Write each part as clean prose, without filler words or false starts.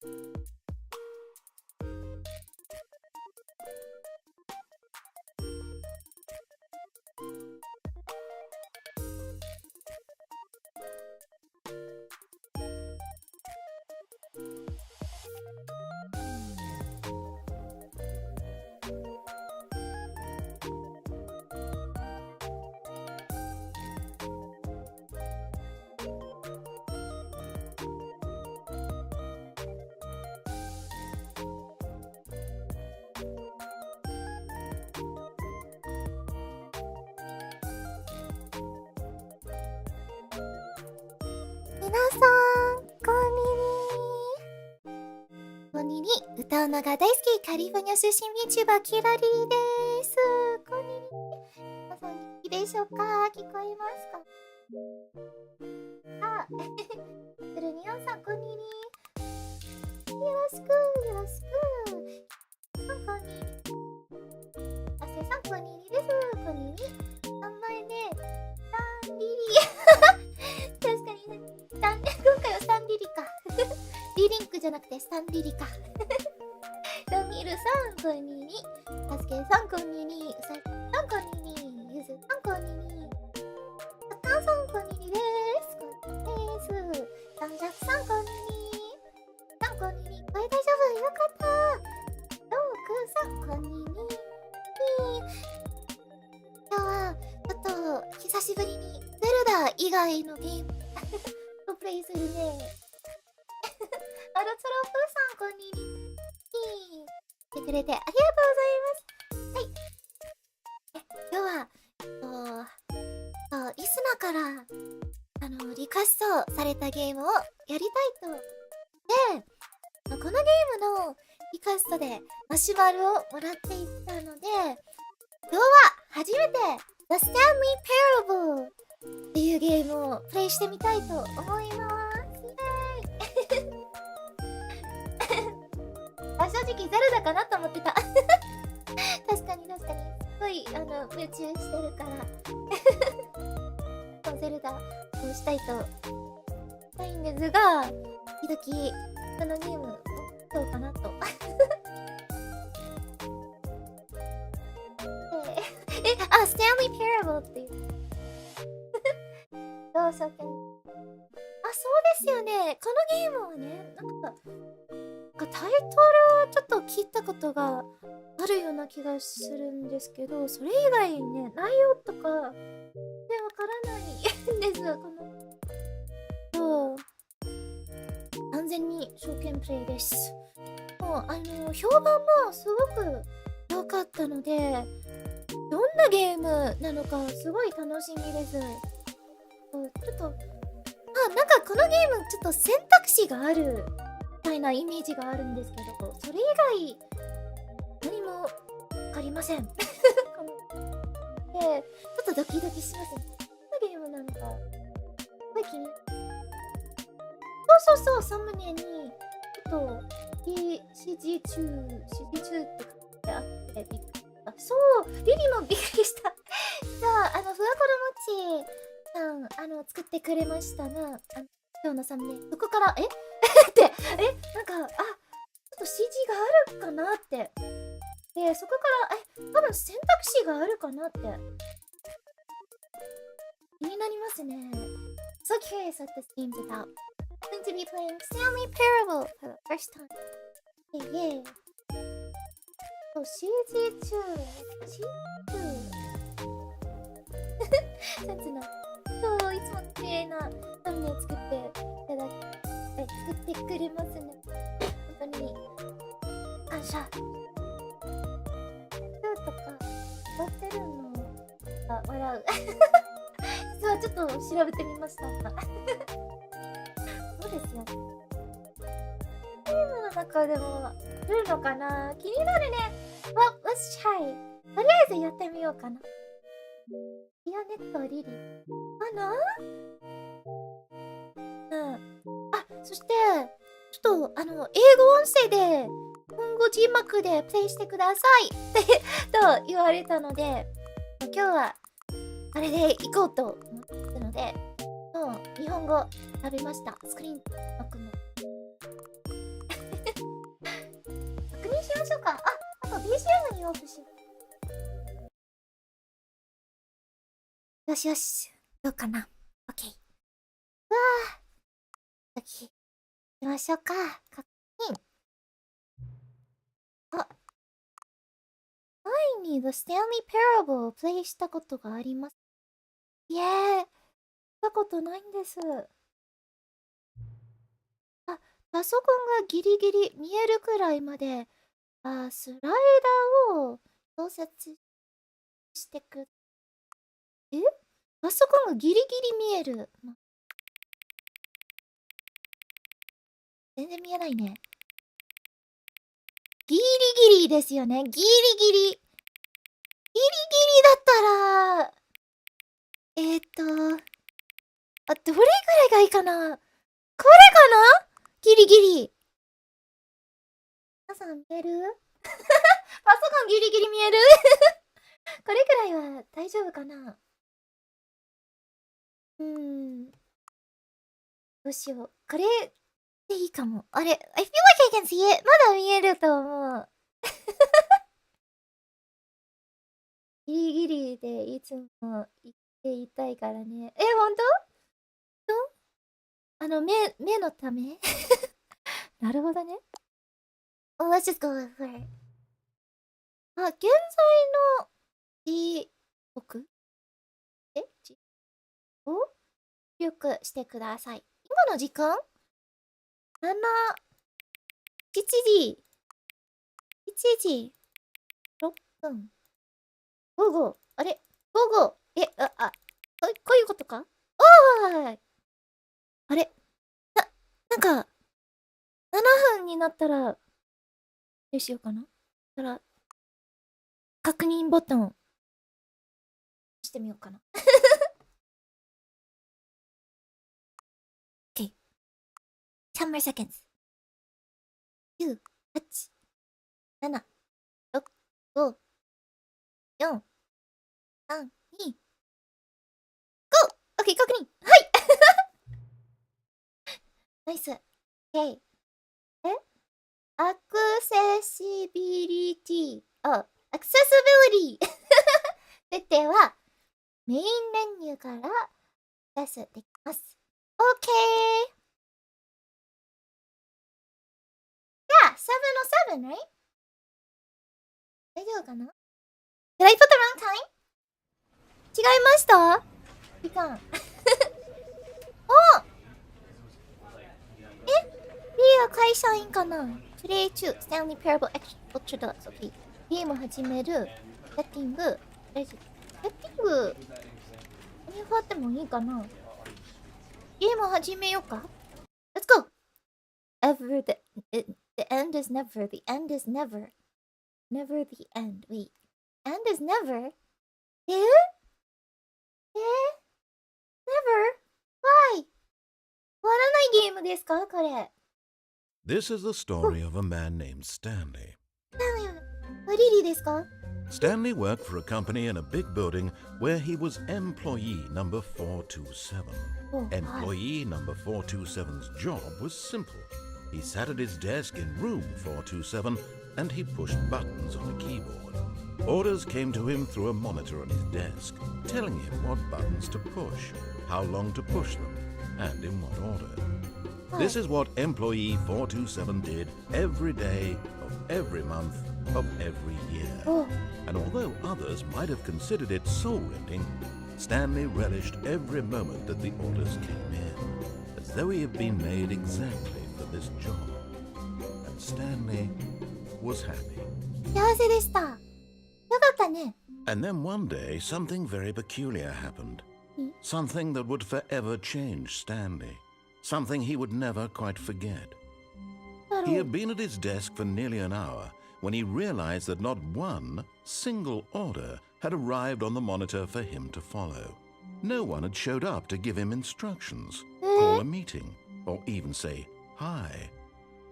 皆さん、こんにちは。歌うのが大好きカリフォルニア出身Vtuber吉良リリーです。こんにちは。皆さん元気でしょうか？聞こえますか？あ、ブルニオンさんこんにちは。よろしくよろしく。こんにちは。あせさんこんにちはです。こんにちは。名前ね、スタンリリー。確かにね。今回はスタンリリか。リリンクじゃなくてスタンリリか。ロミルさん、こんにちは。タスケさん、こんにちは。うさぎさん、こんにちは。ゆずさん、こんにちは。たかんさん、こんにちはです。こんにちはです。サンジャクさん、こんにちは。さん、こんにちは。これ大丈夫？よかった。ロークさん、こんにちは。今日は、ちょっと、久しぶりに、ゼルダ以外のゲームをプレイするね。アルツロプーさん、こんにちは。来てくれてありがとうございます。はい。今日は、リスナーから、リクエストされたゲームをやりたいと。で、このゲームのリクエストでマシュマロをもらっていったので、今日は初めて The Stanley Parable っていうゲームをプレイしてみたいと思います。正直ゼルダかなと思ってた。確かにすごい夢中してるからゼルダをしたいんですが、時々このゲームどうかなとスタンリー・パラボルっていうどうしようかな。そうですよね。このゲームはね、タイトルはちょっと聞いたことがあるような気がするんですけど、それ以外にね、内容とかわからないんですよ。完全に初見プレイです。もう評判もすごく良かったので、どんなゲームなのかすごい楽しみです。ちょっとこのゲームちょっと選択肢があるみたいなイメージがあるんですけど、それ以外何も分かりません。で、ちょっとドキドキしますね。どんなゲームなのかすごい気になる。そうサムネにちょっと CG 中って書いてあってびっくりした。そう、リリもびっくりした。じゃあふわころもちさん作ってくれましたな。今日のサムネ、そこからってちょっと CG があるかなって。で、そこから多分選択肢があるかなって気になりますね。So curious what this game's about. I'm going to be playing Stanley Parable for the first time. Yeah. So CG2 なんつうの、いつも綺麗なサムネを作ってくれますね。本当に感謝。とか踊ってるのが笑う。実はちょっと調べてみました。そうですよ。ゲームの中でも来るのかな？気になるね。Let's try. とりあえずやってみようかな。イヤネットリリーそしてちょっと英語音声で今後字幕でプレイしてくださいってと言われたので、今日はあれで行こうと思ったので、もう日本語食べました。スクリーンバックのオフしよう。よしよし。どうかな。オッケー。わあ。次。行きましょうか。確認。あ。前に The Stanley Parable をプレイしたことがあります。いえ、したことないんです。あ、パソコンがギリギリ見えるくらいまで、スライダーを調節してく。え？パソコンがギリギリ見える。全然見えないね。ギリギリですよね。ギリギリ。ギリギリだったら、どれぐらいがいいかな？これかな？ギリギリ。皆さん見える？パソコンギリギリ見える？これくらいは大丈夫かな？どうしよう。これでいいかも。あれ、I feel like I can see it. まだ見えると思う。ギリギリでいつも言っていたいからね。ほんと？目のためなるほどね。Let's just go for it. 現在の時刻を入力してください。今の時間 ?7 時6分。午後。あれ午後。こういうことか？おーい。あれなんか、7分になったら、どうしようかな。たら、確認ボタンを押してみようかな。OK。10 more seconds。9、8、7、6、5、4、3、2、5! OK、確認。はいナイス。OK。アクセシビリティ。アクセシビリティ。設定はメインメニューからアクセスできます。OK。Yeah, 707, right? 大丈夫かな？ Did I put the wrong time? 違いました？時間。お！リーは会社員かな？ Play 中 Stanley Parable Ultra Deluxe。OK。ゲーム始める。セッティング。セッティング。何があってもいいかな？ゲーム始めようか？ Let's go! The end is never. The end is never. Never the end. Wait. End is never? Never? Why? 終わらないゲームですか？これ。This is the story of a man named Stanley. Lily ですか？ Stanley worked for a company in a big building where he was employee number 427. Employee number 427's job was simple. He sat at his desk in room 427 and he pushed buttons on a keyboard. Orders came to him through a monitor on his desk, telling him what buttons to push, how long to push them, and in what order. This is what employee 427 did every day of every month of every year. And although others might have considered it soul-rending, Stanley relished every moment that the orders came in, as though he had been made exactly for this job. And Stanley was happy. 幸せでした。よかったね。And then one day, something very peculiar happened. Something that would forever change Stanley. Something he would never quite forget. He had been at his desk for nearly an hour when he realized that not one single order had arrived on the monitor for him to follow. No one had showed up to give him instructions, call a meeting, or even say hi.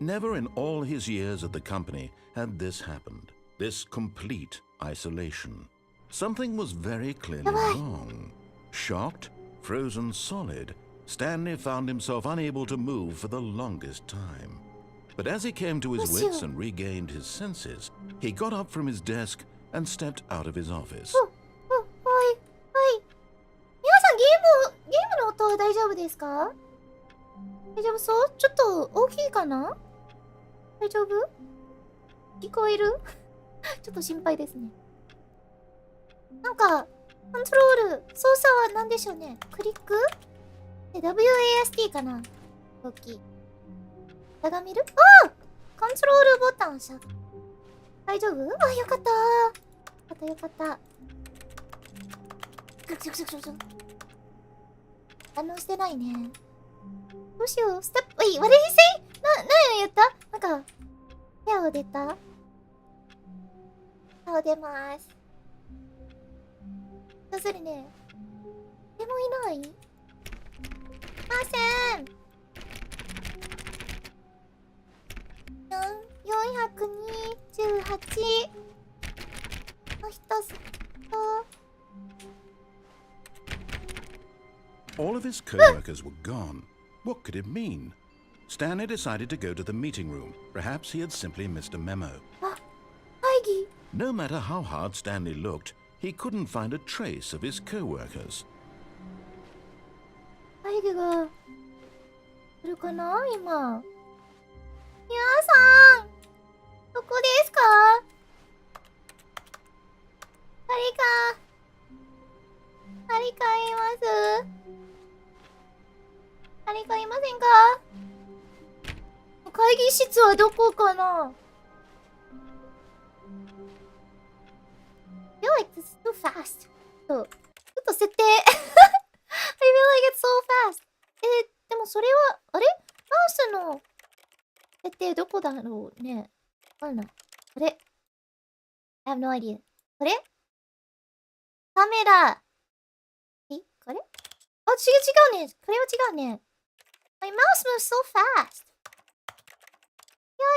Never in all his years at the company had this happened, this complete isolation. Something was very clearly wrong. Shocked, frozen solid, Stanley found himself unable to move for the longest time. But as he came to his wits and regained his senses, he got up from his desk and stepped out of his office. はい。皆さんゲームの音は大丈夫ですか？大丈夫そう？ちょっと大きいかな？大丈夫？聞こえる？ちょっと心配ですね。なんか、コントロール、操作は何でしょうね。クリック？ WASD かな？大きい。しゃがめる？ああ！コントロールボタンしゃ。大丈夫？あ、よかったー。よかった。反応してないね。どうしよう。ステップ、what did he say？何を言った？なんか、手を出た？手を出ます。要するにね、でもいない？いません。428の人と。All of his co-workers were gone. What could it mean? Stanley decided to go to the meeting room. Perhaps he had simply missed a memo. あ、会議。No matter how hard Stanley looked, he couldn't find a trace of his co-workers. 会議が来るかな今。皆さん、どこですか？誰かいます？誰かいませんか？会議室はどこかな？ I feel like this is too fast. ちょっと設定I feel like it's so fast. でもそれは、あれ？マウスの設定どこだろうね。わかんない。あれ？ I have no idea. あれ？カメラ。これ？あ、違うね。これは違うね。My mouse moves so fast.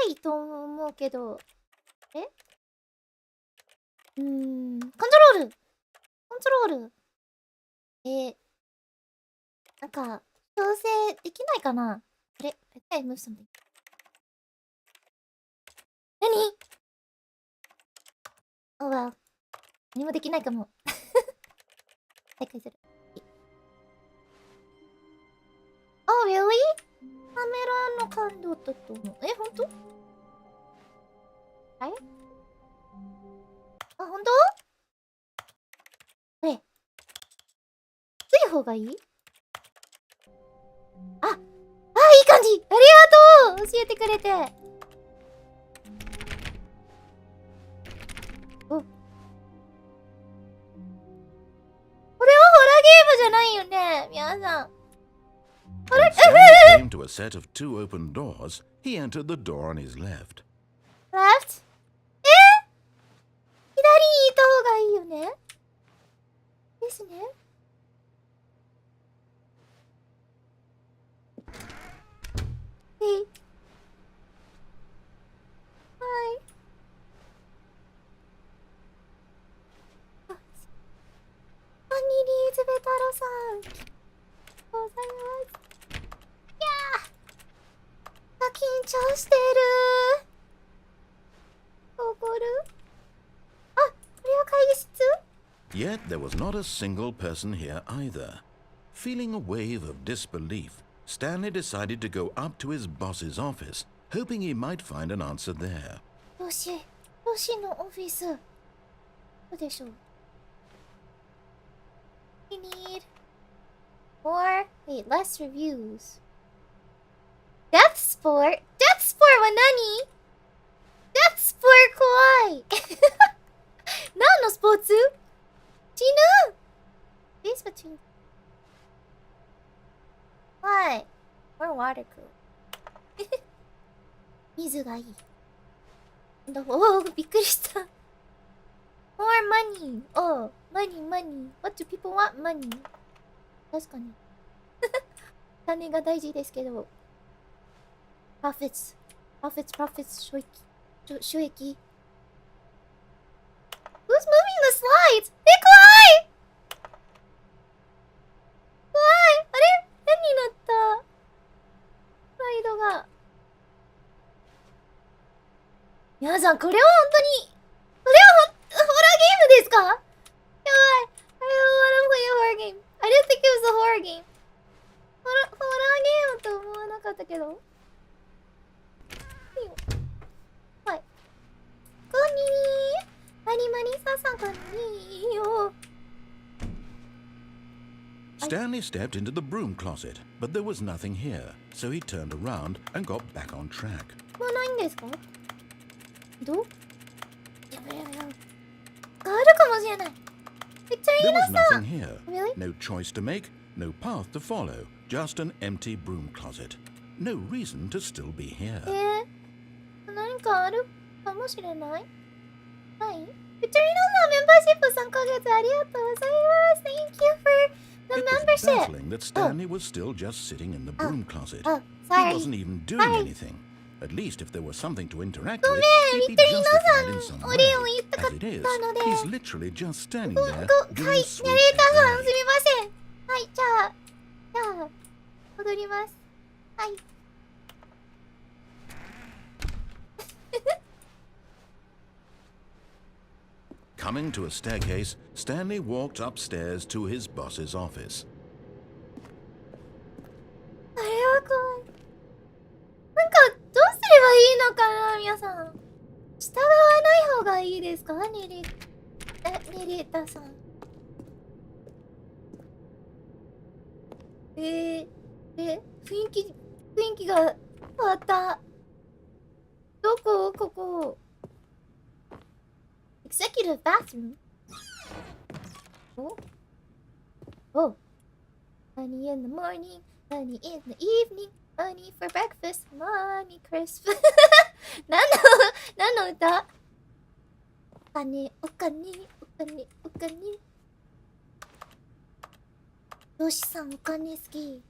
早いと思うけど。コントロール。なんか、調整できないかな？あれ？ I move something. 何？ Oh well. 何もできないかも。再開する。Oh, really? カメラの感度だと思う。ほんと？あれ？あ、ほんと？つい方がいい？いい感じ！ありがとう！教えてくれて。お。これはホラーゲームじゃないよね、皆さん。When Stanley came to a set of two open doors, he entered the door on his left. Left? 左にいた方がいいよね。ですね。はい。アニリーズベタロさん。ありがとうございます。緊張してる。怒る？あ、これは会議室？ Yet there was not a single person here either. Feeling a wave of disbelief, Stanley decided to go up to his boss's office, hoping he might find an answer there. よしのオフィス。どうでしょう？ We need more, less reviews. Death Sport は何？ Death Sport 怖い。何のスポーツ？死ぬ？ベースは死ぬ。Why? Or water cool. 水がいい。おー、びっくりした。More money. Oh, money. What do people want? Money. 確かに。金が大事ですけど。Profits. 収益。Who's moving the slides? 怖い！あれ？何になった？スライドが。皆さん、これは本当に、ホラー Stanley stepped into the broom closet, but there was nothing here, so he turned around and got back on track. もうないんですか？どう？やばいやばいやばい。あるかもしれない。There was nothing here. Really? No choice to make, no path to follow, just an empty broom closet. No reason to still be here. 何かあるかもしれない？はい。フュチャリノさん、メンバーシップ3ヶ月ありがとうございます。Thank you for the It was membership. baffling that Stanley was still just sitting in the broom closet. Oh, He sorry. wasn't even doing anything. At least if there was something to interact with, ごめん、 he'd ビ be クリノ justified in さ some ん、お way. 礼を言いたかっ As it is, たので。 he's literally just standing there はい、 doing ナレー sweet ターさん、す as みません。はい、じゃあ、戻ります。はい。Coming to a staircase, Stanley walked upstairs to his boss's office. あれは怖い。なんか、どうすればいいのかな、皆さん。従わない方がいいですか、リリータさん。雰囲気が変わった。どこここ。Executive bathroom? Oh. Money in the morning, money in the evening, money for breakfast, money crisp. 何の歌？お金。よしさん、お金好き。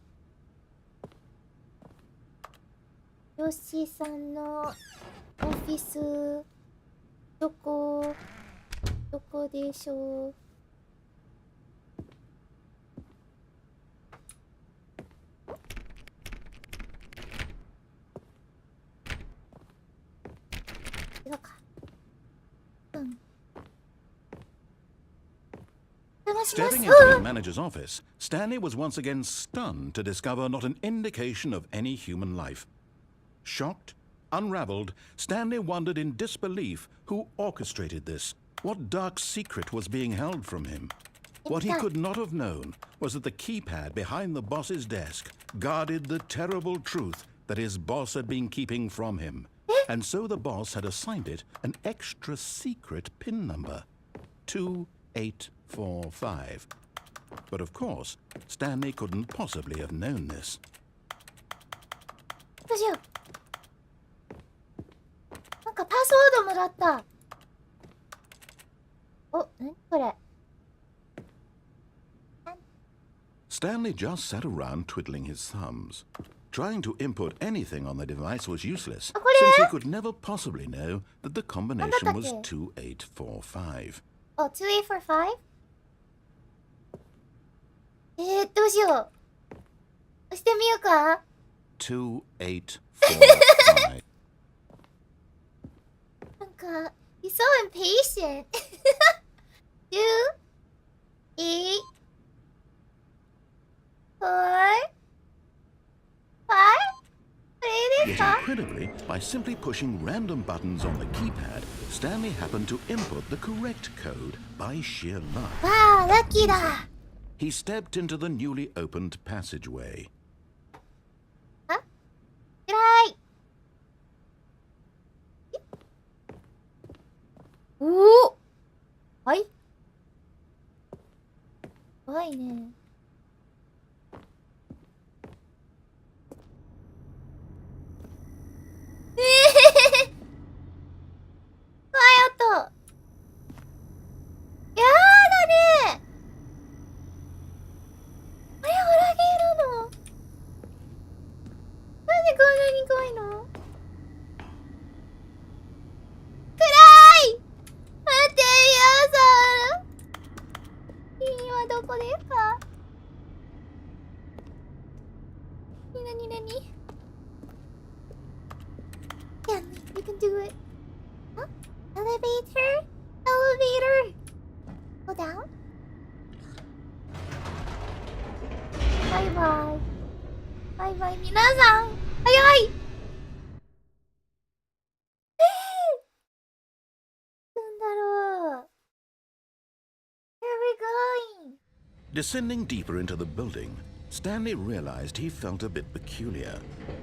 よしさんのオフィス、どこでしょう。違うか。Stepping into the manager's office, Stanley was once again stunned to discover not an indication of any human life. Shocked, unraveled, Stanley wondered in disbelief who orchestrated this. What dark secret was being held from him? What he could not have known was that the keypad behind the boss's desk guarded the terrible truth that his boss had been keeping from him. And so the boss had assigned it an extra secret PIN number, 2845. But of course, Stanley couldn't possibly have known this. どうしよう。なんかパスワードもらった。お、何これ。Stanley just sat around twiddling his thumbs. Trying to input anything on the device was useless, since he could never possibly know that the combination was 2845. Oh, 2845? どうしよう。押してみようか。2845. なんか、he's so impatient. 2, 8, 4, 5? Yet incredibly, by simply pushing random buttons on the keypad, Stanley happened to input the correct code by sheer luck. わあ、ラッキーだ。He stepped into the newly opened passageway. あ、暗い。おお。はい。怖いね。怖い音。やだね。あれ、ホラゲーなの？なんでこんなに怖いの？暗い。待って、皆さん。君はどこですか？ Descending deeper into the building, Stanley realized he felt a bit peculiar.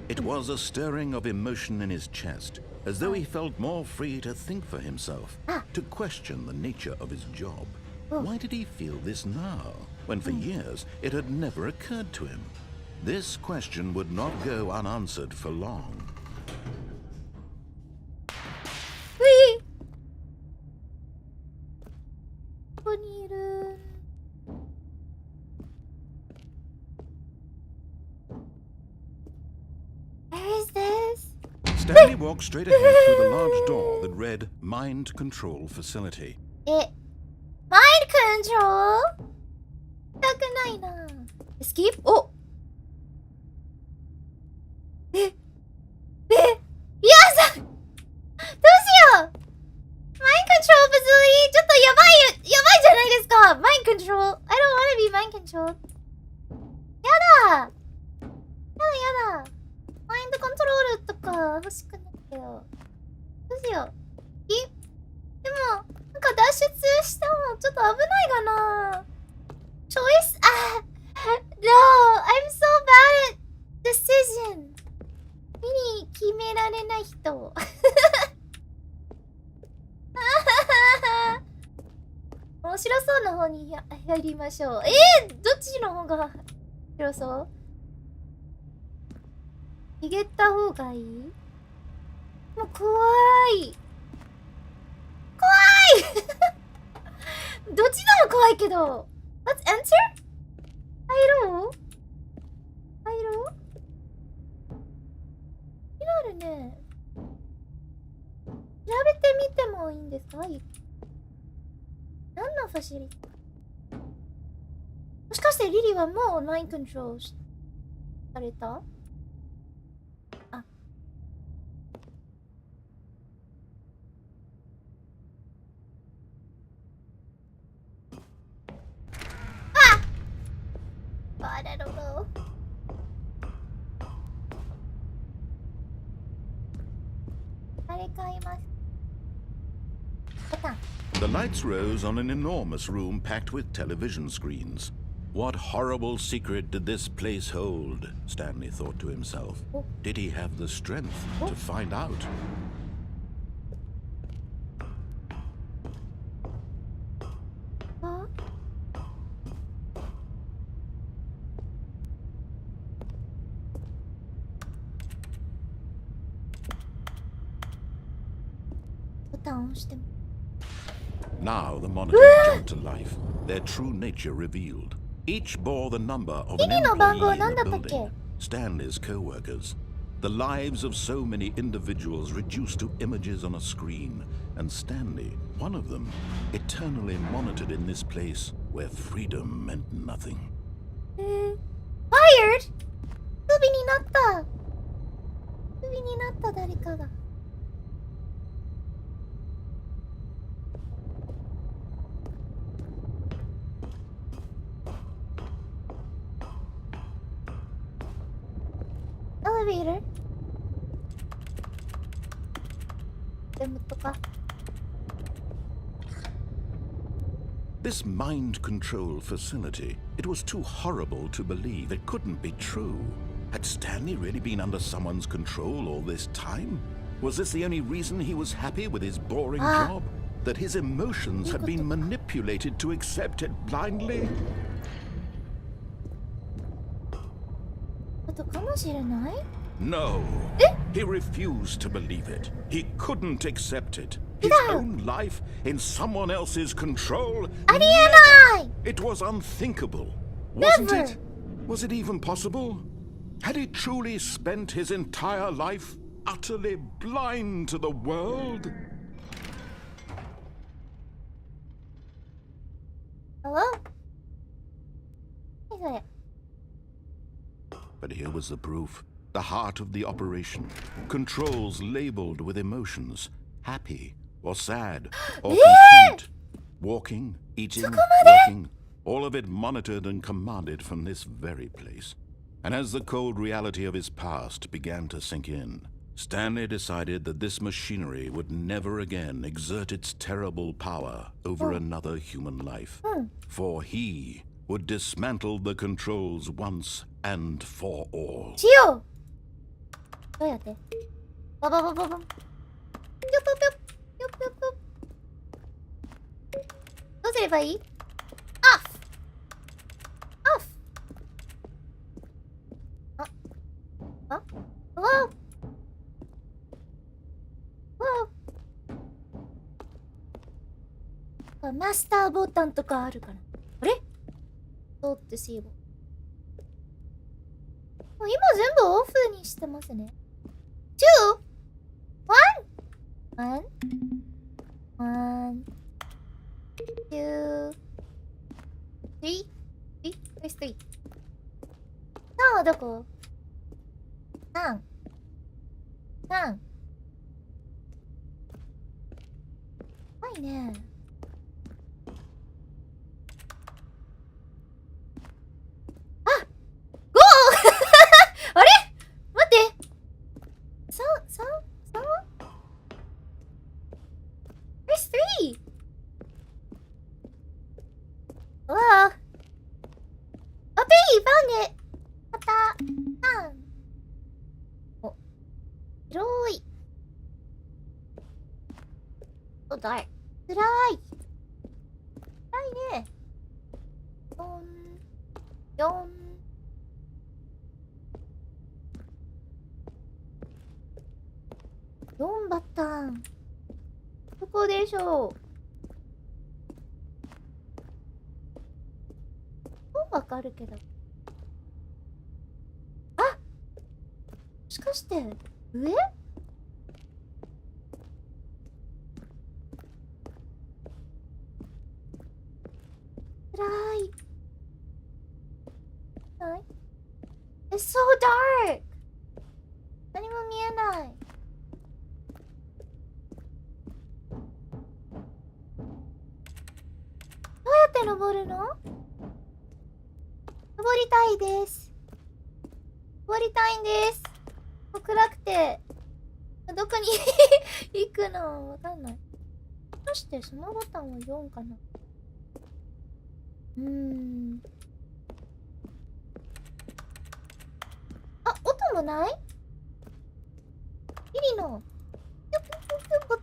It was a stirring of emotion in his chest, as though he felt more free to think for himself, to question the nature of his job. Why did he feel this now, when for years it had never occurred to him? This question would not go unanswered for long. Whee! ここにいる。Where is this? Stanley walked straight ahead through the large door that read Mind Control Facility. Mind control? したくないな。Escape? おリアさんどうしよう Mind control facility ちょっとやばいじゃないですか Mind control I don't wanna be mind controlled やだマインドコントロールとか欲しくないけどどうしようでもなんか脱出してもちょっと危ないかなチョイスNo I'm so bad at decision に決められない人面白そうな方に入りましょうどっちの方が面白そう逃げた方がいいもう怖いどっちでも怖いけど Let's enter? 入ろう気になるね調べてみてもいいんですか何のファシリティもしかしてリリーはもうマインドコントロールされたGod, I don't know. The lights rose on an enormous room packed with television screens. What horrible secret did this place hold? Stanley thought to himself. Did he have the strength to find out? Now the monitors jumped to life, their true nature revealed. Each bore the number of an employee in the building, Stanley's co-workers. The lives of so many individuals reduced to images on a screen, and Stanley, one of them, eternally monitored in this place where freedom meant nothing. Fired? クビになった誰かがElevator. This mind control facility, it was too horrible to believe. It couldn't be true. Had Stanley really been under someone's control all this time? Was this the only reason he was happy with his boring job? That his emotions had been manipulated to accept it blindly? No, he refused to believe it. He couldn't accept it. His own life in someone else's control? Never. It was unthinkable. Wasn't it? Was it even possible? Had he truly spent his entire life utterly blind to the world? Hello? But here was the proof. The heart of the operation. Controls labeled with emotions. Happy or sad or content. Walking, eating, walking. All of it monitored and commanded from this very place. And as the cold reality of his past began to sink in, Stanley decided that this machinery would never again exert its terrible power over another human life. For he would dismantle the controls once and for all. しよう。どうやって？バババババン。ぴょぴょぴょ。ぴょぴょぴょ。どうすればいい？オフ。オフ。あ、うわうわマスターボタンとかあるかな。あれ？そうってシーボ。今全部オフにしてますね。2 1 1 2 3 3 3 3はどこ？ 3 3はいね。あれ待って。Where's 3? うわぁ。Oh, babe, found it! また。お。広い。お、だい。つらい。つらいね。4バタン。どこでしょう？わかるけど。あ！もしかして、上？つらい。はい。It's so dark! 何も見えない。どうやって登るの？登りたいです。登りたいんです。暗くてどこに行くのわかんない。そしてそのボタンは4かな。あ、音もない？リリのピュピュピュピュボ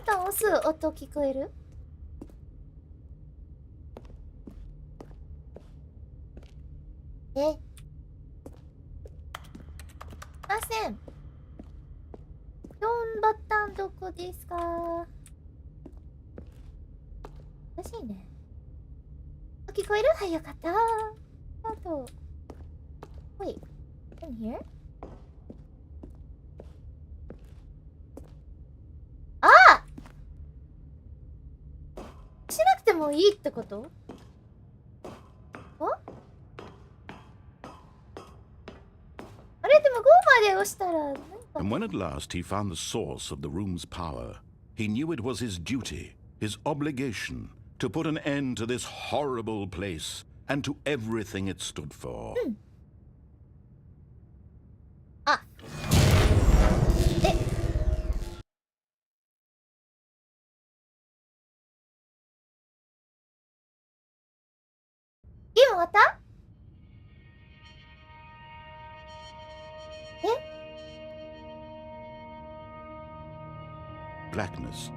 タン押す音聞こえる？ません。4ボタンどこですか？おかしいね。聞こえる？はい、よかった。あと。Wait, in here? あ！しなくてもいいってこと？お？あれでも5まで押したら何か。And when at last he found the source of the room's power, he knew it was his duty, his obligation, to put an end to this horrible place and to everything it stood for. あ。ゲーム終わった？Blackness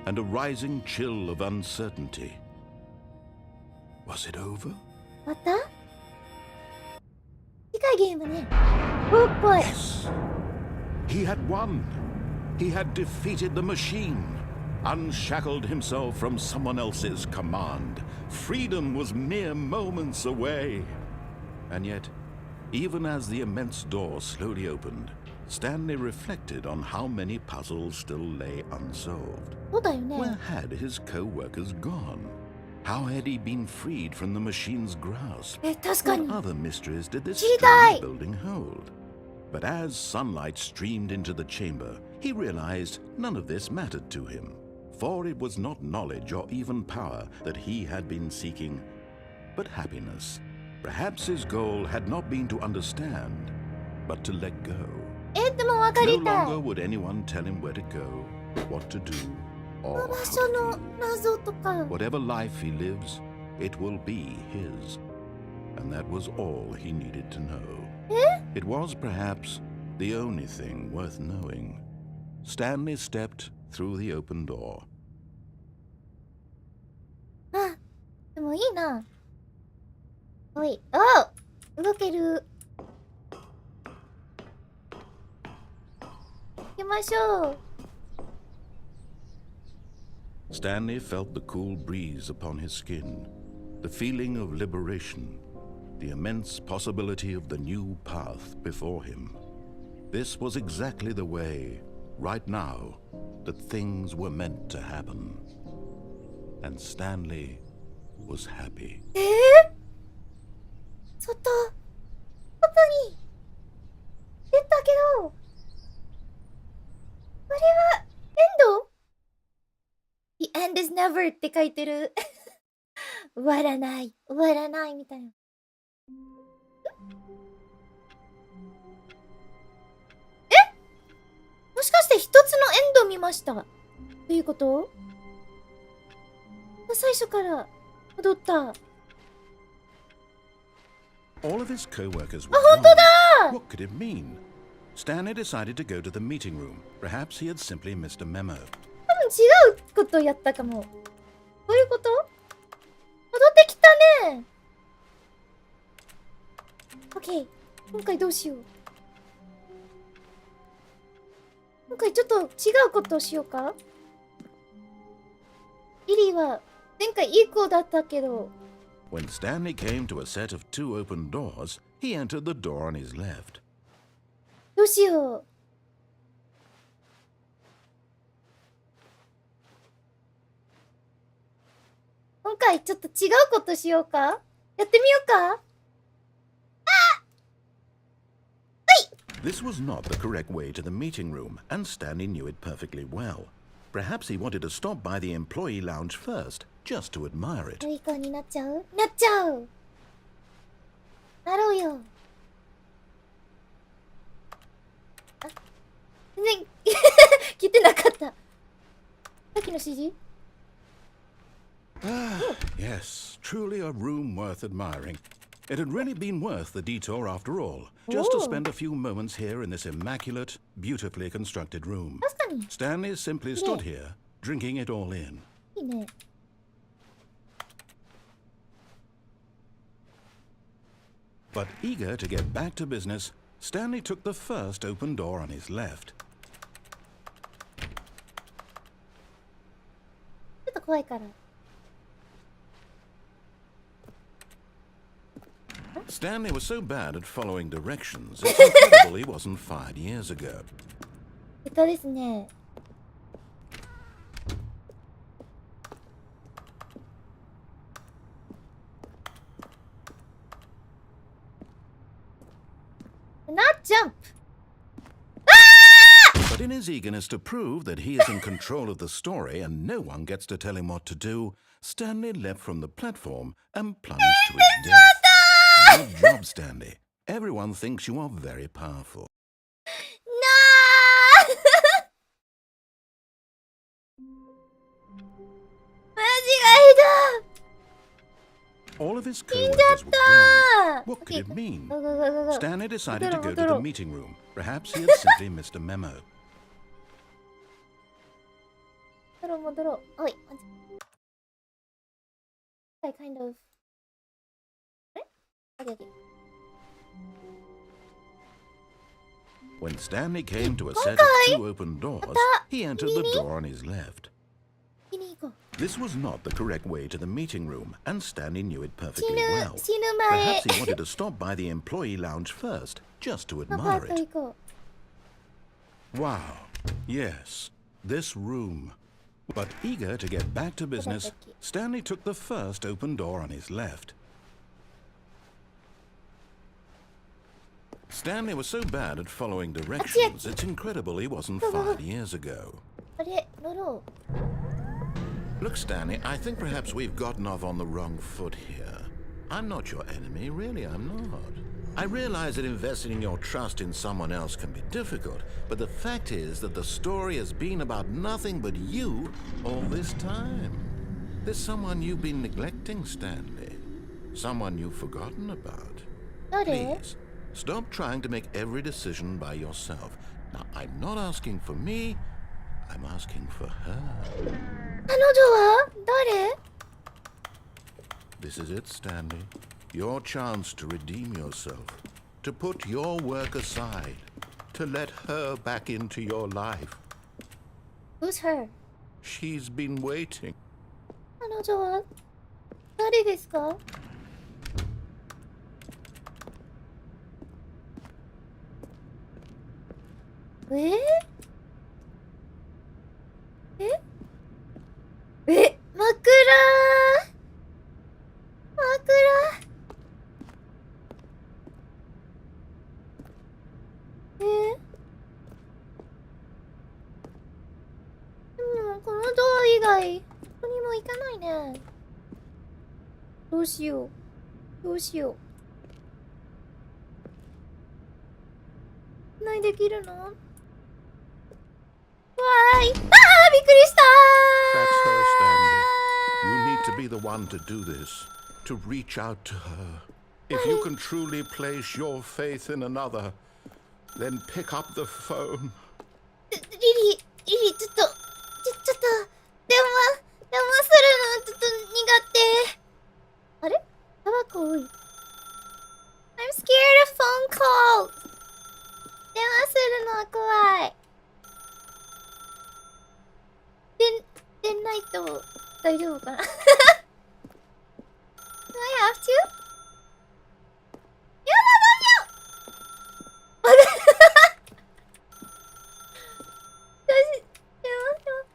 and a rising chill of uncertainty. Was it over? 終わった？次回ゲームね。おっぽい。Yes. He had won. He had defeated the machine, unshackled himself from someone else's command. Freedom was mere moments away. And yet, even as the immense door slowly opened, Stanley reflected on how many puzzles still lay unsolved. そうだよね。 Where had his co-workers gone? How had he been freed from the machine's grasp? 確かに。 What other mysteries did this 知りたい。 strange building hold? But as sunlight streamed into the chamber, he realized none of this mattered to him, for it was not knowledge or even power that he had been seeking, but happiness. Perhaps his goal had not been to understand, but to let go. でも分か No りたい。 longer would anyone tell him where to go, what to do, こ or の場 how 所 to の feel. 謎とか。 Whatever life he lives, it will be his. And that was all he needed to know. It was perhaps the only thing worth knowing. Stanley stepped through the open door. あ、でもいいな。おい、あ、動ける。行きましょう。Stanley felt the cool breeze upon his skin, the feeling of liberation, the immense possibility of the new path before him. This was exactly the way, right now, that things were meant to happen. And Stanley was happy. 外に出たけど、これはエンド？ The end is never って書いてる。終わらない、終わらないみたいな。もしかして一つのエンド見ました。どういうこと？最初から戻った。All of his co-workers were あ、本当だ！ What could it mean? Stanley decided to go to the meeting room. Perhaps he had simply missed a memo. 多分違うことやったかも。どういうこと？戻ってきたね。OK。今回どうしよう。今回ちょっと違うことをしようか。リリーは前回いい子だったけど。When Stanley came to a set of 2 open doors, he entered the door on his left. どうしよう。今回ちょっと違うことしようか。やってみようか。This was not the correct way to the meeting room, and Stanley knew it perfectly well. Perhaps he wanted to stop by the employee lounge first, just to admire it. いい子になっちゃう？なっちゃう。なろうよ。あ、全然聞いてなかった。さっきの指示？Yes, truly a room worth admiring. It had really been worth the detour after all, just to spend a few moments here in this immaculate, beautifully constructed room. 確かに。 Stanley simply stood here, drinking it all in. いいね。But eager to get back to business, Stanley took the first open door on his left. ちょっと怖いから。Stanley was so bad at following directions, it's incredible he wasn't fired years ago. ですね。Not jump! But in his eagerness to prove that he is in control of the story and no one gets to tell him what to do, Stanley leapt from the platform and plunged to his death. Good job, Stanley. Everyone thinks you are very powerful. No! 間違いだ。 All of his co-workers were gone. What could it mean? ごごごごご。 Stanley decided to go to 戻ろ the う。 meeting room. Perhaps he had simply missed a memo. 戻ろう戻ろう。おい。kind of. あれ？ Okay, okay. When Stanley came to a set of 2 open doors, he entered the door on his left. 見に行こう。 This was not the correct way to the meeting room, and Stanley knew it perfectly 死 well. ぬ前。 Perhaps he wanted to stop by the employee lounge first, just to パパ admire と it. 行こ Wow, yes, this room. But eager to get back to business, Stanley took the first open door on his left. Stanley was so bad at following directions, it's incredible he wasn't fired years ago. う。あれ、乗ろう。 Look, Stanley, I think perhaps we've gotten off on the wrong foot here. I'm not your enemy, really, I'm not. I realize that investing your trust in someone else can be difficult, but the fact is that the story has been about nothing but you all this time. There's someone you've been neglecting, Stanley. Someone you've forgotten about. 誰？ Please, stop trying to make every decision by yourself. Now, I'm not asking for me, I'm asking for her. 彼女は誰？ This is it, Stanley. Your chance to redeem yourself. To put your work aside. To let her back into your life. Who's her? She's been waiting. 彼女は誰ですか？え？枕。このドア以外どこにも行かないね。どうしよう。何できるの？わーい。びっくりした。 That's her, Stanley. You need to be the one to do this. To reach out to her. If you can truly place your faith in another, then pick up the phone. リリー、ちょっと電話するのちょっと苦手。あれ？タバコ多い。I'm scared of phone calls. 電話するのは怖い。出ないと大丈夫かな？Do I have to? やだ。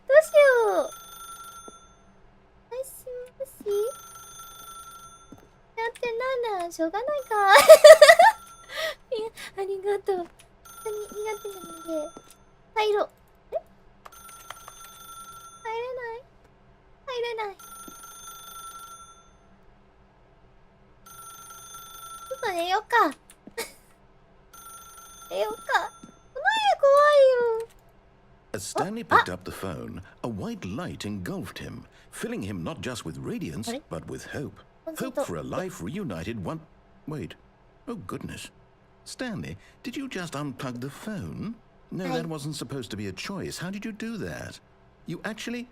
どうしよう。もしもし。だってなんだ、しょうがないか。いや、ありがとう。苦手なので入ろう。入れない。ちょっと寝ようか。怖いよ。As Stanley picked up the phone, a white light engulfed him, filling him not just with radiance, but with hope. Hope for a life reunited one... Wait. Oh, goodness. Stanley, did you just unplug the phone? No, that wasn't supposed to be a choice. How did you do that? You actually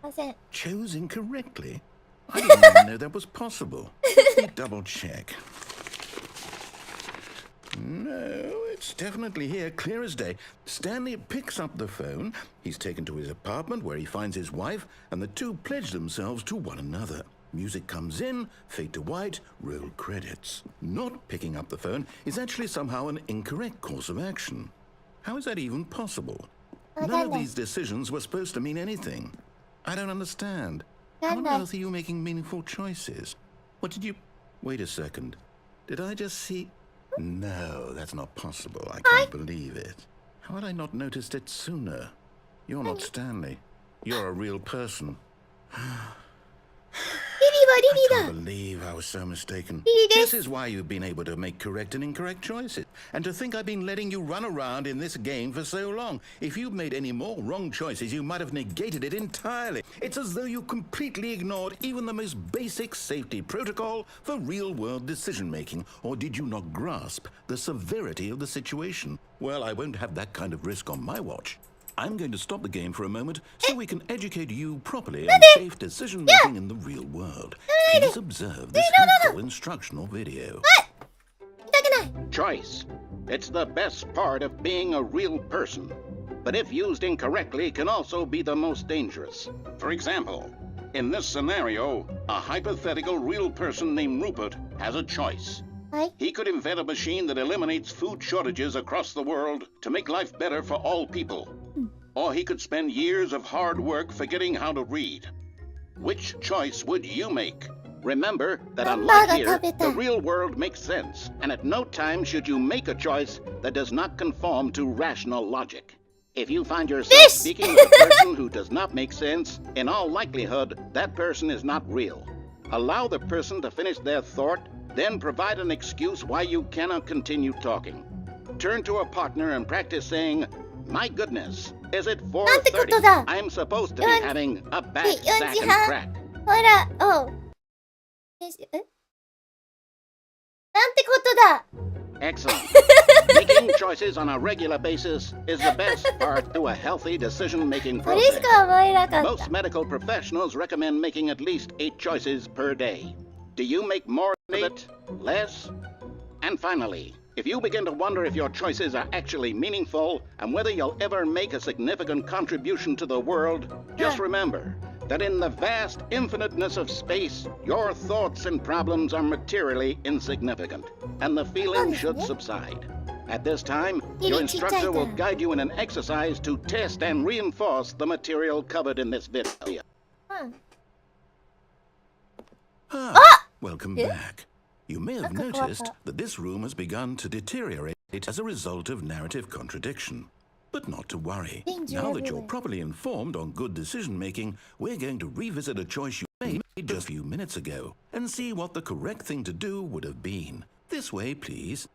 chose incorrectly? I didn't even know that was possible. Let me double check. No, it's definitely here, clear as day. Stanley picks up the phone. He's taken to his apartment where he finds his wife, and the two pledge themselves to one another. Music comes in, fade to white, roll credits. Not picking up the phone is actually somehow an incorrect course of action. How is that even possible? None of these decisions were supposed to mean anything. I don't understand. How on earth are you making meaningful choices? What did you... Wait a second. Did I just see... No, that's not possible. I can't believe it. How had I not noticed it sooner? You're not Stanley. You're a real person. I can't believe I was so mistaken. This is why you've been able to make correct and incorrect choices. And to think I've been letting you run around in this game for so long. If you'd made any more wrong choices, you might have negated it entirely. It's as though you completely ignored even the most basic safety protocol for real-world decision-making. Or did you not grasp the severity of the situation? Well, I won't have that kind of risk on my watch. I'm going to stop the game for a moment so we can educate you properly on safe decision-making in the real world. Please observe this helpful instructional video. Choice. It's the best part of being a real person. But if used incorrectly, can also be the most dangerous. For example, in this scenario, a hypothetical real person named Rupert has a choice. He could invent a machine that eliminates food shortages across the world to make life better for all people. Or he could spend years of hard work forgetting how to read. Which choice would you make? Remember that unlike here, the real world makes sense, and at no time should you make a choice that does not conform to rational logic. If you find yourself speaking with a person who does not make sense, in all likelihood, that person is not real. Allow the person to finish their thought, then provide an excuse why you cannot continue talking. Turn to a partner and practice saying, "My goodness, is it 4:30? I'm supposed to be having a bad sack and crack." ほら、おう。なんてことだ。 Excellent. Making choices on a regular basis is the best part to a healthy decision-making それし process. か思えなかった。 Most medical professionals recommend making at least 8 choices per day. Do you make more of it? Less? And finally, if you begin to wonder if your choices are actually meaningful and whether you'll ever make a significant contribution to the world, just remember that in the vast infiniteness of space, your thoughts and problems are materially insignificant, and the feeling should subside. At this time, your instructor will guide you in an exercise to test and reinforce the material covered in this video. うん。 Welcome back. You may have noticed that this room has begun to deteriorate as a result of narrative contradiction. But not to worry. Now that you're properly informed on good decision-making, we're going to revisit a choice you made just a few minutes ago and see what the correct thing to do would have been. This way, please.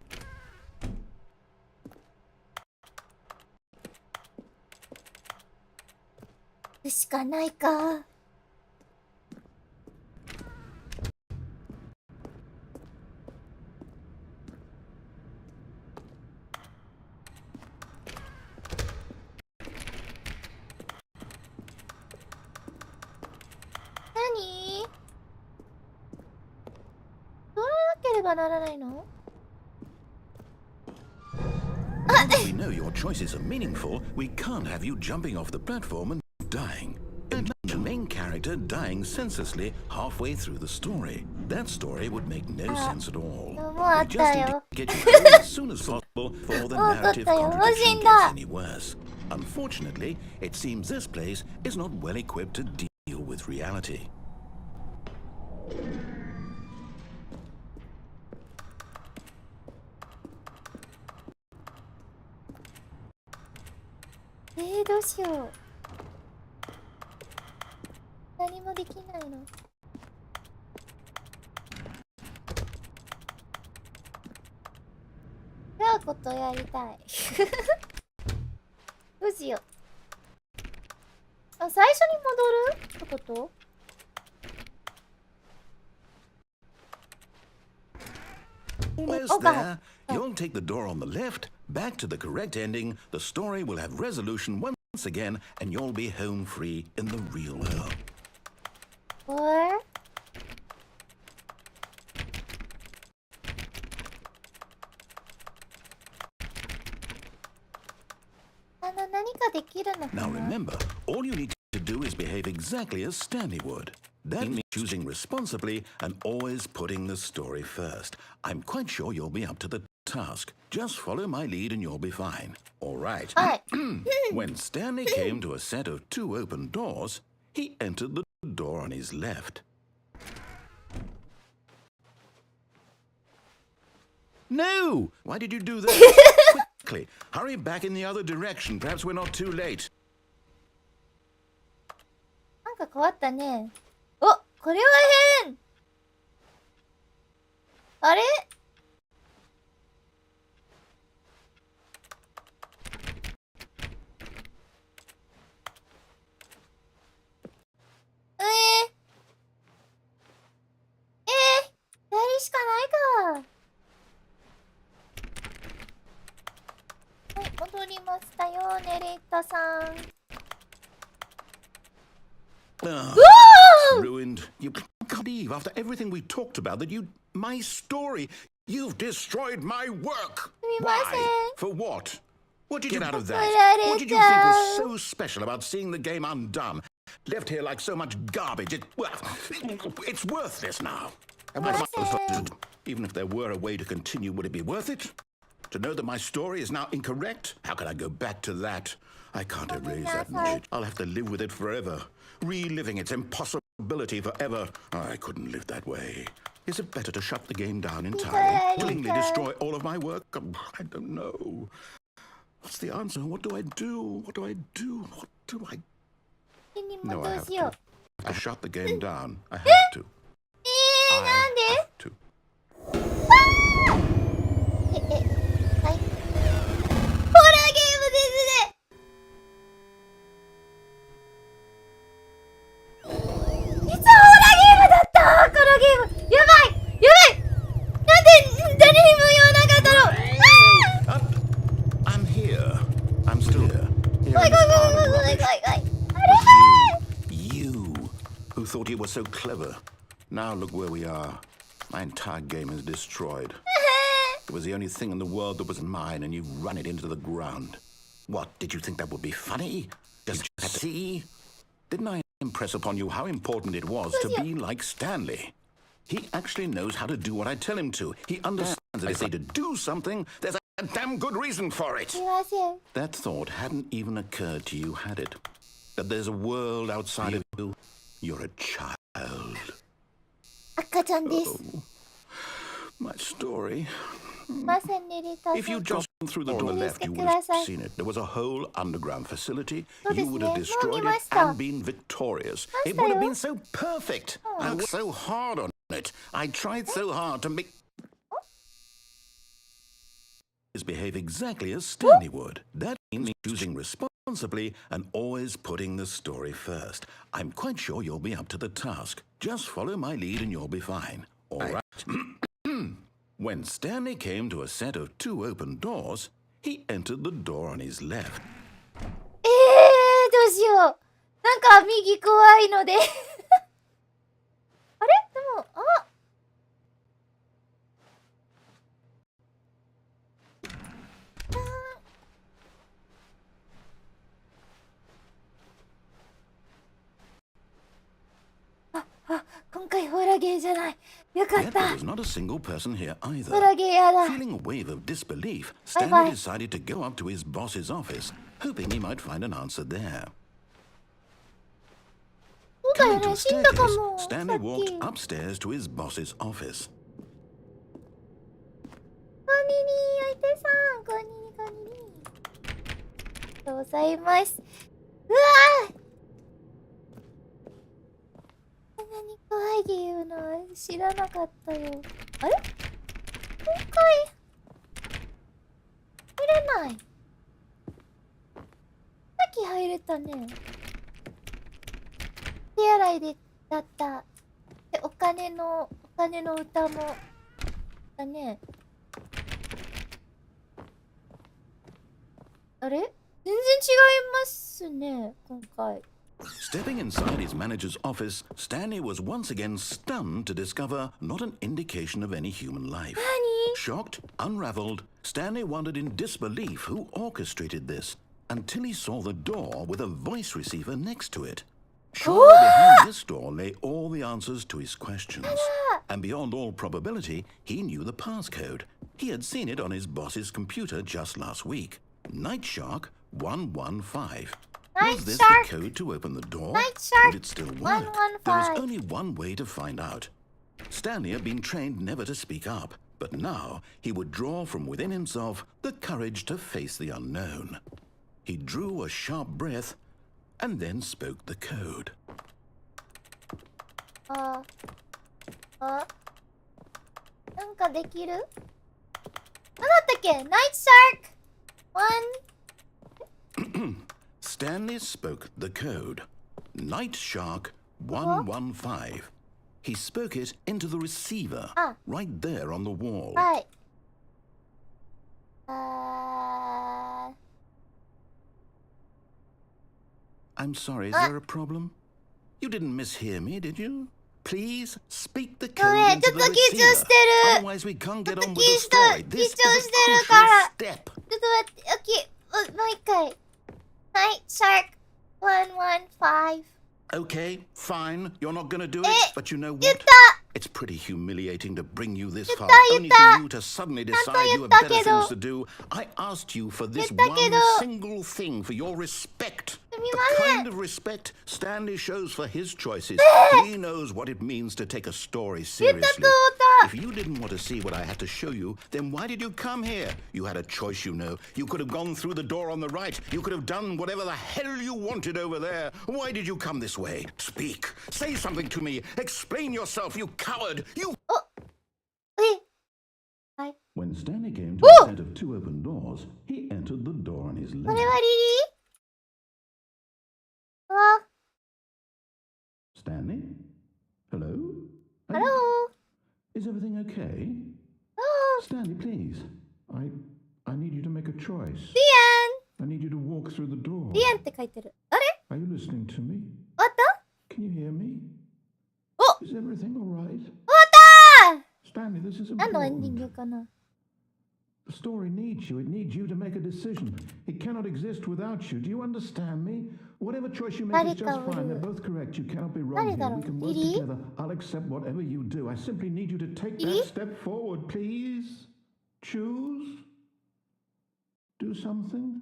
しかないか。何？取らなければならないの？ Now that we know your choices are meaningful, we can't have you jumping off the platform and dying. Imagine the main character dying senselessly halfway through the story. That story would make no sense at all. We just need to get you home as soon as possible before the narrative contradiction gets any worse. Unfortunately, it seems this place is not well equipped to deal with reality. どうしよう。何もできないの。じゃあことやりたい。どうしよう。あ、最初に戻るってこと？ Almost there. You'll take the door on the left, back to the correct ending. The story will have resolution once again, and you'll be home free in the real world. Or? 何かできるのかな? Now remember, all you need to do is behave exactly as Stanley would. That means choosing responsibly and always putting the story first. I'm quite sure you'll be up to the task. Just follow my lead and you'll be fine. All right. When Stanley came to a set of 2 open doors, he entered the door on his left. No! Why did you do that? Quickly, hurry back in the other direction. Perhaps we're not too late. なんか変わったね。お、これは変。あれ？左しかないか。はい、戻りましたよ、ネレッタさん。It's ruined. You can't believe after everything we talked about that my story, you've destroyed my work. Why? For what? What did you get out of that? What did you think was so special about seeing the game undone? Left here like so much garbage. It's worthless now. And what am I supposed to do? Even if there were a way to continue, would it be worth it? To know that my story is now incorrect? How can I go back to that? I can't erase that knowledge. I'll have to live with it forever. Reliving its impossibility forever. I couldn't live that way. Is it better to shut the game down entirely? Willingly destroy all of my work? I don't know. What's the answer? What do I do? What do I do? What do I... No, I have to. To shut the game down. I have to. I have to. はい。ホラーゲームですね。実はホラ thought you were so clever. Now look where we are. My entire game is destroyed. It was the only thing in the world that was mine, and you run it into the ground. What, did you think that would be funny? Just to see? Didn't I impress upon you how important it was to be like Stanley? He actually knows how to do what I tell him to. He understands that if I say to do something, there's a damn good reason for it. That thought hadn't even occurred to you, had it? That there's a world outside of you. You're a child. 赤ちゃんです。 My story. すいませんね、リタさん。 If you'd just gone through the door on the left, you would have seen it. There was a whole underground facility. You would have destroyed it and been victorious. It would have been so perfect. I worked so hard on it. I tried so hard to make behave exactly as Stanley would. That means choosing responsibly and always putting the story first. I'm quite sure you'll be up to the task. Just follow my lead and you'll be fine. All right. When Stanley came to a set of 2 open doors, he entered the door on his left. どうしよう。なんか右怖いので。あれでも、今回ホラーゲーじゃない。よかっ Yet た。 there was not a single person here ホ either. ラーゲーやだ。 Feeling a wave of disbelief, Bye-bye. Stanley decided to go up to his boss's office, hoping he might find an answer there. そうだよ Coming to ね、 a 死んだか staircase, も。さ Stanley っ walked き。 upstairs to his boss's office. こんにちは、相手さん。こんにちは、こんにちは。ありがとうございます。うわー。こんなに怖いゲームの知らなかったよ。あれ？今回入れない。さっき入れたね。手洗いでだった。で、お金の歌もだね。あれ？全然違いますね、今回。 Stepping inside his manager's office, Stanley was once again stunned to discover not an indication of any human life. Shocked, unraveled, Stanley wondered in disbelief who orchestrated this, until he saw the door with a voice receiver next to it. Surely behind this door lay all the answers to his questions. And beyond all probability, he knew the passcode. He had seen it on his boss's computer just last week. Night Shark 115. Was this the code to open the door? Would it still work? There was only one way to find out. Stanley had been trained never to speak up, but now he would draw from within himself the courage to face the unknown. He drew a sharp breath and then spoke the code. なんかできる？なんだったっけ？ Night Shark 1 Stanley spoke the code. Night Shark 115. He spoke it into the receiver, right there on the wall. はい。I'm sorry, is there a problem? You didn't mishear me, did you? Please speak the code into the receiver. Otherwise we can't get on with the story. This is a crucial step. ちょっと待って、OK。もう一回。Night Shark 115. Okay, fine. You're not gonna do it, but you know what? 言った It's pretty humiliating to bring you this far, 言っ only た for you to suddenly ちゃんと decide 言 you っ have た better けど things to do. I asked you for this 言ったけど one single thing, for your respect. すみ The ません kind of respect Stanley shows for his choices. He knows what it means to take a story 言ったと seriously. 思った。 If you didn't want to see what I had to show you, then why did you come here? You had a choice, you know. You could have gone through the door on the right. You could have done whatever the hell you wanted over there. Why did you come this way? Speak. Say something to me. Explain yourself, you coward. You... はい。 When Stanley came to a set of 2 open doors, he entered the door on his これ left. はリリー？あ、 Stanley? Hello? Hello? Is everything okay? Oh, Stanley, please. I need you to make a choice. The I need you to walk through the door. end って書いてる。あれ？ Are you listening to me? 終わった？ Can you hear me? everything all right? 終わった Stanley, this is ー。何のエンディン important. グかな。 The story needs you. It needs you to make a decision. It cannot exist without you. Do you understand me? Whatever choice you make is just fine. They're both correct. You cannot be wrong here. We can work together. I'll accept whatever you do. I simply need you to take that step forward, please. Choose. Do something.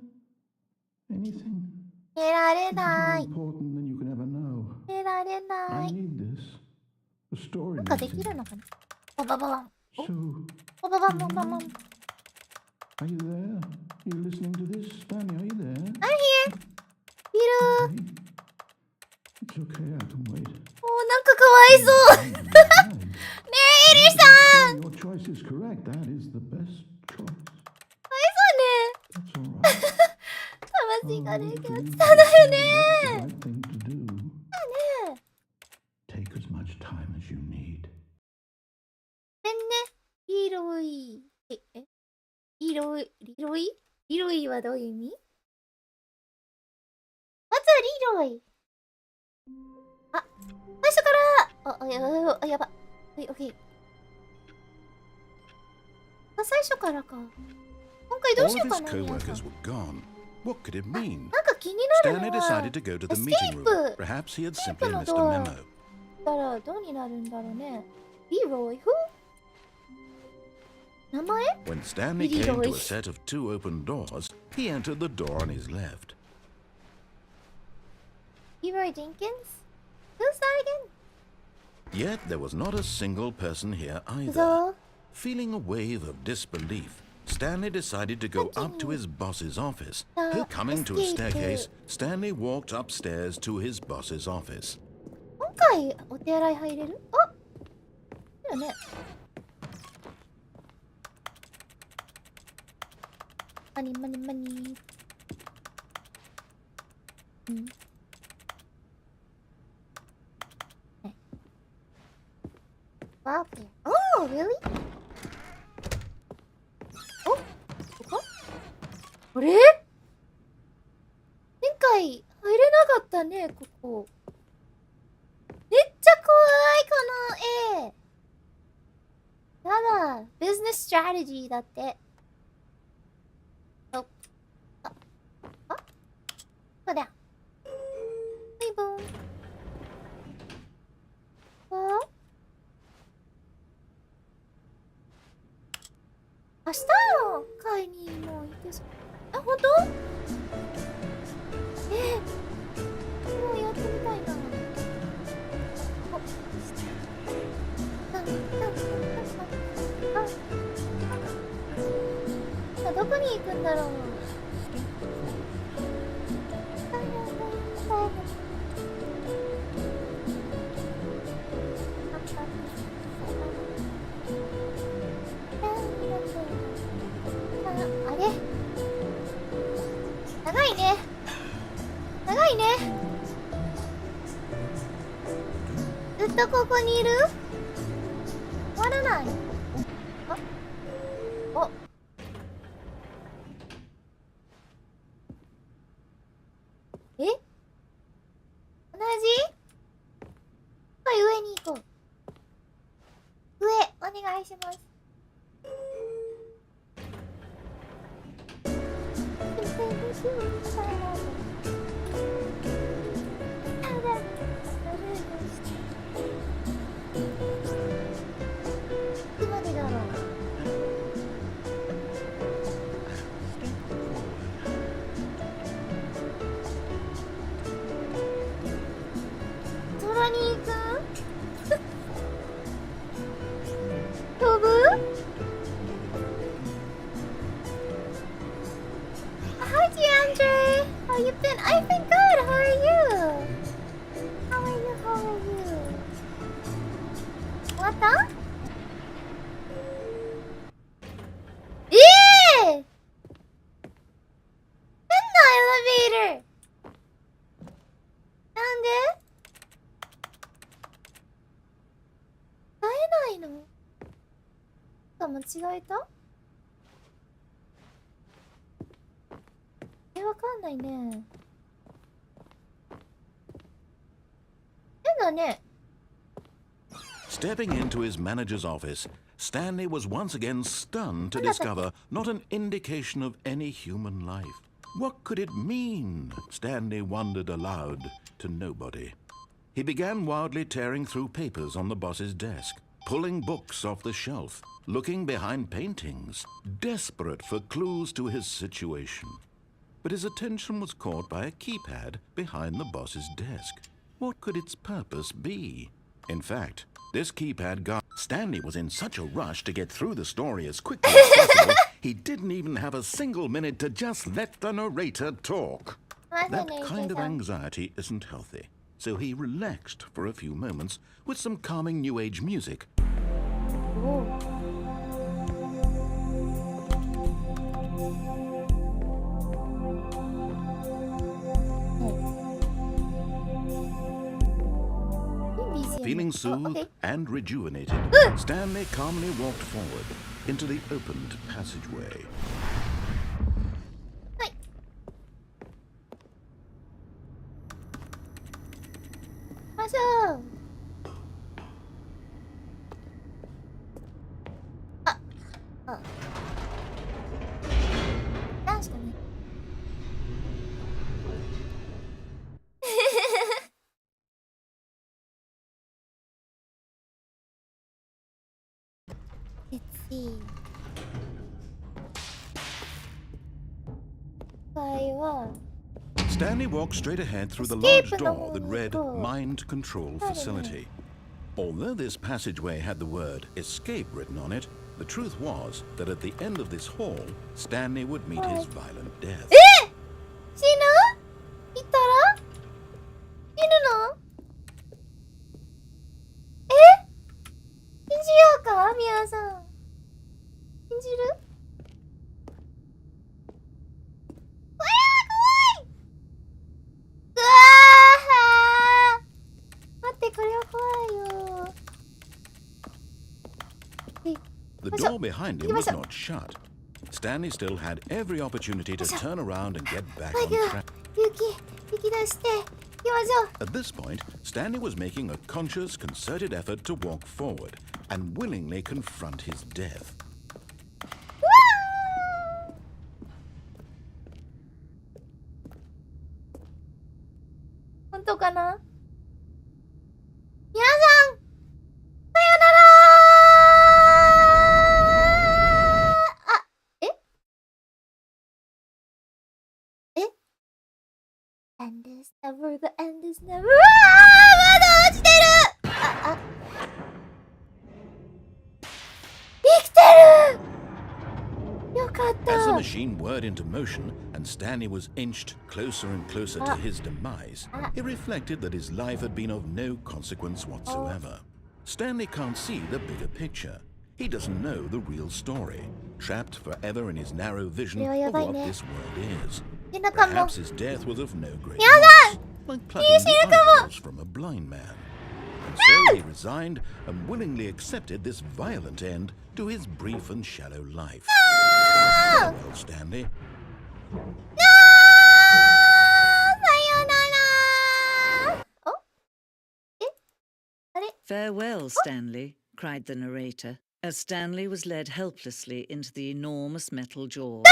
Anything. 寝られ More ない。 important than you can ever know. 寝られな I い。 need this. The story なんかで needs き it. るのかな。ババババン。 So, バババンバンバンバン。 are you there? You listening to this? Stanley, are you there? I'm here. いる。 Okay. It's okay, I can wait. もうなんかかわいそう。ねえ、イリさん。 Your choice is correct. That is the best choice. かわいそうね。 That's all right. 魂がね、気 Oh, が you つかないよね。 the right thing to do. ね Take as much time as you need. え。リロイ。リロイリロイはどういう意味？まずはリロイ。あ、最初から、やば。オッケー。あ、最初からか。今回どう All しよ of う his かな、皆さん。 co-workers were gone. What could it mean? なんか気になる Stanley のは decided to go to the meeting room. Perhaps he had simply missed a memo. だからどうになるんだろうね。リロイ、名前？ When Stanley came to a set of 2 open doors, he entered the door on his left. Leroy Jenkins? Who's that again? Yet there was not a single person here either. 嘘。 Feeling a wave of disbelief, Stanley decided to go up to his boss's office. Coming to a staircase, Stanley walked upstairs to his boss's office. 今回お手洗い入れる？あ、だよね。マニマニマニ。うん。ね。Wow. Oh, really? お、ここ？あれ？前回入れなかったね、ここ。めっちゃ怖い、この絵。やだ、ビジネスストラテジーだって。そうだ。はいボン。明日の会にもう行ってしまう。あ、ほんと？もうやってみたいな。どこに行くんだろう。あれ？長いね。長いね。ずっとここにいる？終わらない。お。え？同じ？上に行こう。上、お願いします。いつまでだろう。空に行く？飛ぶ？Hi, DeAndre. How you been? I've been good. How are you? How are you? How are you? 終わった？変なエレベーター。なんで？会えないの？間違えた？わかんないね。変だね。Stepping into his manager's office, Stanley was once again stunned to discover not an indication of any human life. What could it mean? Stanley wondered aloud to nobody. He began wildly tearing through papers on the boss's desk, pulling books off the shelf, looking behind paintings, desperate for clues to his situation. But his attention was caught by a keypad behind the boss's desk. What could its purpose be? In fact, this keypad got... Stanley was in such a rush to get through the story as quickly as possible, he didn't even have a single minute to just let the narrator talk. That kind of anxiety isn't healthy, so he relaxed for a few moments with some calming New Age music. Feeling soothed and rejuvenated, Stanley calmly walked forward into the opened passageway. Let's see. Stanley walked straight ahead through the large door that read Mind Control Facility. Although this passageway had the word Escape written on it, the truth was that at the end of this hall, Stanley would meet his violent death. 死ぬ？いたら？死ぬの？信じようか皆さん。信じる？うわー怖い！うわー待ってこれは怖いよ。The door behind him was not shut. Stanley still had every opportunity to turn around and get back on track. At this point, Stanley was making a conscious, concerted effort to walk forward and willingly confront his death. 本当かな？皆さん、さよなら！And is never the end is never. まだ落ちてる。生きてる。よかった。 As the machine whirred into motion and Stanley was inched closer and closer to his demise, he reflected that his life had been of no consequence whatsoever. Stanley can't see the bigger picture. He doesn't know the real story, trapped forever in his narrow vision of what this world is. Perhaps his death was of no great loss, like plucking the eyeballs from a blind man. And so he resigned and willingly accepted this violent end to his brief and shallow life. Farewell, Stanley. Farewell, Stanley, cried the narrator, as Stanley was led helplessly into the enormous metal jaws.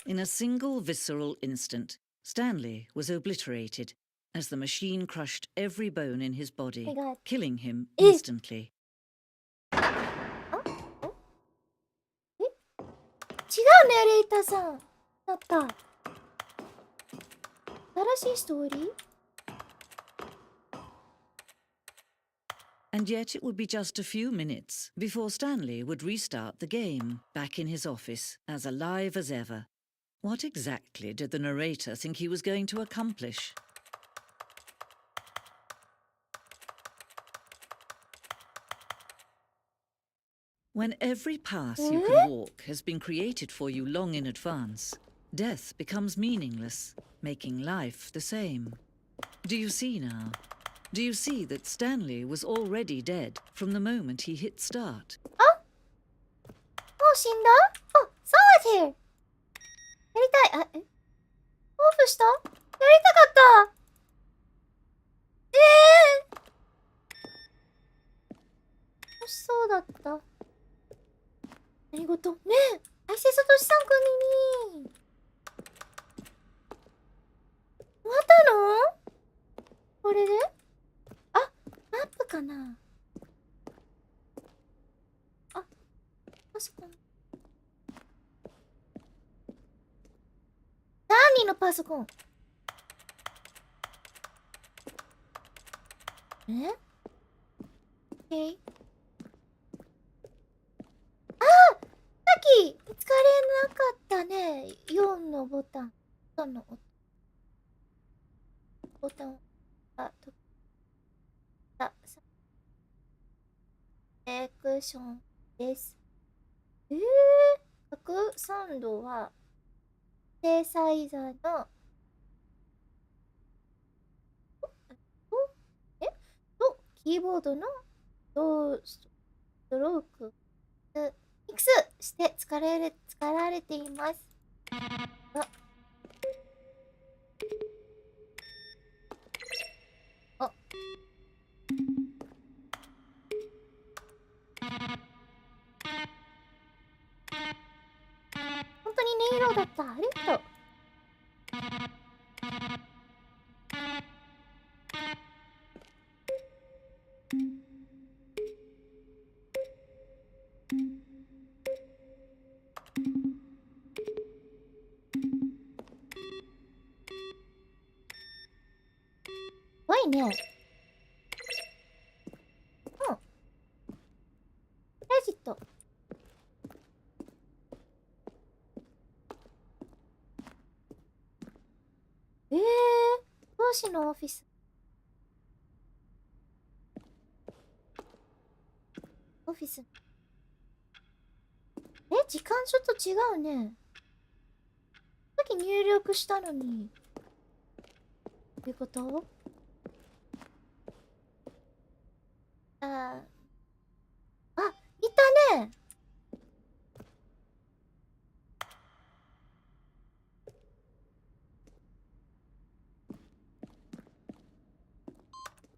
In a single visceral instant, Stanley was obliterated as the machine crushed every bone in his body, killing him instantly. 違うネレーターさんだった。新しいストーリー？ And yet it would be just a few minutes before Stanley would restart the game, back in his office, as alive as ever. What exactly did the narrator think he was going to accomplish? When every path you can walk has been created for you long in advance, death becomes meaningless, making life the same. Do you see now? Do you see that Stanley was already dead from the moment he hit start? もう死んだ？あ、そうだよ。やりたい。オフした？やりたかった。しそうだった。何事ねえ、大勢さとしさん、こんにに。終わったの？これで？あ、マップかな。あ、パソコン。何のパソコン？え？ OK。あ、さっき見つかれなかったね。4のボタン。4のボタン。あ、エクションです。核酸度は、制裁座の、キーボードのストローク、X して使られています。あ。本当に音色だった。ありがとう。すごいね。クレジット。上司のオフィス。時間ちょっと違うね。さっき入力したのに。どういうこと？いたね。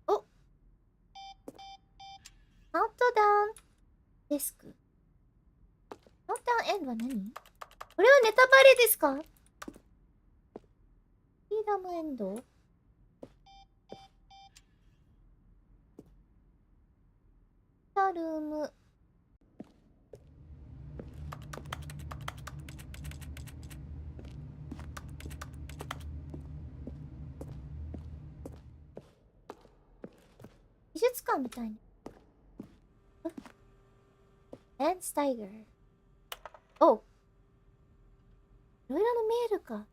お、カウントダウンデスク。カウントダウンエンドは何？これはネタバレですか？フリーダムエンド？ルーム。美術館みたいな。エンスタイガー。おう。いろいろなメールか。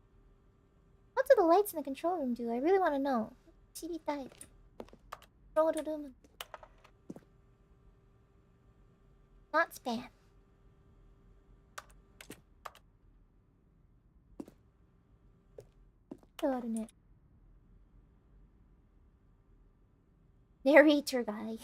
What do the lights in the control room do? I really want to know. 知りたい。コントロールルーム。Not spam. あるね。Narrator guy.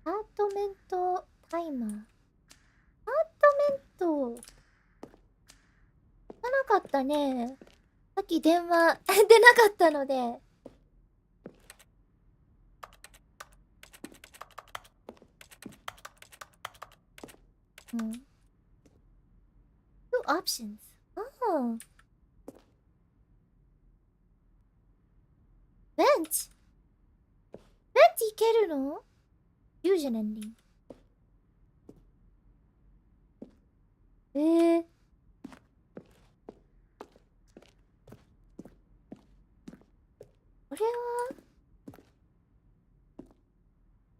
アートメントタイマー。アートメント。なかったね。さっき電話出なかったので。うん。Two options. Oh. Vent? Vent いけるの？フュージョンエンディング。これは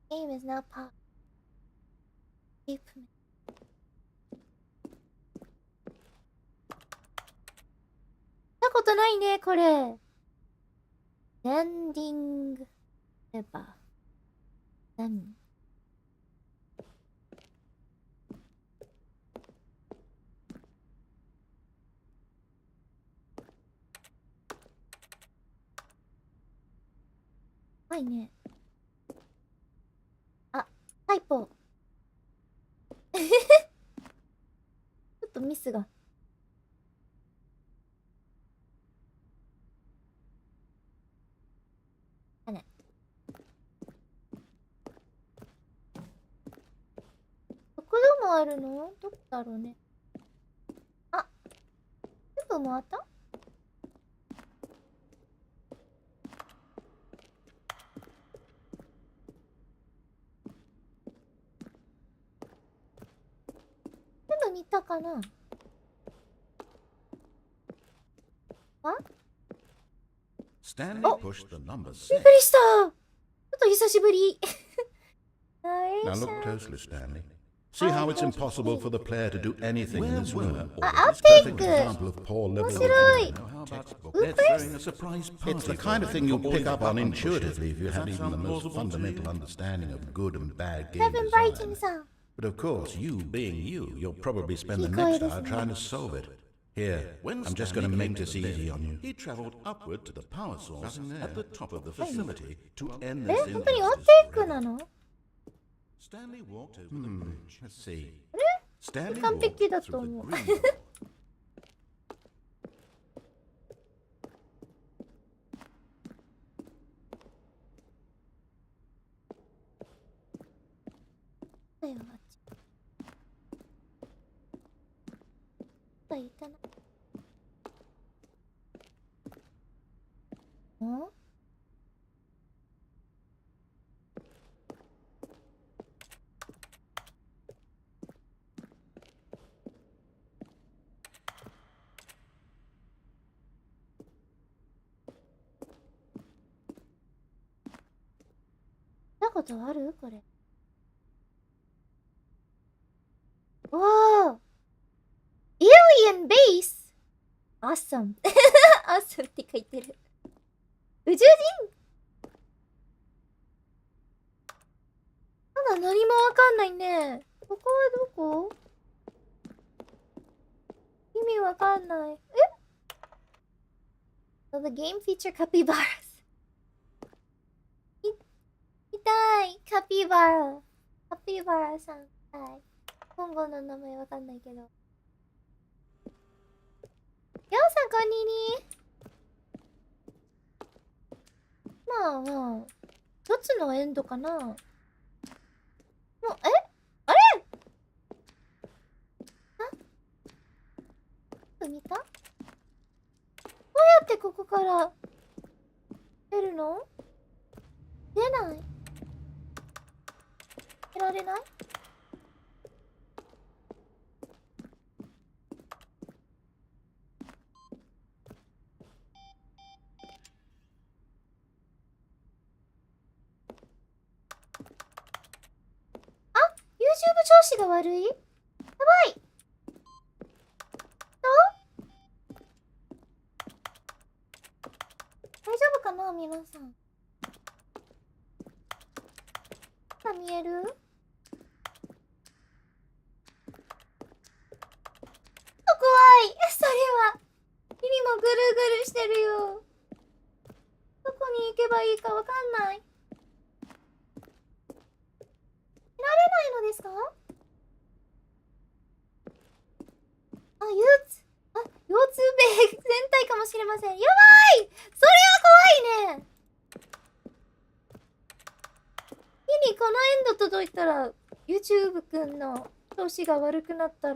Game is now paused. Keep me. 見たことないね、これ。エンディングレバー。何？はいね。あ、タイポ。ちょっとミスが。もあるの？どこだろうね。あ、全部回った？全部見たかな？あ？ Stanley pushed the number び 6. っくりした。ちょっと久しぶり。Now look closely, Stanley. See how it's impossible for the player to do anything in this room. I'll It's a perfect take it. example of poor level of 面白い。 textbook. Oops. Throwing a surprise party. It's the kind of thing you'll pick up on intuitively if you have even the most fundamental understanding of good and bad game Kevin Brighton design. さん。 But of course, you being you, you'll probably spend the Keep next quiet, hour isn't trying to solve it. Here, I'm just going to make this easy on you. He traveled upward to the power source at the top of the Facility to end え、 this 本当にオー injustice テイク forever. なの？ Stanley walked over the bridge. Let's see. あれ？ Stanley 完 walked 璧だ through と the 思う。 green door. だよ、あっち。いたな。ん？見たことある？これ。おー！ Alien Base! Awesome! Awesome って書いてる。宇宙人？まだ何もわかんないね。ここはどこ？意味わかんない。え？ So the game feature capybaras. 見たい。カピバラ。カピバラさん。はい。本語の名前わかんないけど。ようさん、こんにちは。まあまあ、一つのエンドかな。もう、あれ見た？どうやってここから出るの？出ない？出られない？YouTube 調子が悪い？やばい。大丈夫かな皆さん。見える？怖い。それは耳もぐるぐるしてるよ。どこに行けばいいかわかんない。見られないのですか？あ、腰痛病全体かもしれません。やばい！それは怖いね。家にこのエンド届いたら YouTube くんの調子が悪くなった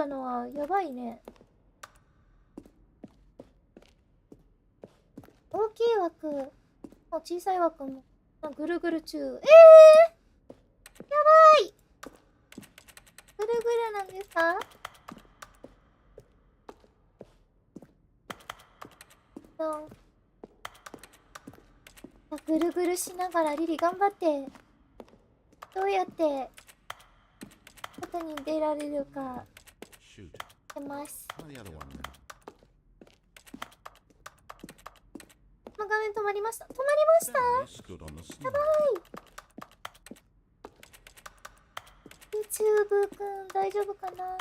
のはやばいね。大きい枠も小さい枠もぐるぐる中。やばい！ぐるぐるなんですか？ぐるぐるしながらリリ頑張って。どうやって外に出られるか Shoot. 出ます。 Try the other one now. 画面止まりました。止まりました。 Stanley stood on the や snow. ばい。YouTube くん大丈夫かな？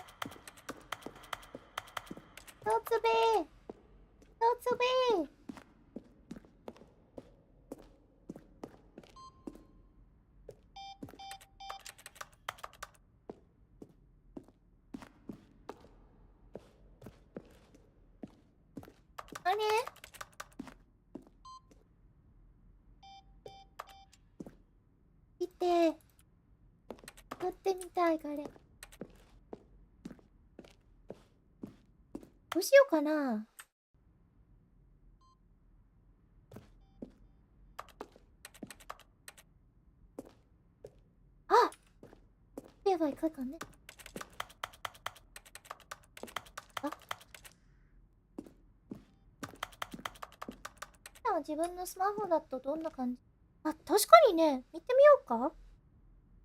一つべー。一つべー。あれ？見て。やってみたい、これ。どうしようかな。あ、やばい、かんね。あ、自分のスマホだとどんな感じ？あ、確かにね、見てみようか。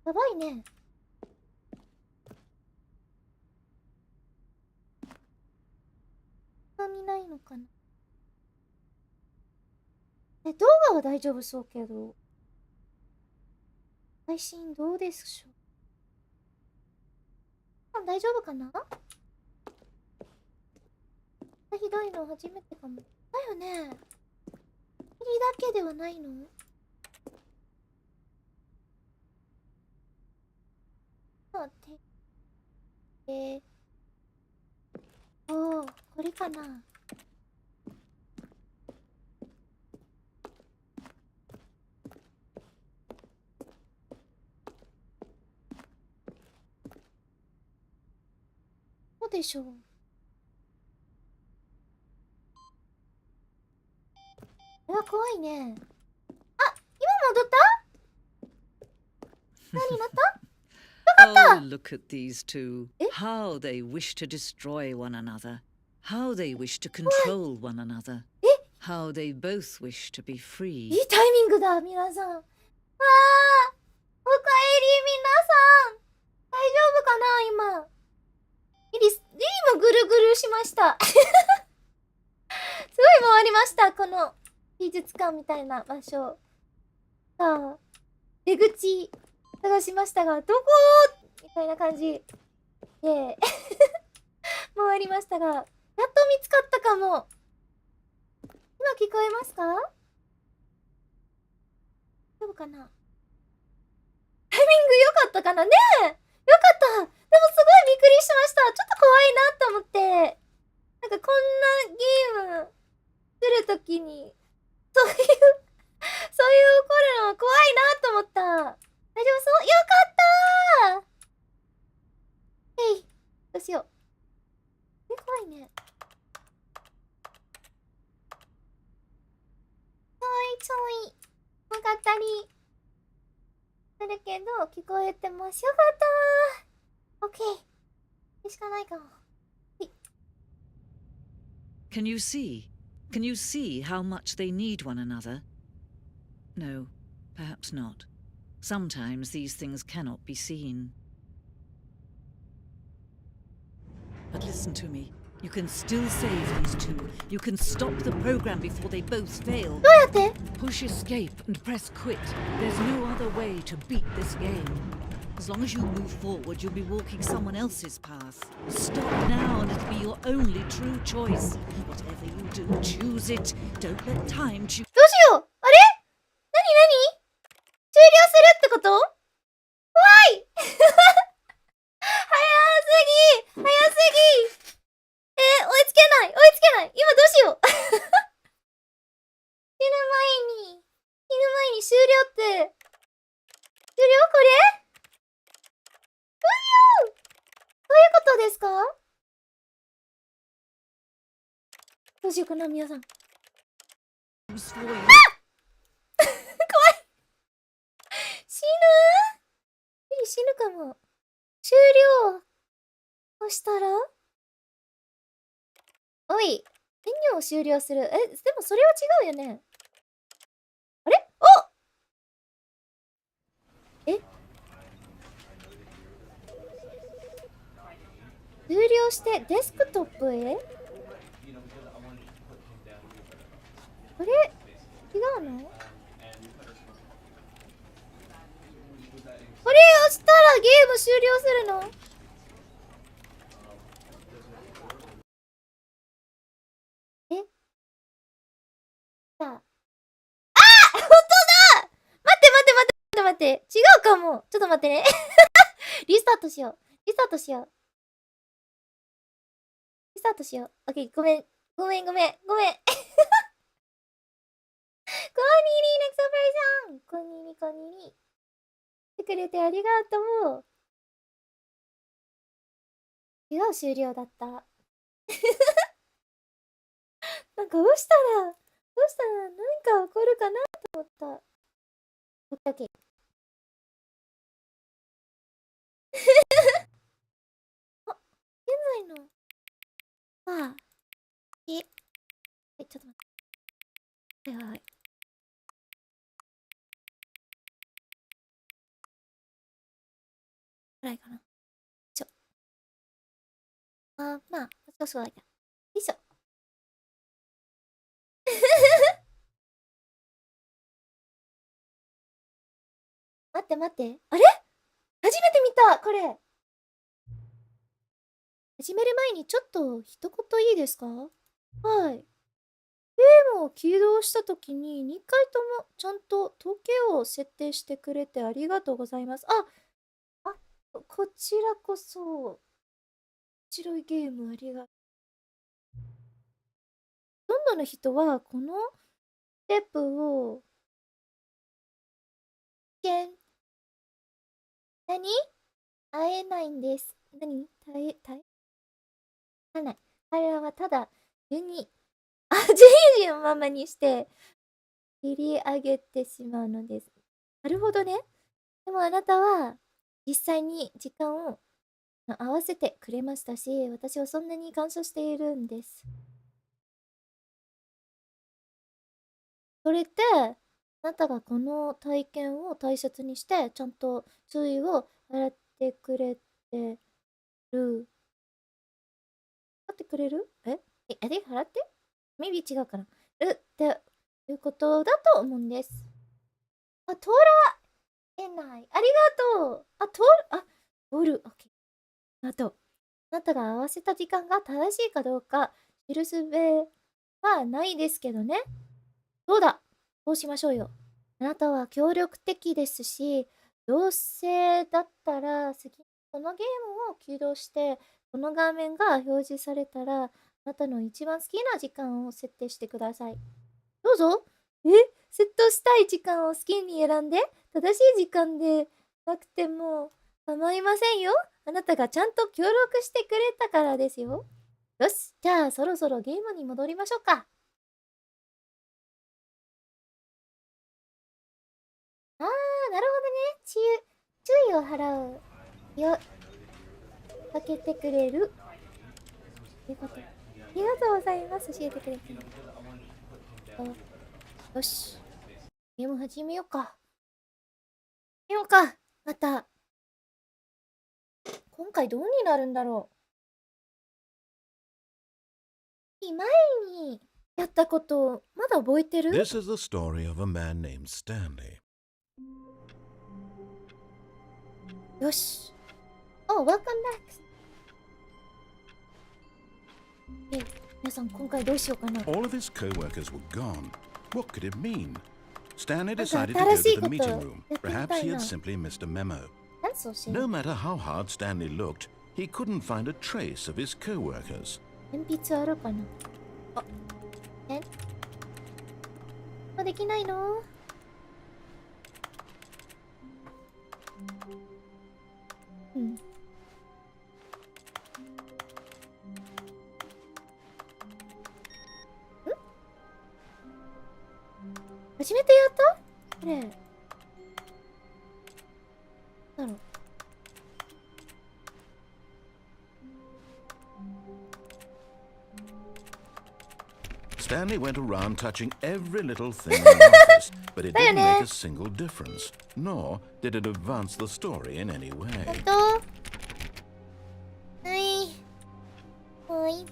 やばいね。見ないのかな。動画は大丈夫そうけど、配信どうでしょう。大丈夫かな。ひどいの初めてかも。だよね。霧だけではないの？待って。おー、これかな。どうでしょう。これは怖いね。あ、今戻った何になった Oh, look at these two. How they wish to destroy one another. How they wish to control one another. How they both wish to be い free. いタイミングだ、皆さん。わあ、おかえり、皆さん。大丈夫かな、今。リリーもぐるぐるしました。すごい回りました、この美術館みたいな場所。さあ、出口探しましたが、どこみたいな感じで回りましたが、やっと見つかったかも。今聞こえますか？大丈夫かな？タイミング良かったかなねえ、よかった。でもすごいびっくりしました。ちょっと怖いなと思って。なんかこんなゲームするときに、そういう起こるのは怖いなと思った。大丈夫そう？よかったー。どうしよう。怖いね。ちょい。よかったり。するけど、聞こえてます。よかったー。オッケー。しかないかも。Can you see? Can you see how much they need one another? No, perhaps not. Sometimes these things cannot be seen. But listen to me. You can still save these two. You can stop the program before they both fail. どうやって？ Push escape and press quit. There's no other way to beat this game. As long as you move forward, you'll be walking someone else's path. Stop now and it'll be your only true choice. Whatever you do, choose it. Don't let time choose. どうしよう。あれ？なに終了するってこと？怖い早すぎ追いつけない今どうしよう死ぬ前に終了って、終了これどういうことですか？どうしようかな、皆さん。怖い死ぬかも。終了をしたらおい、メニューを終了する。でもそれは違うよね。あれ？終了してデスクトップへ？これ違うの？これをしたらゲーム終了するの？さあ。本当だ！待って。違うかも。ちょっと待ってね。リスタートしよう。オッケー、ごめん。コニーリーネクソプレイさん。コニーリー。来てくれてありがとう。違う終了だった。なんかどうしたら何か起こるかなと思った。オッケーオッケー。あ、現在の。はい、ちょっと待って。はい。くらいかな。よいしょ。まあ、少しはよいしょ。待って待って。あれ初めて見たこれ。始める前にちょっと一言いいですか？はい。ゲームを起動したときに2回ともちゃんと時計を設定してくれてありがとうございます。こちらこそ。白いゲームありがとう。ほとんどの人はこのステップを何会えないんです。何耐えない。彼らはただ、順にをままにして、切り上げてしまうのです。なるほどね。でもあなたは、実際に時間を合わせてくれましたし、私はそんなに感謝しているんです。それって、あなたがこの体験を大切にして、ちゃんと注意を払ってくれてる。払ってくれる払ってmaybe違うかなっていうことだと思うんです。通らえない。ありがとう。通る。オッケー。あなたが合わせた時間が正しいかどうか知るすべはないですけどね。そうだ。そうしましょうよ。あなたは協力的ですし、どうせだったら次このゲームを起動して、この画面が表示されたら、あなたの一番好きな時間を設定してください。どうぞ。セットしたい時間を好きに選んで、正しい時間でなくても構いませんよ。あなたがちゃんと協力してくれたからですよ。よし、じゃあそろそろゲームに戻りましょうか。なるほどね。注意を払うよ。かけてくれる。ということ。ありがとうございます。教えてくれて。よし。ゲーム始めようか。また。今回どうになるんだろう。前にやったことまだ覚えてる？ This is the story of a man named Stanley. よし。welcome back. 皆さん今回どうしようかな。All of his co-workers were gone. What could it mean? Stanley decided to go to the meeting room. Perhaps he had simply missed a memo. No matter how hard Stanley looked, he couldn't find a trace of his co-workers. 鉛筆あるかな。できないの？初めてやったこれ。だろう。Stanley went around touching every little thing in the office, but it didn't make a single difference, nor did it advance the story in any way. はい。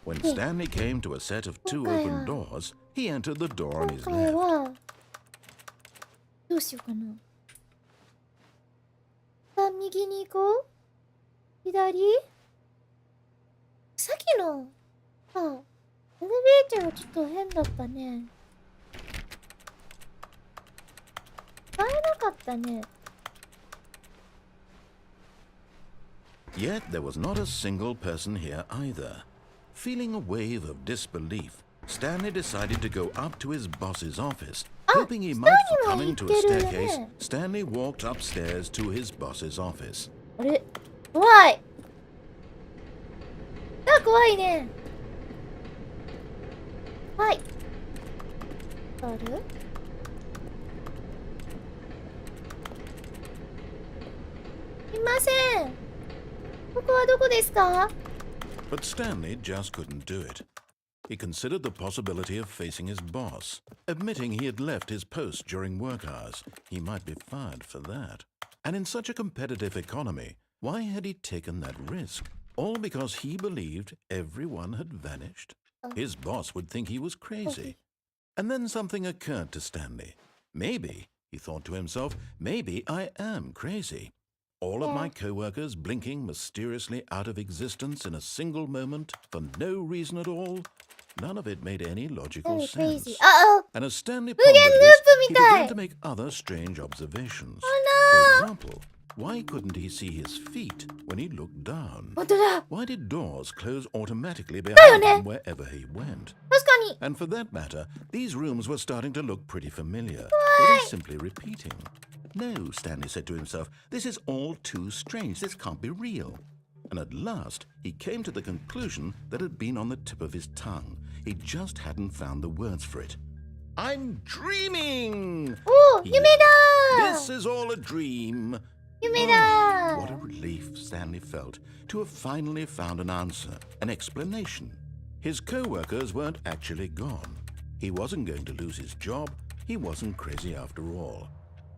When Stanley came to a set of two open doors, he entered the door on his 今回 left. はどうしようかな。右に行こう。左？さっきのエレベーターはちょっと変だったね。使えなかったね。Yet there was not a single person here either. Feeling a wave of disbelief, Stanley decided to go up to his boss's office. Hoping he might come into a staircase, Stanley walked upstairs to his boss's office. あれ怖い。怖いね。はい。ある？いません。ここはどこですか？ But Stanley just couldn't do it. He considered the possibility of facing his boss, admitting he had left his post during work hours. He might be fired for that. And in such a competitive economy, why had he taken that risk? All because he believed everyone had vanished? His boss would think he was crazy. And then something occurred to Stanley. Maybe, he thought to himself, maybe I am crazy. All of my co-workers blinking mysteriously out of existence in a single moment for no reason at all. None of it made any logical sense. And as Stanley pondered this, he began to make other strange observations. For example, why couldn't he see his feet when he looked down? Why did doors close automatically behind him wherever he went? And for that matter, these rooms were starting to look pretty familiar. Were they simply repeating? No, Stanley said to himself, this is all too strange. This can't be real. And at last, he came to the conclusion that had been on the tip of his tongue. He just hadn't found the words for it. I'm dreaming! Oh, 夢だ! This is all a dream. 夢だ! What a relief Stanley felt to have finally found an answer, an explanation. His co-workers weren't actually gone. He wasn't going to lose his job. He wasn't crazy after all.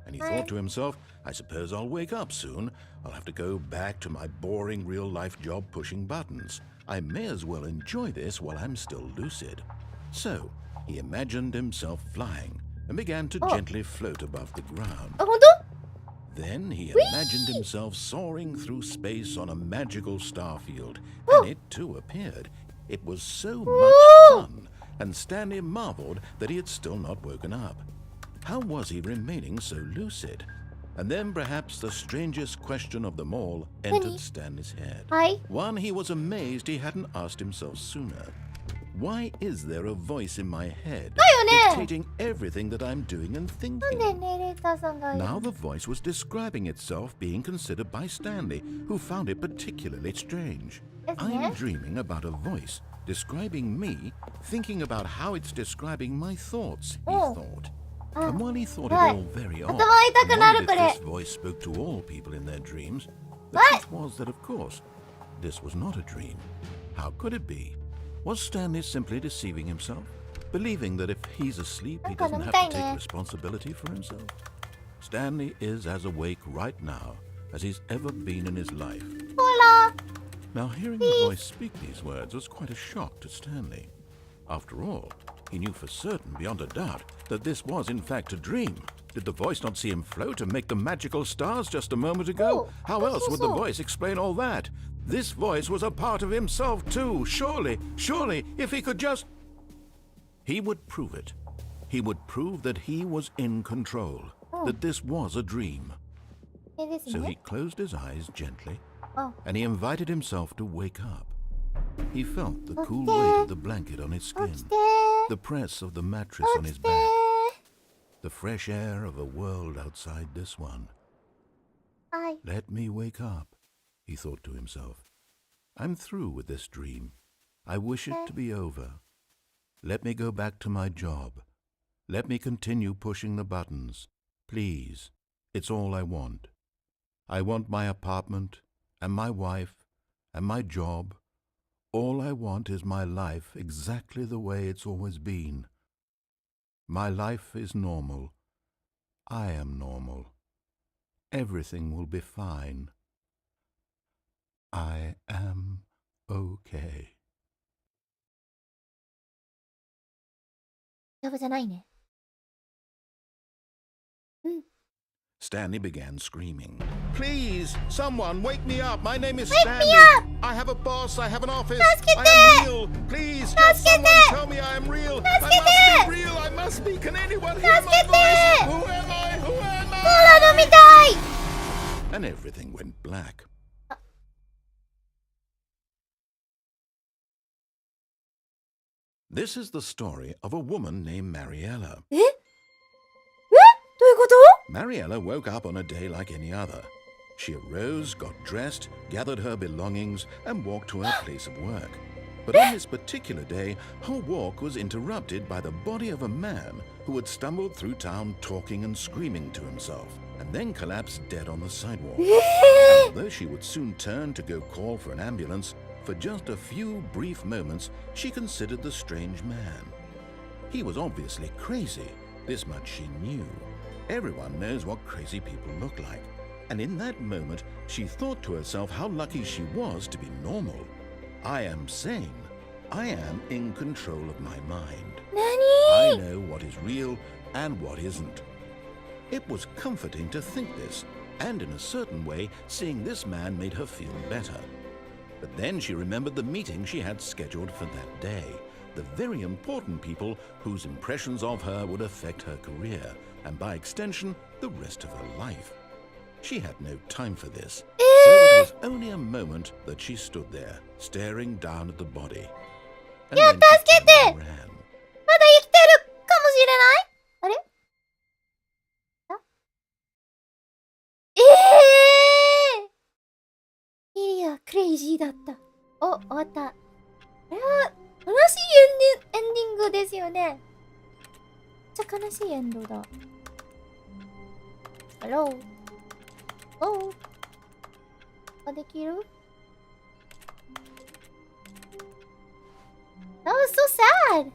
And he thought to himself, I suppose I'll wake up soon. I'll have to go back to my boring real-life job pushing buttons. I may as well enjoy this while I'm still lucid. So, he imagined himself flying and began to gently float above the ground. Then he imagined himself soaring through space on a magical starfield, and it too appeared. It was so much fun, and Stanley marveled that he had still not woken up. How was he remaining so lucid? And then perhaps the strangest question of them all entered Stanley's head. One he was amazed he hadn't asked himself sooner. Why is there a voice in my head dictating everything that I'm doing and thinking? Now the voice was describing itself being considered by Stanley, who found it particularly strange. I'm dreaming about a voice describing me, thinking about how it's describing my thoughts, he thought. And while he thought it all very odd, and wondered if this voice spoke to all people in their dreams, the truth was that, of course, this was not a dream. How could it be? Was Stanley simply deceiving himself, believing that if he's asleep, he doesn't have to take responsibility for himself? Stanley is as awake right now as he's ever been in his life. Now, hearing the voice speak these words was quite a shock to Stanley. After all, he knew for certain, beyond a doubt, that this was in fact a dream. Did the voice not see him float and make the magical stars just a moment ago? How else would the voice explain all that? This voice was a part of himself too. Surely, if he could just... He would prove it. He would prove that he was in control, that this was a dream. So he closed his eyes gently, and he invited himself to wake up. He felt the cool weight of the blanket on his skin, the press of the mattress on his back, the fresh air of a world outside this one. Let me wake up, he thought to himself. I'm through with this dream. I wish it to be over. Let me go back to my job. Let me continue pushing the buttons. Please, it's all I want. I want my apartment, and my wife, and my job. All I want is my life exactly the way it's always been. My life is normal. I am normal. Everything will be fine. I am okay. 丈夫じゃないね。Stanley began screaming. Please, someone, wake me up. My name is Wake Stanley. me up! I have a boss. I have an office. 助けて! I am real. Please, just someone tell me I am real. 助けて! I must be real. I must be. Can anyone hear my 助けて! voice? Who am I? Who am コーラ飲みたい! I? And everything went black. This is the story of a woman named Mariella. どういうこと Mariella woke up on a day like any other. She arose, got dressed, gathered her belongings, and walked to her place of work. But on this particular day, her walk was interrupted by the body of a man who had stumbled through town talking and screaming to himself, and then collapsed dead on the sidewalk. And although she would soon turn to go call for an ambulance, for just a few brief moments, she considered the strange man. He was obviously crazy. This much she knew. Everyone knows what crazy people look like. And in that moment, she thought to herself how lucky she was to be normal. I am sane. I am in control of my mind. I know what is real and what isn't. It was comforting to think this, and in a certain way, seeing this man made her feel better. But then she remembered the meeting she had scheduled for that day, the very important people whose impressions of her would affect her career, and by extension, the rest of her life. She had no time for this, so it was only a moment that she stood there, staring down at the body. And then she turned and ran. まだ生きてるかもしれないあれリリア、クレイジーだった。お、終わった。これは、悲しいエンディングですよね。めっちゃ悲しいエンドだ。ハロー。おう。できる That was so sad!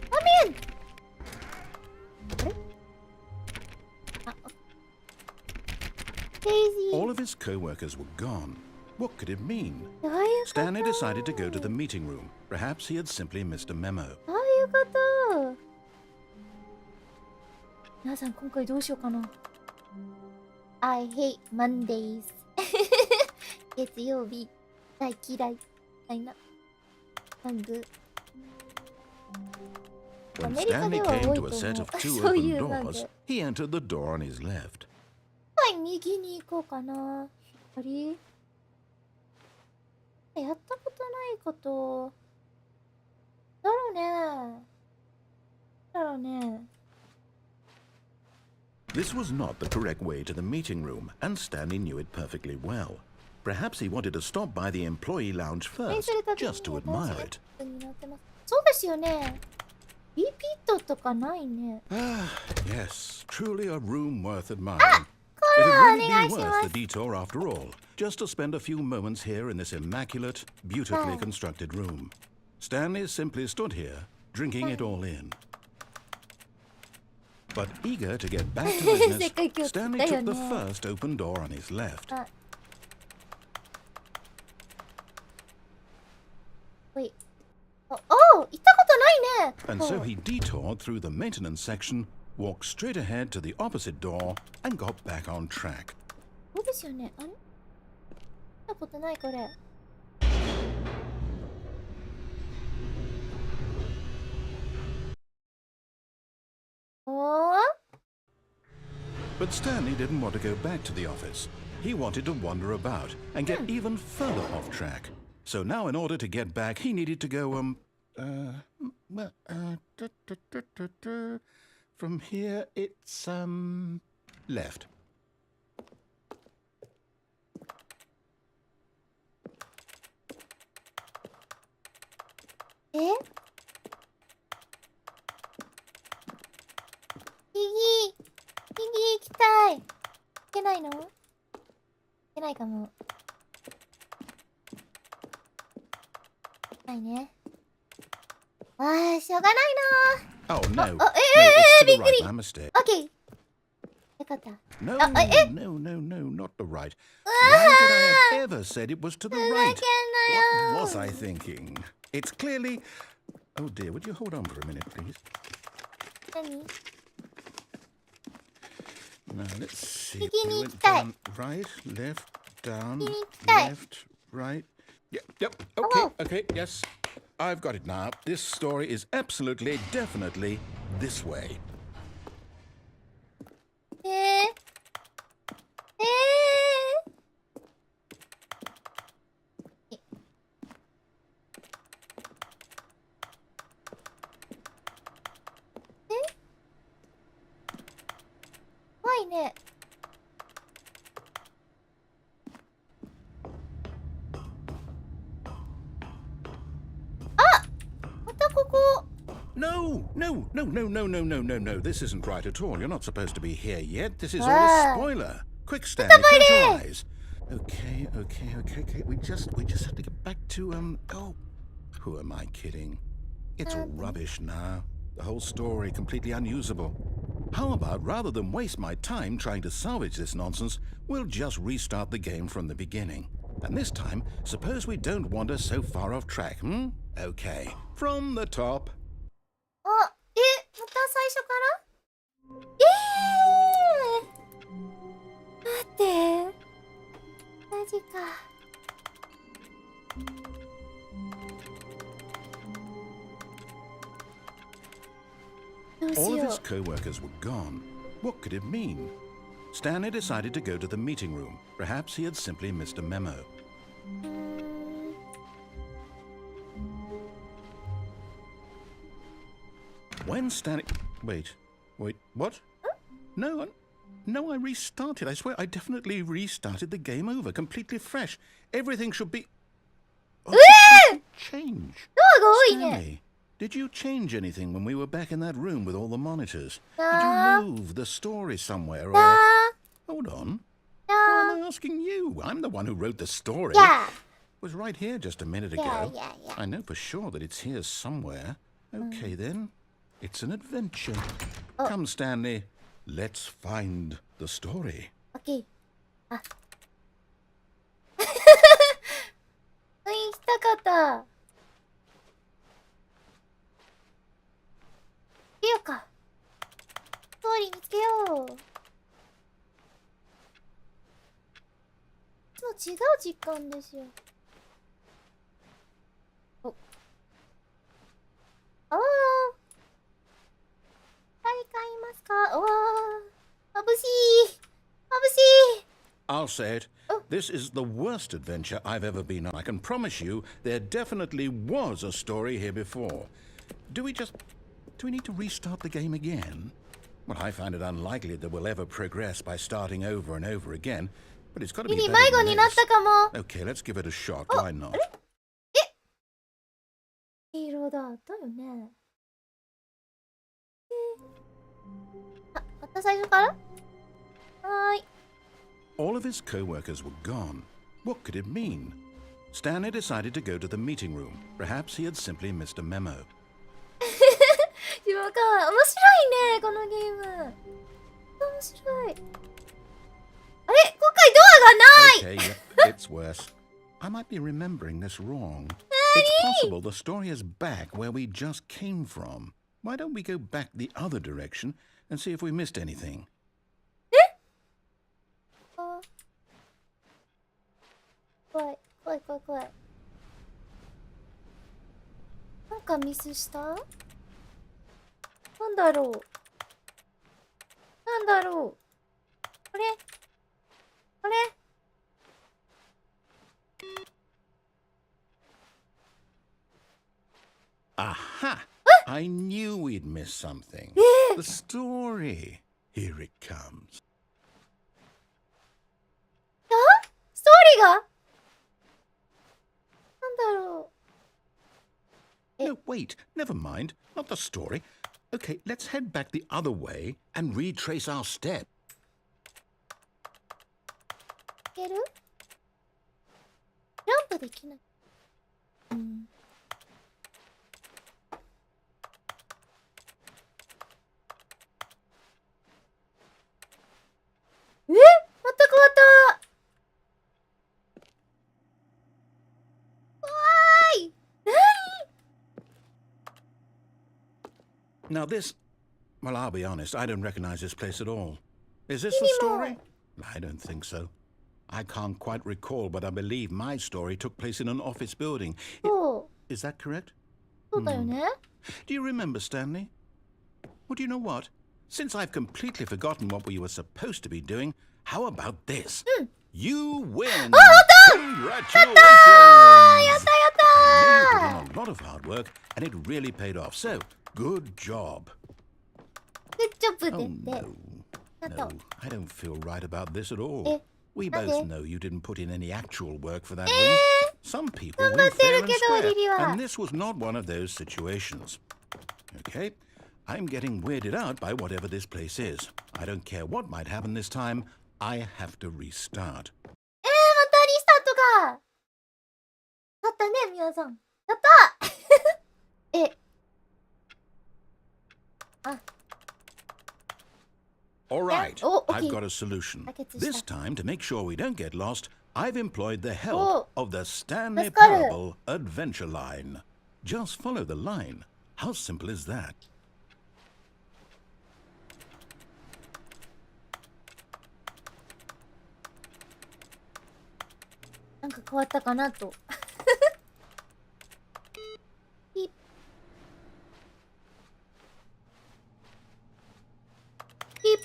Come in! Daisy. All of his co-workers were gone. What could it mean? どういうこと Stanley decided to go to the meeting room. Perhaps he had simply missed a memo. どういうこと皆さん、今回どうしようかな。I hate Mondays. 月曜日、大嫌い。みたいな。ハグ。 When Stanley came to a set of two open doors, he entered the door on his left. はい、右に行こうかな。左やったことないこと。だろうね。だろうね。This was not the correct way to the meeting room, and Stanley knew it perfectly well. Perhaps he wanted to stop by the employee lounge first, just to admire it. そうですよね。リピートとかないね。Ah, yes, truly a room worth admiring. It had really been worth the detour after all, just to spend a few moments here in this immaculate, beautifully constructed room. Stanley simply stood here, drinking it all in. But eager to get back to business, Stanley took the first open door on his left. Wait. Oh, 行ったことないね。 And so he detoured through the maintenance section, walked straight ahead to the opposite door, and got back on track. そうですよね。あれ行ったことないこれ。But Stanley didn't want to go back to the office. He wanted to wander about and get even further off track. So now in order to get back, he needed to go, from here it's, left. Eh? Piggy! Piggy 行きたい。行けないの？行けないかも。ないね。あー、しょうがないな。 Oh, no. Oh, No, it's to the right, Biggie. my mistake. オッケー。よかった。 No, Oh, eh? no, not the right. Why would I have ever said it was to the ふざ right? けんな What よ。 was I thinking? It's clearly... Oh dear, would you hold on for a minute, please? 何？ Now, let's see. Biggie Weに行 went きたい。 down right, left, down, 右に行きたい。 left, right. Yep, Oh, okay, wow. okay, yes. I've got it now. This story is absolutely, definitely this way. こね。あ、またここ。No, no, no, no, no, no, no, no, no. This isn't right at all. You're not supposed to be here yet. This is all a spoiler. Quick, Stanley, close your eyes. Okay. We just have to get back to oh, who am I kidding? It's all rubbish now. The whole story completely unusable. How about rather than waste my time trying to salvage this nonsense, we'll just restart the game from the beginning. And this time, suppose we don't wander so far off track, Okay, from the top. あ、また最初から待って。マジか。どうし All よ of う。 his co-workers were gone. What could it mean? Stanley decided to go to the meeting room. Perhaps he had simply missed a memo. When Stanley... Wait, what? No, I restarted. I swear, I definitely restarted the game over, completely fresh. Everything should be... Oh, change. ドアが多いね。 Stanley, did you change anything when we were back in that room with all the monitors? Did No. you move the story somewhere or... だ Hold on. だ Why am I asking you? I'm the one who wrote the story. Yeah. It was right here just a minute ago. Yeah. I know for sure that it's here somewhere. Okay, then. It's an adventure. Come, Stanley. Let's find the story. OK。あ。行きたかった。行けようか。ストーリー見つけよう。いつも違う時間ですよ。お。ああ。誰かいますか？おお。眩しい。眩しい。 I'll say it. This is the worst adventure I've ever been on. I can promise you there definitely was a story here before. Do we need to restart the game again? Well, I find it unlikely that we'll ever progress by starting over and over again, but it's got to be リリー better 迷子 than になっ this. たかも。 Okay, let's give it a shot. Oh, Why not? 黄色だったよね。あ、また最初から？はーい。 All of his co-workers were gone. What could it mean? Stanley decided to go to the meeting room. Perhaps he had simply missed a memo. 面白いね、このゲーム。面白い。あれ、今回ドアがない。 Okay, yeah, it's worse. I might be remembering this wrong. It's possible the story is back where we just came from. Why don't we go back the other direction and see if we missed anything? 怖い。なんかミスした？なんだろう。これ。 Aha! I knew we'd miss something. The story. Here it comes. ストーリーが？なんだろう。 No, wait. Never mind. Not the story. Okay, let's head back the other way and retrace our steps. いける？ジャンプできない。また変わった。怖い。Now this... Well, I'll be honest. I don't recognize this place at all. Is this the story? I don't think so. I can't quite recall, but I believe my story took place in an office building. そう。 Is that correct? そうだよね。 Do you remember, Stanley? Well, do you know what? Since I've completely forgotten what we were supposed to be doing, how about this? You win! Congratulations! やったや You put in a lot of hard work, and it really paid off. So, good job. グッジョブ Oh でって。 no. No, I don't feel right about this at all. We both know you didn't put in any actual work for that ring. Some people will fair and square, and this was not one of those situations. Okay, I'm getting weirded out by whatever this place is. I don't care what might happen this time. I have to restart. またリスタートがあったね、皆さん。やったあ All right, Oh, okay. I've got a solution. This time, to make sure we don't get lost, I've employed the help of the Stanley Parable Adventure Line. Just follow the line. How simple is that? なんか変わったかなと。ピッピッピッ。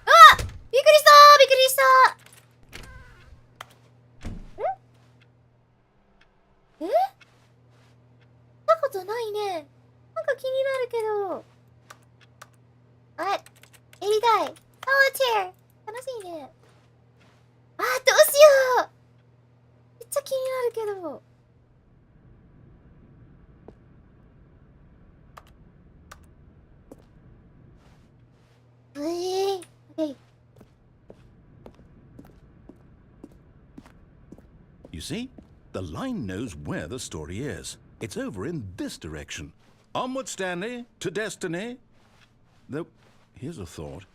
あ！びっくりしたー、びっくりしたー。え？したことないね。なんか気になるけど。あ、やりたい。サワーチェア。楽しいね。あ、どうしよう。めっちゃ気になるけど。Okay. You see, the line knows where the story is. It's over in this direction. Onward, Stanley, to destiny. Though, here's a thought.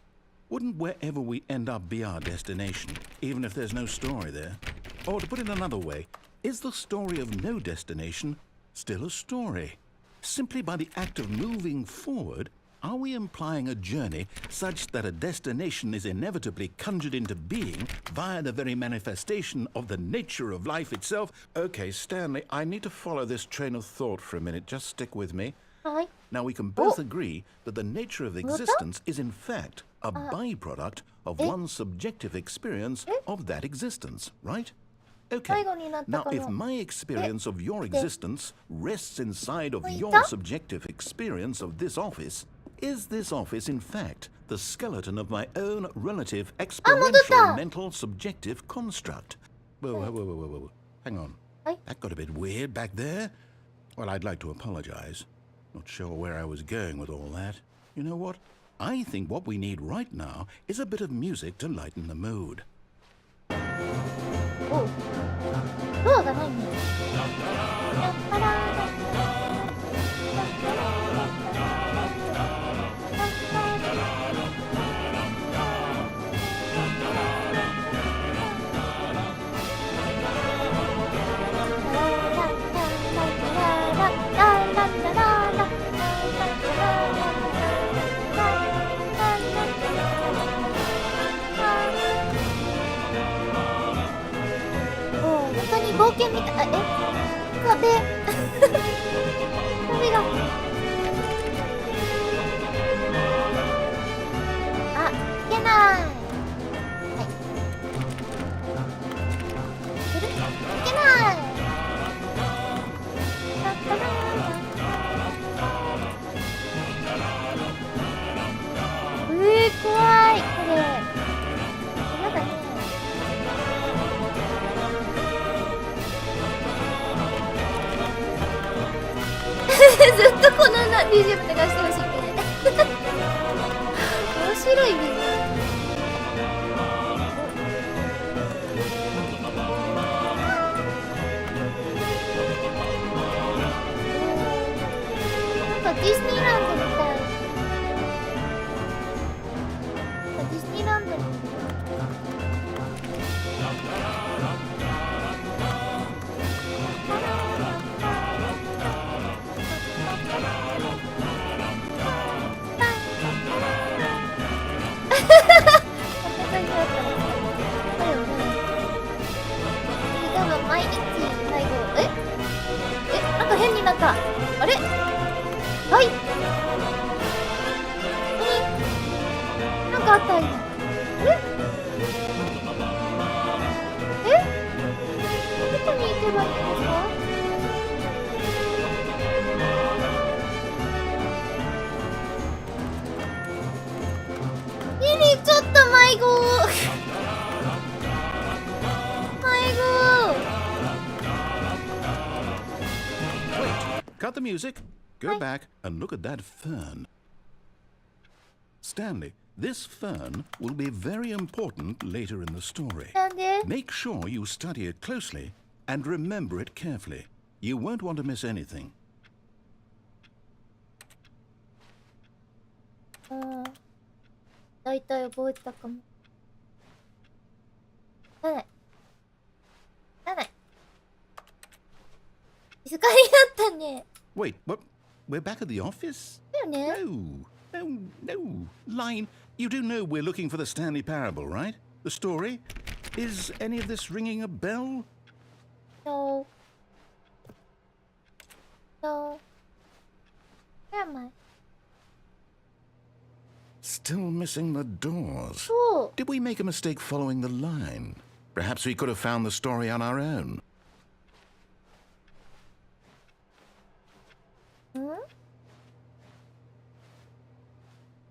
Wouldn't wherever we end up be our destination, even if there's no story there? Or to put it another way, is the story of no destination still a story? Simply by the act of moving forward, are we implying a journey such that a destination is inevitably conjured into being via the very manifestation of the nature of life itself? Okay, Stanley, I need to follow this train of thought for a minute. Just stick with me. Hi. Now, we can both agree that the nature of existence is in fact a byproduct of one's subjective experience of that existence, right? Okay. Now, if my experience of your existence rests inside of your subjective experience of this office, is this office in fact the skeleton of my own relative experiential mental subjective construct? Whoa. Hang on. That got a bit weird back there. Well, I'd like to apologize. Not sure where I was going with all that. You know what? I think what we need right now is a bit of music to lighten the mood. おう。ドアがないんだ。冒険みたい。壁壁が。あ、いけない。はい。いける？いけない。怖いこれ。まだね。ずっとこのBGM流してほしいってね。面白いね。なんかディズニーランドみたい。ディズニーランドみたい。多分毎日最後なんか変になった。あれはいなんかあった今。どこに行けばいいんですか？ cut the music. Go back and look at that fern. Stanley, this fern will be very important later in the story. なんで Make sure you study it closely and remember it carefully. You won't want to miss anything. だいたい覚えたかも。ならない。静かになったね。 Wait, what? We're back at the office? だよね。 No. Line, you do know we're looking for the Stanley Parable, right? The story? Is any of this ringing a bell? No. Where am I? Still missing the doors. そう。 Did we make a mistake following the line? Perhaps we could have found the story on our own.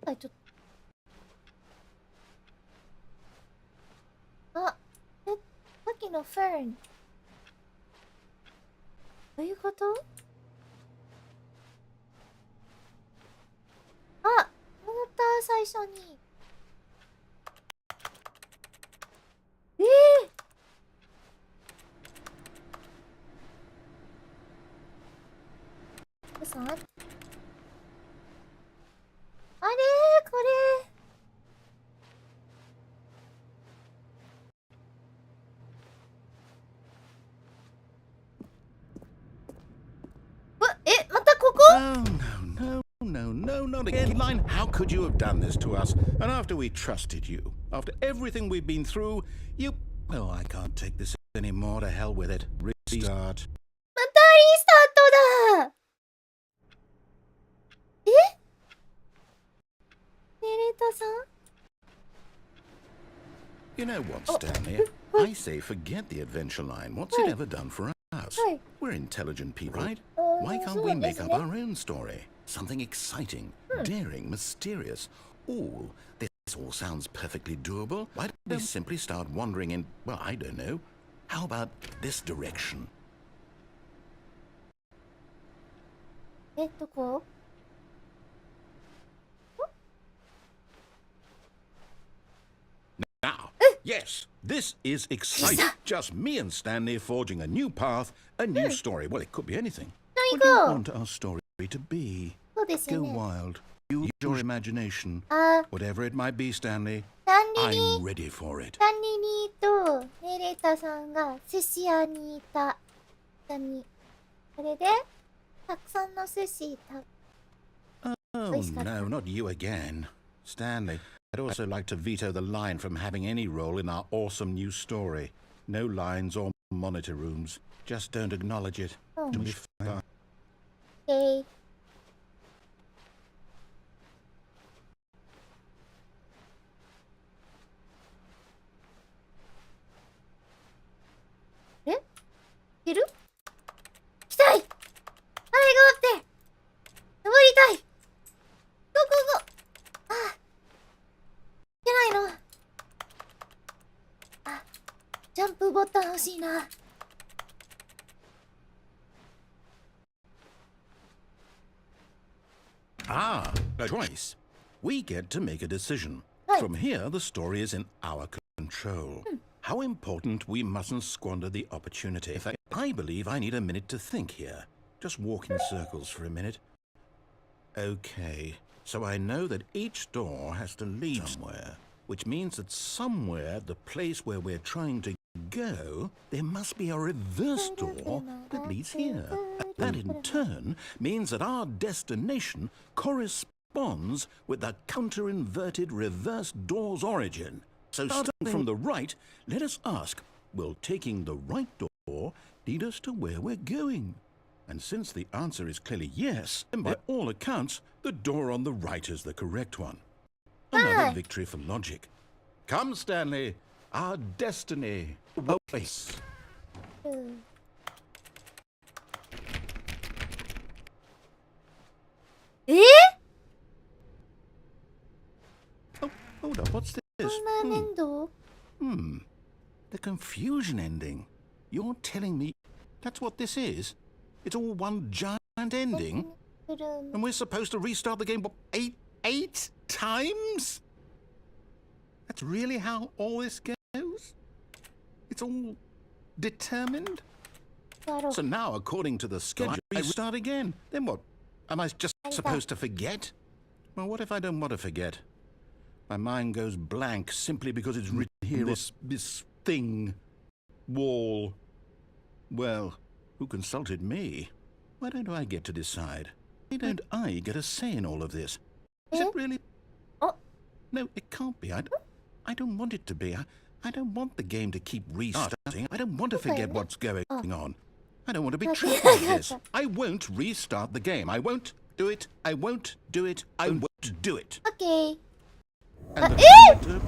ちょっと。さっきのフェン。どういうこと？モーター最初に。さん？あれこれ。またここ？ No, not again. Line, how could you have done this to us? And after we trusted you, after everything we've been through, you... Oh, I can't take this anymore. To hell with it. Restart. またリスタートだ。ネレーターさん？ You know what, Stanley? I say forget the adventure line. What's it ever done for us? We're intelligent people, right? Why can't we make up our own story? Something exciting, daring, mysterious. Ooh, this all sounds perfectly doable. Why don't we simply start wandering in, well, I don't know. How about this direction? どこ？ Now, yes, this is exciting. Just me and Stanley forging a new path, a new story. Well, it could be anything. What do you want our story to be? そうですよ Go ね。 wild. Use your imagination. あ、 Whatever it might be, Stanley, タンリリ I'm ready for it. タンリリとネレーターさんが寿司屋にいた。それでたくさんの寿司食 Oh, no, not you again. Stanley, I'd also like to veto the line from having any role in our awesome new story. No lines or monitor rooms. Just don't acknowledge it. Oh. It'll be fine. べ。いる？来たい！はい、頑張って！登りたい！ゴーゴーゴー！ああ。いけないの。あ、ジャンプボタン欲しいな。Ah, a choice. We get to make a decision. Right. From here, the story is in our control. How important we mustn't squander the opportunity. In fact, I believe I need a minute to think here. Just walk in circles for a minute. Okay, so I know that each door has to lead somewhere, which means that somewhere, the place where we're trying to go, there must be a reverse door that leads here. That in turn means that our destination corresponds with the counter-inverted reverse door's origin. So starting from the right, let us ask, will taking the right door lead us to where we're going? And since the answer is clearly yes, then by all accounts, the door on the right is the correct one. Another victory for logic. Come, Stanley, our destiny awaits. え？ Oh, hold up, what's this? こんな粘土？ The confusion ending. You're telling me that's what this is? It's all one giant ending? And we're supposed to restart the game, what, eight times? That's really how all this goes? It's all determined? So now, according to the schedule, I restart again. Then what? Am I just supposed to forget? Well, what if I don't want to forget? My mind goes blank simply because it's written here, this thing, wall. Well, who consulted me? Why don't I get to decide? Why don't I get a say in all of this? Is it really? Oh. No, it can't be. I don't want it to be. I don't want the game to keep restarting. I don't want to forget what's going on. I don't want to be trapped like this. I won't restart the game. I won't do it. I won't do it. I won't do it. Okay. And the timer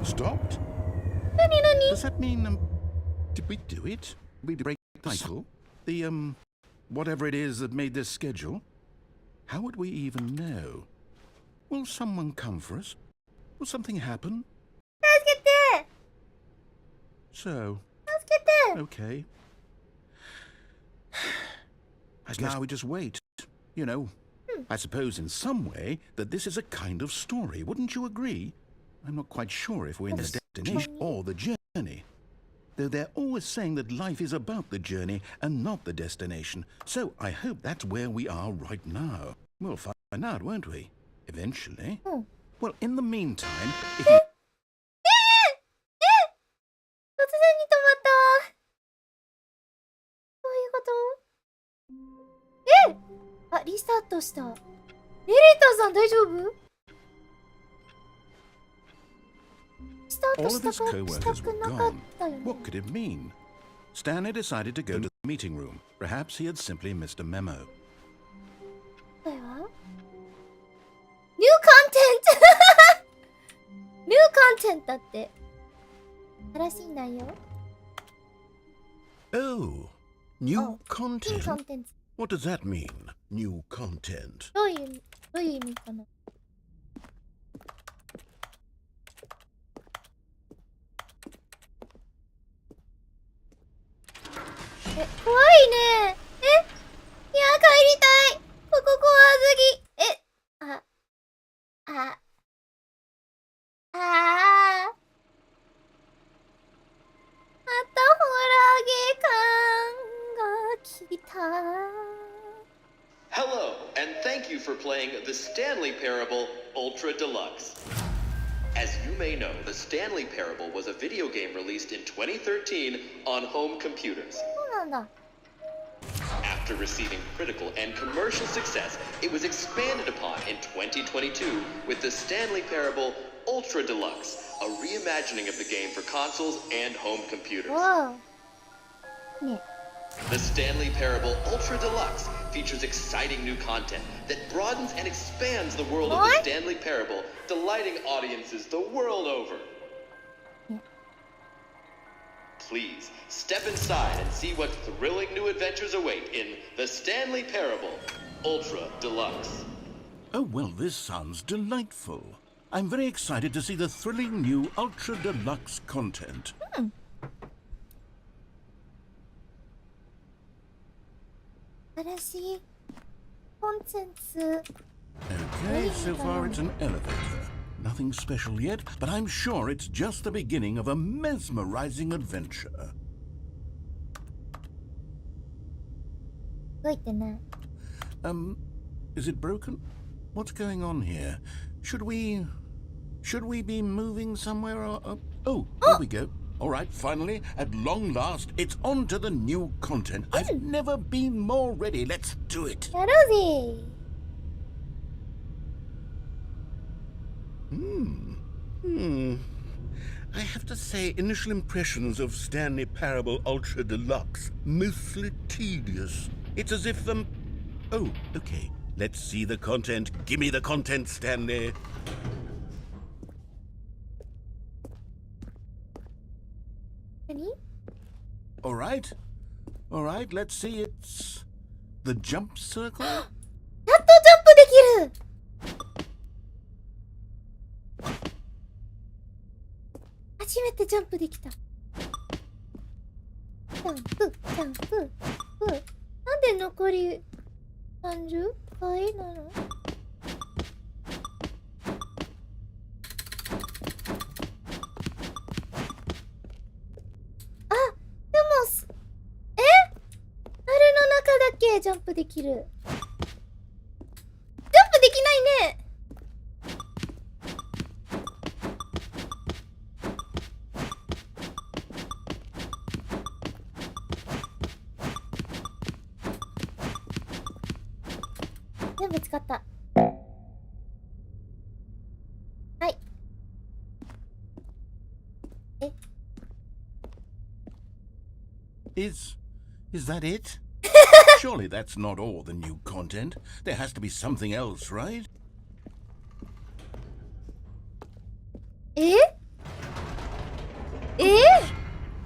stopped? Nani? Does that mean, did we do it? We break the cycle? The, whatever it is that made this schedule? How would we even know? Will someone come for us? Will something happen? So, okay. Now we just wait. You know, I suppose in some way that this is a kind of story. Wouldn't you agree? I'm not quite sure if we're in the destination or the journey. Though they're always saying that life is about the journey and not the destination. So I hope that's where we are right now. We'll find out, won't we? Eventually. Well, in the meantime, if you... 突然に止まった。どういうこと？あ、リスタートした。レレーターさん大丈夫？スタート all し of た his か co-workers したく were なかっ gone. たよね。 What could it mean? Stanley decided to go to the meeting room. Perhaps he had simply missed a memo. これは？ニューコンテンツニューコンテンツだって。新しい内容？ Oh, new 新 content? コンテンツ。 What does that mean, new content? どういう意味かな？怖いね。いや、帰りたい。ここ怖すぎ。またホラーゲ感が来た。 Hello, and thank you for playing the Stanley Parable Ultra Deluxe. As you may know, the Stanley Parable was a video game released in 2013 on home computers. そうなんだ。 After receiving critical and commercial success, it was expanded upon in 2022 with the Stanley Parable Ultra Deluxe, a reimagining of the game for consoles and home computers. わあ。ね。 The Stanley Parable Ultra Deluxe features exciting new content that broadens and expands the world of the What? Stanley Parable, delighting audiences the world over. Yeah. Please step inside and see what thrilling new adventures await in the Stanley Parable Ultra Deluxe. Oh, well, this sounds delightful. I'm very excited to see the thrilling new Ultra Deluxe content. 新しいコンテンツ。 Okay, so far it's an elevator. Nothing special yet, but I'm sure it's just the beginning of a mesmerizing adventure. 動いてない。 Is it broken? What's going on here? Should we be moving somewhere or... oh, here we go. All right, finally, at long last, it's on to the new content. I've never been more ready. Let's do it. やろうぜ。 I have to say, initial impressions of Stanley Parable Ultra Deluxe, mostly tedious. It's as if, oh, okay. Let's see the content. Give me the content, Stanley. All right. All right, let's see. It's the jump circle. やっとジャンプできる。初めてジャンプできた。ジャンプ、ジャンプ、なんで残り30倍なの？あ、でも樽の中だけジャンプできる。ジャンプできないね。全部使った。はい。Is that it? Surely that's not all the new content. There has to be something else, right? え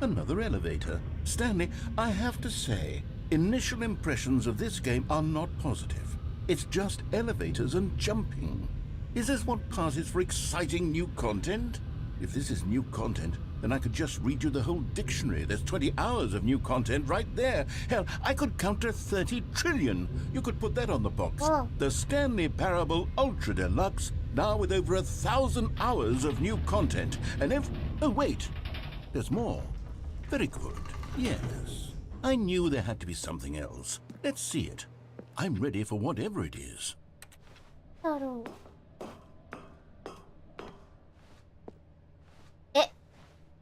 Another elevator. Stanley, I have to say, initial impressions of this game are not positive. It's just elevators and jumping. Is this what passes for exciting new content? If this is new content, then I could just read you the whole dictionary. There's 20 hours of new content right there. Hell, I could count to 30 trillion. You could put that on the box. Oh. The Stanley Parable Ultra Deluxe, now with over 1,000 hours of new content. And oh wait, there's more. Very good. Yes. I knew there had to be something else. Let's see it. I'm ready for whatever it is. だろう。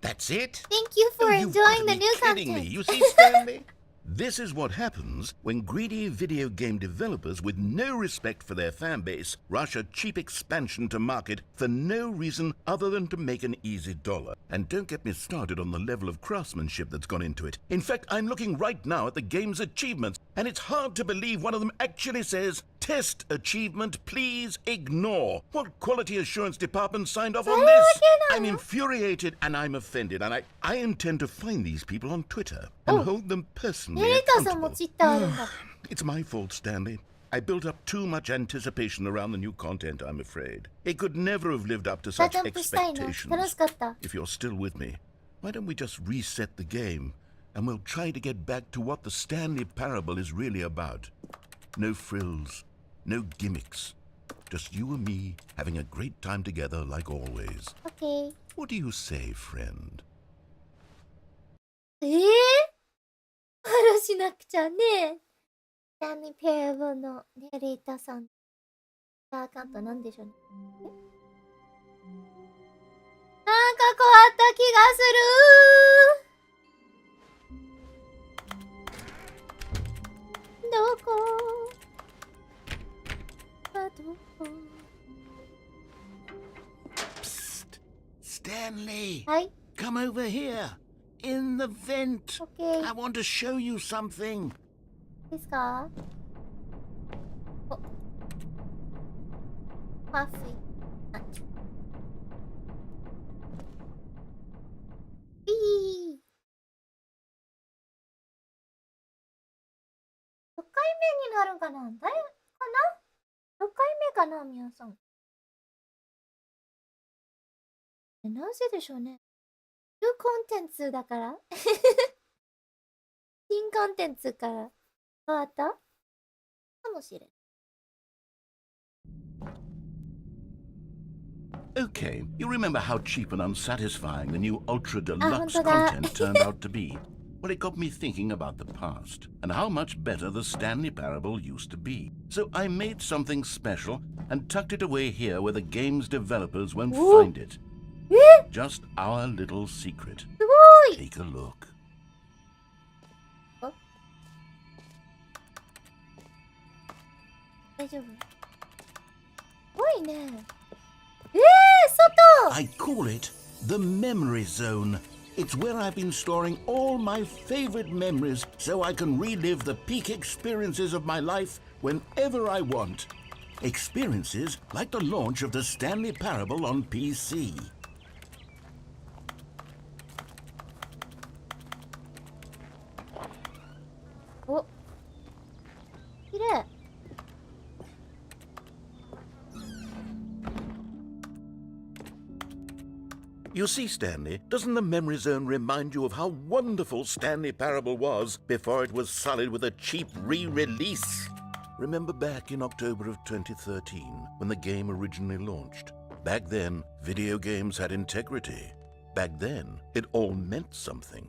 That's it? Thank you for You've enjoying got the to be new kidding content. me. You see, Stanley? This is what happens when greedy video game developers with no respect for their fan base rush a cheap expansion to market for no reason other than to make an easy dollar. And don't get me started on the level of craftsmanship that's gone into it. In fact, I'm looking right now at the game's achievements, and it's hard to believe one of them actually says, "Test achievement, please ignore." What quality assurance department signed off on this? I'm infuriated and I'm offended, and I intend to find these people on Twitter and hold them personally エレーターさんも accountable. ツイッターあるんだ。It's my fault, Stanley. I built up too much anticipation around the new content, I'm afraid. It could never have lived up to ジャ such ンプしたいな。楽 expectations. しかった。 If you're still with me, why don't we just reset the game and we'll try to get back to what the Stanley Parable is really about? No frills, no gimmicks. Just you and me having a great time together like always. OK。What do you say, friend? 話しなくちゃね。スタンリー・ペアブルのネレーターさん。アカウントなんでしょうね。なんか変わった気がする。どこどこ Psst! Stanley! はい。 Come over here! In the vent! OK。 I want to show you something! ですか？お。パフィー。あ。6回目になるかな？誰かな？ 6 回目かな、皆さん。なぜでしょうね。ニューコンテンツだから新コンテンツから変わったかもしれん。Okay, you remember how cheap and unsatisfying the new Ultra Deluxe 本当だ。 content turned out to be? Well, it got me thinking about the past and how much better the Stanley Parable used to be. So I made something special and tucked it away here where the game's developers won't Ooh. find it. Just our little secret. すごい。 Take a look. 大丈夫？すごいね。外。 I call it the memory zone. It's where I've been storing all my favorite memories so I can relive the peak experiences of my life whenever I want. Experiences like the launch of the Stanley Parable on PC. お。綺麗。You see, Stanley, doesn't the memory zone remind you of how wonderful Stanley Parable was before it was sullied with a cheap re-release? Remember back in October of 2013 when the game originally launched? Back then, video games had integrity. Back then, it all meant something.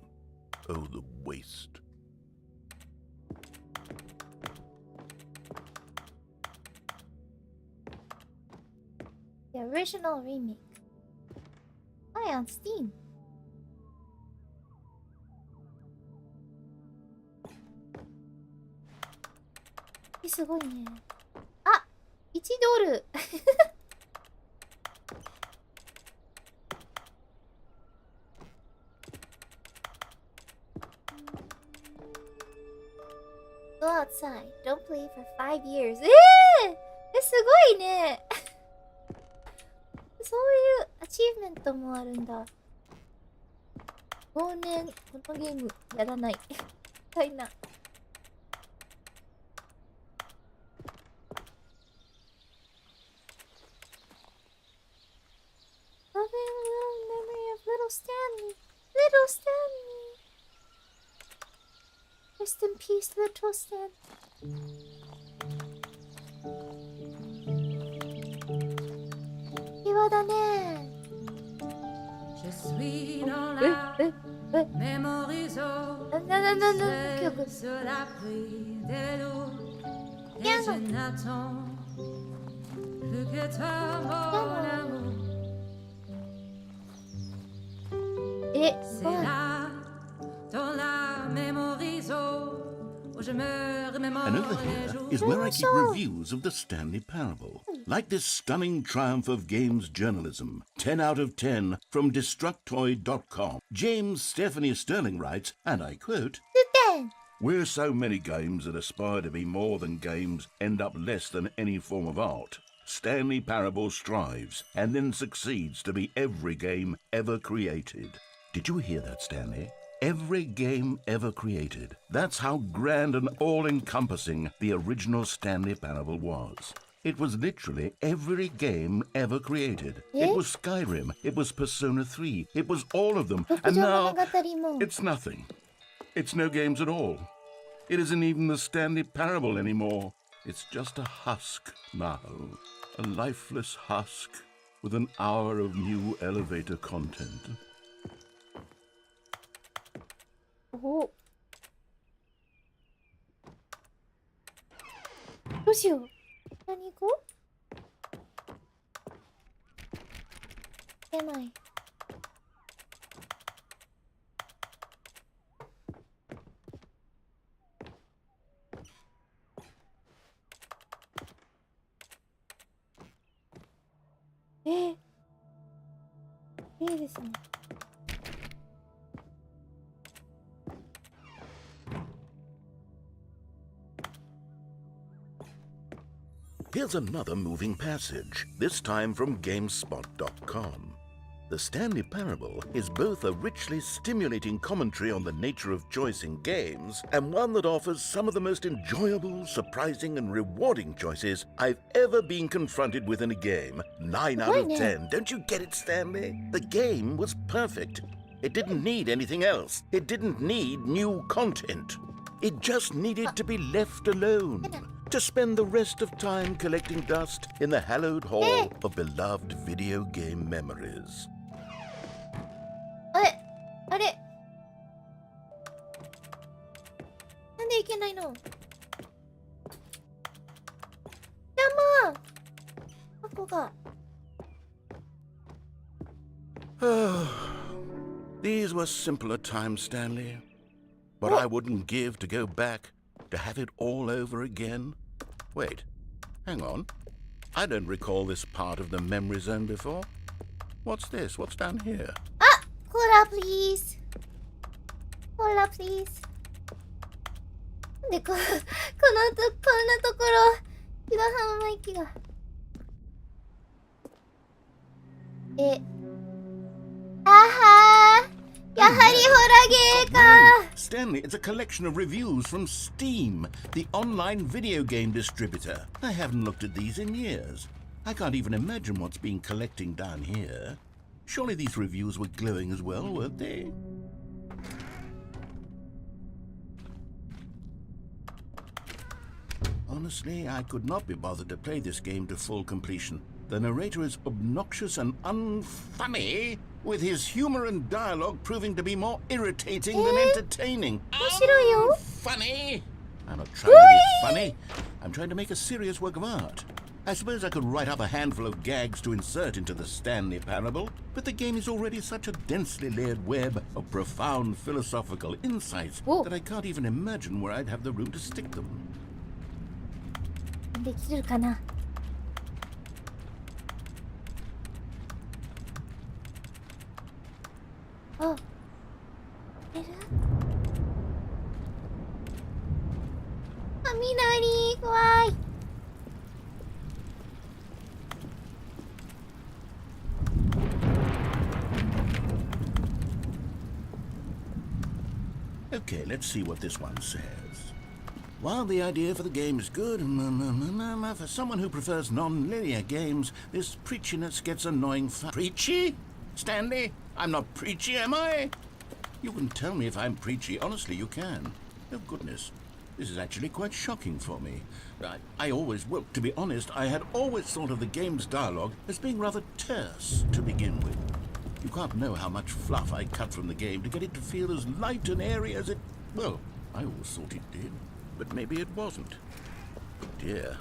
Oh, the waste. The original remake. Buy on Steam. $1 すごいね。あ、$1。Go outside. Don't play for 5 years. すごいね。そういうアチーブメントもあるんだ。5年このゲームやらない。みたいな。Memory of little Stanley. Little Stanley. Rest in peace, little Stanley. 平和だね。なん曲。ピアノ。And over here is where I keep reviews of the Stanley Parable. Like this stunning triumph of games journalism, 10 out of 10 from Destructoid.com. James Stephanie Sterling writes, and I quote, "Where so many games that aspire to be more than games end up less than any form of art, Stanley Parable strives and then succeeds to be every game ever created." Did you hear that, Stanley? Every game ever created. That's how grand and all-encompassing the original Stanley Parable was. It was literally every game ever created. It was Skyrim, it was Persona 3, it was all of them. And now, it's nothing. It's no games at all. It isn't even the Stanley Parable anymore. It's just a husk now. A lifeless husk with an hour of new elevator content. お、どうしよう。何行こう。出ない。いいですね。Here's another moving passage, this time from GameSpot.com. The Stanley Parable is both a richly stimulating commentary on the nature of choice in games and one that offers some of the most enjoyable, surprising, and rewarding choices I've ever been confronted with in a game. 9 out of 10. Don't you get it, Stanley? The game was perfect. It didn't need anything else. It didn't need new content. It just needed to be left alone. To spend the rest of time collecting dust in the hallowed hall of beloved video game memories. あれなんでいけないの？邪魔！箱が。These were simpler times, Stanley. But I wouldn't give to go back to have it all over again. Wait, hang on. I don't recall this part of the memory zone before. What's this? What's down here? Ah! Cola, please. Cola, please. なんでこんなところ、白浜駅が。あはー。やはりホラゲーか。 Stanley, it's a collection of reviews from Steam, the online video game distributor. I haven't looked at these in years. I can't even imagine what's been collecting down here. Surely these reviews were glowing as well, weren't they? Honestly, I could not be bothered to play this game to full completion. The narrator is obnoxious and unfunny, with his humor and dialogue proving to be more irritating than entertaining. 面白いよ。 Funny? I'm not trying to be funny. I'm trying to make a serious work of art. I suppose I could write up a handful of gags to insert into the Stanley Parable, but the game is already such a densely layered web of profound philosophical insights that I can't even imagine where I'd have the room to stick them. できるかな。あ、いる？雷、怖い。Okay, let's see what this one says. While the idea for the game is good, for someone who prefers non-linear games, this preachiness gets annoying fast. Preachy? Stanley? I'm not preachy, am I? You can tell me if I'm preachy. Honestly, you can. Oh, goodness. This is actually quite shocking for me. Well, to be honest, I had always thought of the game's dialogue as being rather terse to begin with. You can't know how much fluff I cut from the game to get it to feel as light and airy as it... Well, I always thought it did, but maybe it wasn't. Dear,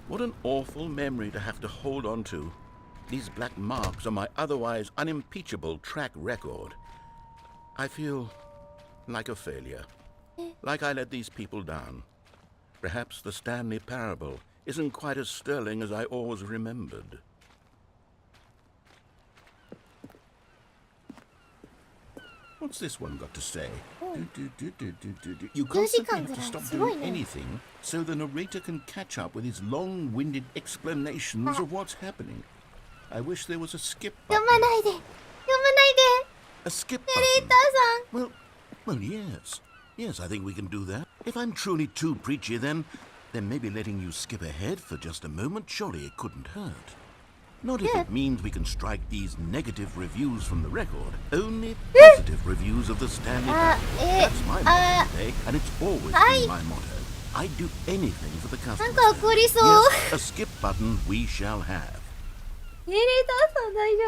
what an awful memory to have to hold on to. These black marks on my otherwise unimpeachable track record. I feel like a failure. Like I let these people down. Perhaps the Stanley Parable isn't quite as sterling as I always remembered. What's this one got to say? You constantly have to stop doing anything so the narrator can catch up with his long-winded explanations of what's happening. I wish there was a skip button. 読まないで。読まないで。 A skip ナレー button. ターさん。 Well, yes. Yes, I think we can do that. If I'm truly too preachy, then maybe letting you skip ahead for just a moment, surely it couldn't hurt. Not if it means we can strike these negative reviews from the record. Only positive reviews of the Stanley Parable. That's my motto today, and it's always been my motto. I'd do anything for the なん customer. か起こりそう。 Yes, a skip button we shall have. ナレーターさん大丈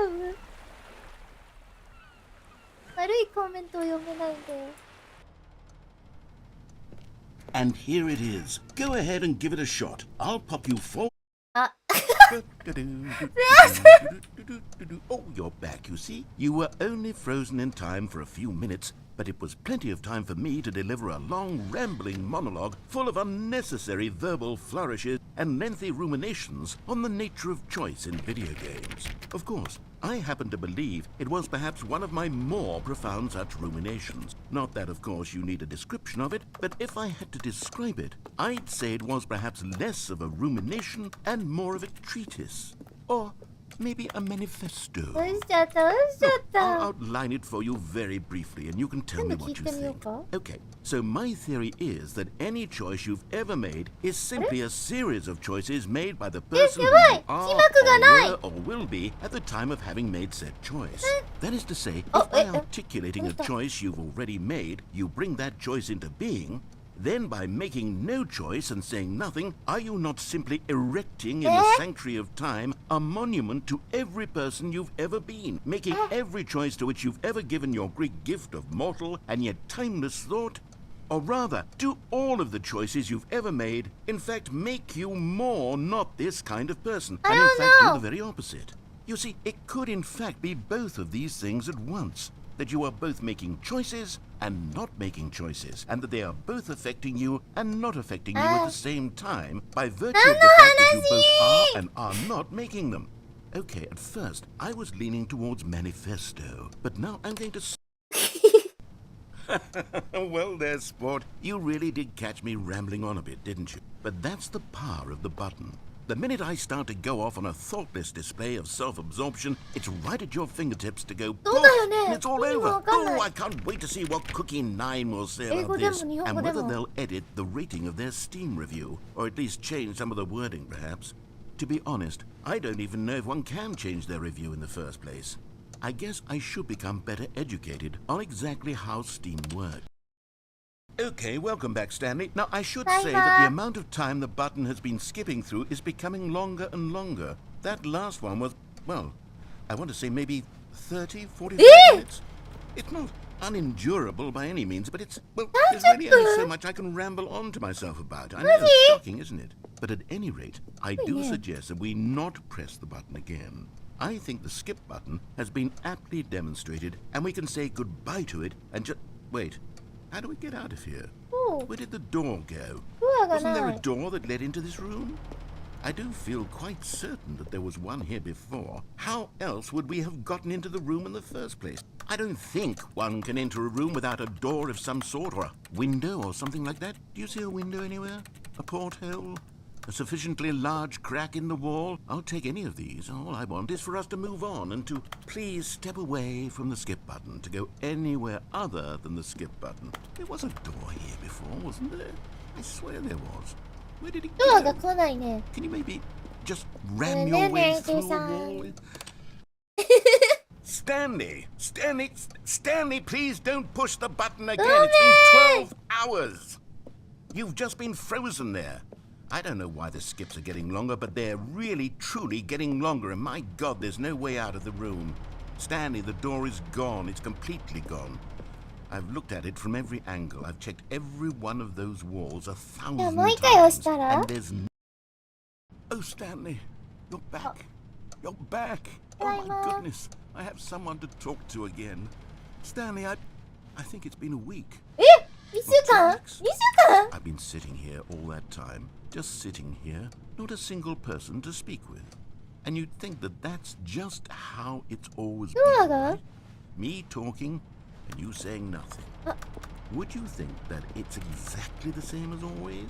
夫？悪いコメントを読めないんで。 And here it is. Go ahead and give it a shot. I'll pop you full. あ、 Oh, you're back, you see. You were only frozen in time for a few minutes, but it was plenty of time for me to deliver a long, rambling monologue full of unnecessary verbal flourishes and lengthy ruminations on the nature of choice in video games. Of course, I happen to believe it was perhaps one of my more profound such ruminations. Not that, of course, you need a description of it, but if I had to describe it, I'd say it was perhaps less of a rumination and more of a treatise. Or maybe a manifesto. どうしちゃった？どうしちゃっ I'll た？ outline it for you very briefly and you can tell me what you think. Okay, so my theory is that any choice you've ever made is simply a series of choices made by the person who you are or were or will be at the time of having made said choice. That is to say, if by articulating a choice you've already made, you bring that choice into being, then by making no choice and saying nothing, are you not simply erecting in the sanctuary of time a monument to every person you've ever been, making every choice to which you've ever given your great gift of mortal and yet timeless thought? Or rather, do all of the choices you've ever made, in fact, make you more not this kind of person, and in fact do the very opposite? You see, it could in fact be both of these things at once. That you are both making choices and not making choices, and that they are both affecting you and not affecting you at the same time by virtue of the fact that you both are and are not making them. Okay, at first, I was leaning towards manifesto, but now I'm going to... Well there, sport. You really did catch me rambling on a bit, didn't you? But that's the power of the button. The minute I start to go off on a thoughtless display of self-absorption, it's right at your fingertips to go, poof, and it's all over. Oh, I can't wait to see what Cookie 9 will say about this, and whether they'll edit the rating of their Steam review, or at least change some of the wording, perhaps. To be honest, I don't even know if one can change their review in the first place. I guess I should become better educated on exactly how Steam works. Okay, welcome back, Stanley. Now, I should Bye, say Ma. that the amount of time the button has been skipping through is becoming longer and longer. That last one was, well, I want to say maybe 30, 45 minutes. It's not unendurable by any means, but it's, well, there's really only so much I can ramble on to myself about. I know, it's shocking, isn't it? But at any rate, I do suggest that we not press the button again. I think the skip button has been aptly demonstrated, and we can say goodbye to it and just... Wait, how do we get out of here? Where did the door go? Wasn't there a door that led into this room? I do feel quite certain that there was one here before. How else would we have gotten into the room in the first place? I don't think one can enter a room without a door of some sort, or a window or something like that. Do you see a window anywhere? A porthole? A sufficiently large crack in the wall? I'll take any of these. All I want is for us to move on and to please step away from the skip button, to go anywhere other than the skip button. There was a door here before, wasn't there? I swear there was. Where did it ドアが go? 来ないね。 Can you maybe just ram your way through a wall? Stanley, please don't push the button again. It's been 12 hours. You've just been frozen there. I don't know why the skips are getting longer, but they're really, truly getting longer. And my God, there's no way out of the room. Stanley, the door is gone. It's completely gone. I've looked at it from every angle. I've checked every one of those walls 1,000 もう一回押し times. たら And there's no... Oh, Stanley, you're back. You're back. Oh, Hi, my Mom. goodness. I have someone to talk to again. Stanley, I think it's been a week. え ?2 週間 ?2 週間 I've been sitting here all that time. Just sitting here. Not a single person to speak with. And you'd think that that's just how it's always been, right? Me talking and you saying nothing. Would you think that it's exactly the same as always?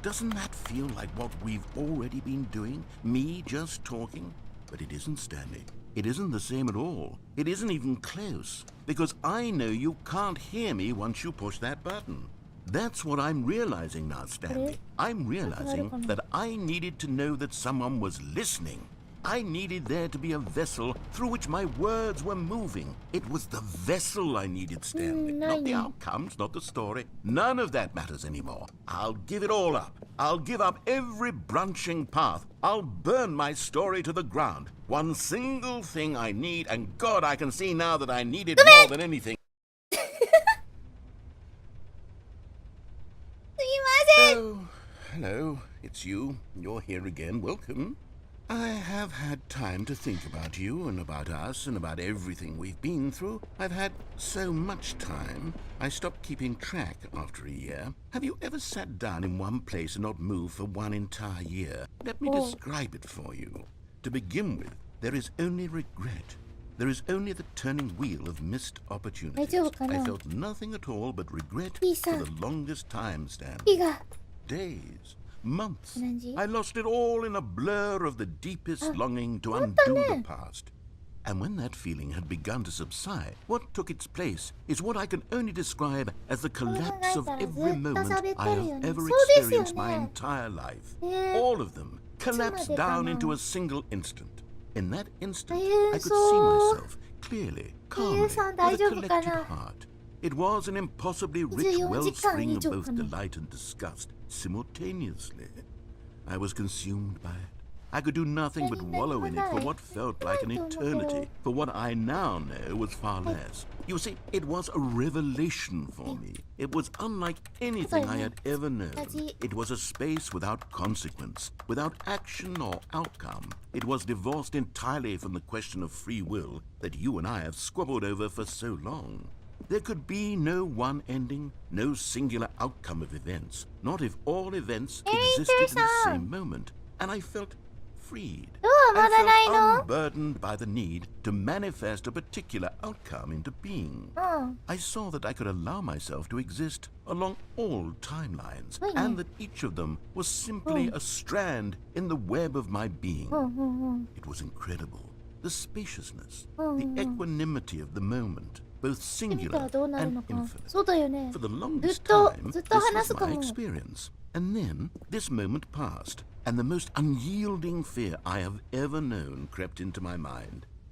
Doesn't that feel like what we've already been doing? Me just talking? But it isn't, Stanley. It isn't the same at all. It isn't even close. Because I know you can't hear me once you push that button. That's what I'm realizing now, Stanley. I'm realizing that I needed to know that someone was listening. I needed there to be a vessel through which my words were moving. It was the vessel I needed, Stanley. Not the outcomes, not the story. None of that matters anymore. I'll give it all up. I'll give up every branching path. I'll burn my story to the ground. One single thing I need, and God, I can see now that I need it more than anything. Oh, hello. It's you. You're here again. Welcome. I have had time to think about you and about us and about everything we've been through. I've had so much time, I stopped keeping track after a year. Have you ever sat down in one place and not moved for one entire year? Let me describe it for you. To begin with, there is only regret. There is only the turning wheel of missed opportunities. I felt nothing at all but regret for the longest time, Stan. Days. Months. I lost it all in a blur of the deepest longing to undo the past. And when that feeling had begun to subside, what took its place is what I can only describe as the collapse of every moment I have ever experienced my entire life. All of them collapsed down into a single instant. In that instant, I could see myself clearly, calmly, with a collected heart. It was an impossibly rich wellspring of both delight and disgust simultaneously. I was consumed by it. I could do nothing but wallow in it for what felt like an eternity, for what I now know was far less. You see, it was a revelation for me. It was unlike anything I had ever known. It was a space without consequence, without action or outcome. It was divorced entirely from the question of free will that you and I have squabbled over for so long. There could be no one ending, no singular outcome of events, not if all events existed in the same moment. And I felt freed. I felt unburdened by the need to manifest a particular outcome into being. I saw that I could allow myself to exist along all timelines, and that each of them was simply a strand in the web of my being. It was incredible. The spaciousness, the equanimity of the moment, both singular and infinite. For the longest time, this was my experience. And then this moment passed, and the most unyielding fear I have ever known crept into my mind.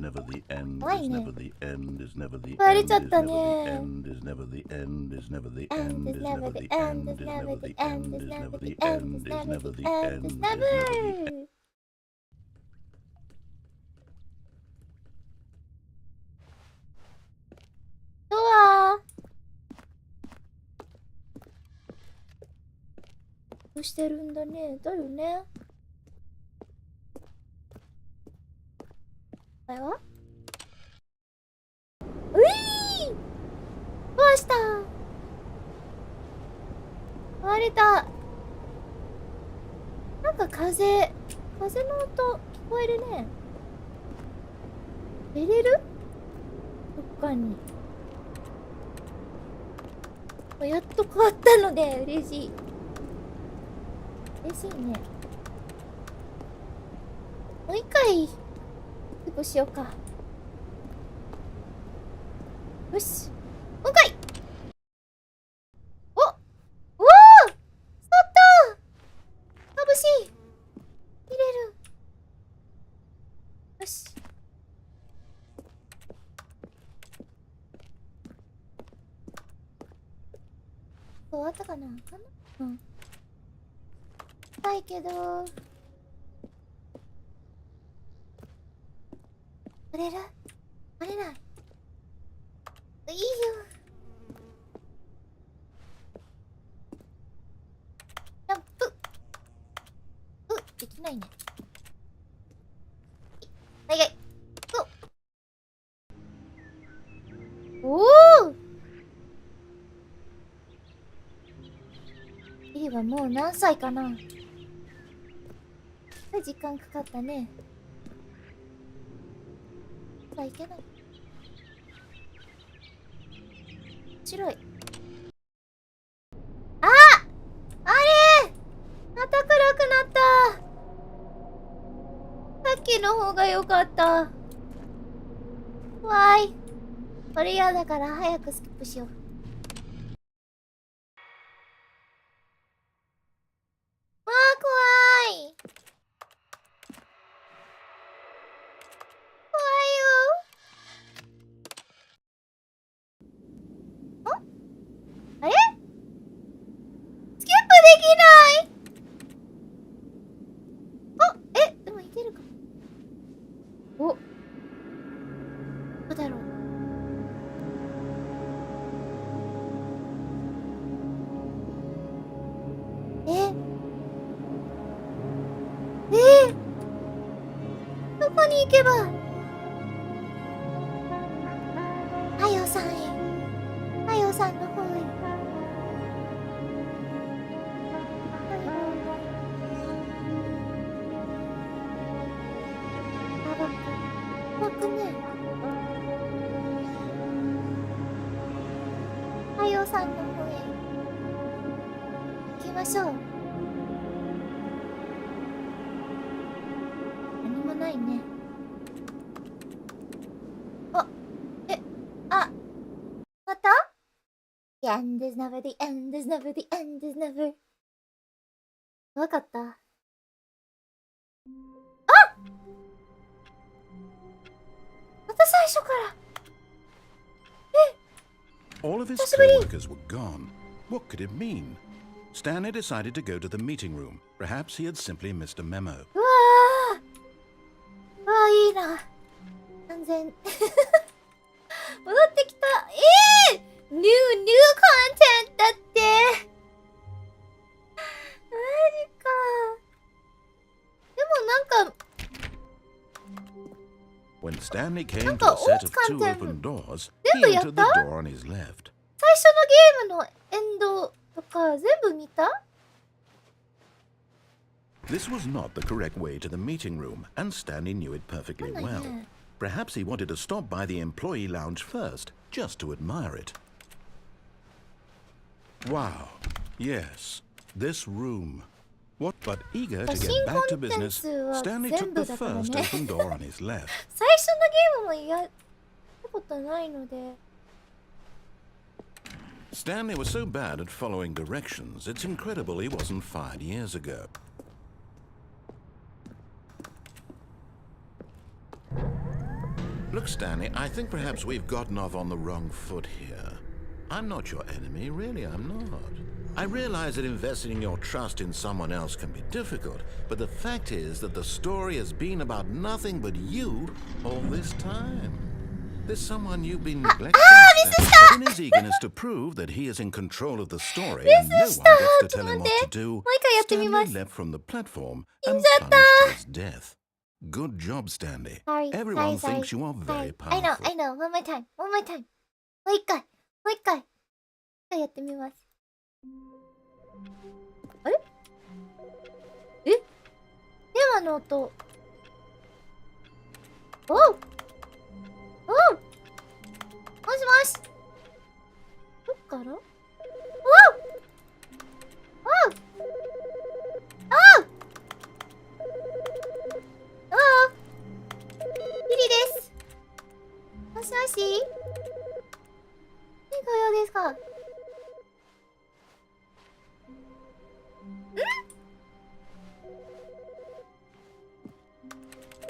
never the end, Why is ne? never the end, is never the 言われ end, ちゃ is った never the ね。 end, is never the end, is never the End end, is is never never the the end, end, is is never never the the end, end, is is never never the the end, end, is is never never the the end, end, is is never. never the end. ドアどうしてるんだね。だよね。これはういー壊した壊れた。なんか風の音聞こえるね。出れるどっかに。やっと変わったので嬉しい。嬉しいね。もう一回スクしようか。よし、もう一回。おおお、スタート。眩しい。入れる。よし。終わったかな。かな。うん。痛いけど。取れる？取れない。いいよ。ジャンプ。できないね。はいはい。おお。がもう何歳かな。時間かかったね。さあ、いけない。白い。あれまた暗くなった。さっきの方が良かった。わーい。これ嫌だから早くスキップしよう。わー、怖い。怖いよ。あれスキップできない。でもいけるかも。どうだろう。どこに行けば。はよさんへ。はよさんの方へ。バックね。はよさんの方へ行きましょう。何もないね。また ?The end is never, the end is never, the end is never. わかった。また最初から。All of his co-workers were gone. What could it mean? Stanley decided to go to the meeting room. Perhaps he had simply missed a memo. うわーいいな。完全。戻ってきた。ニューコンテンツだって。マジか。でもなんか。When Stanley came to a set of two open doors, he entered the door on his left. 最初のゲームのエンドとか全部見た？ This was not the correct way to the meeting room, and Stanley knew it perfectly well. Perhaps he wanted to stop by the employee lounge first, just to admire it. Wow. Yes, this room. What? But eager to get back to business, Stanley took the first open door on his left. 最初のゲームもやったことないので。Stanley was so bad at following directions, it's incredible he wasn't fired years ago. Look, Stanley, I think perhaps we've gotten off on the wrong foot here. I'm not your enemy, really, I'm not. I realize that investing your trust in someone else can be difficult, but the fact is that the story has been about nothing but you all this time. There's someone you've been neglecting, but in his eagerness to prove that he is in control of the story and no one gets to tell him what to do, Stanley leapt from the platform and plunged to his death. Good job, Stanley. Everyone thinks you are very powerful. I know. One more time. もう一回やってみます。あれ？電話の音。おう。もしもし。どっから？おう。リリです。もしもし？何ご用ですか？ど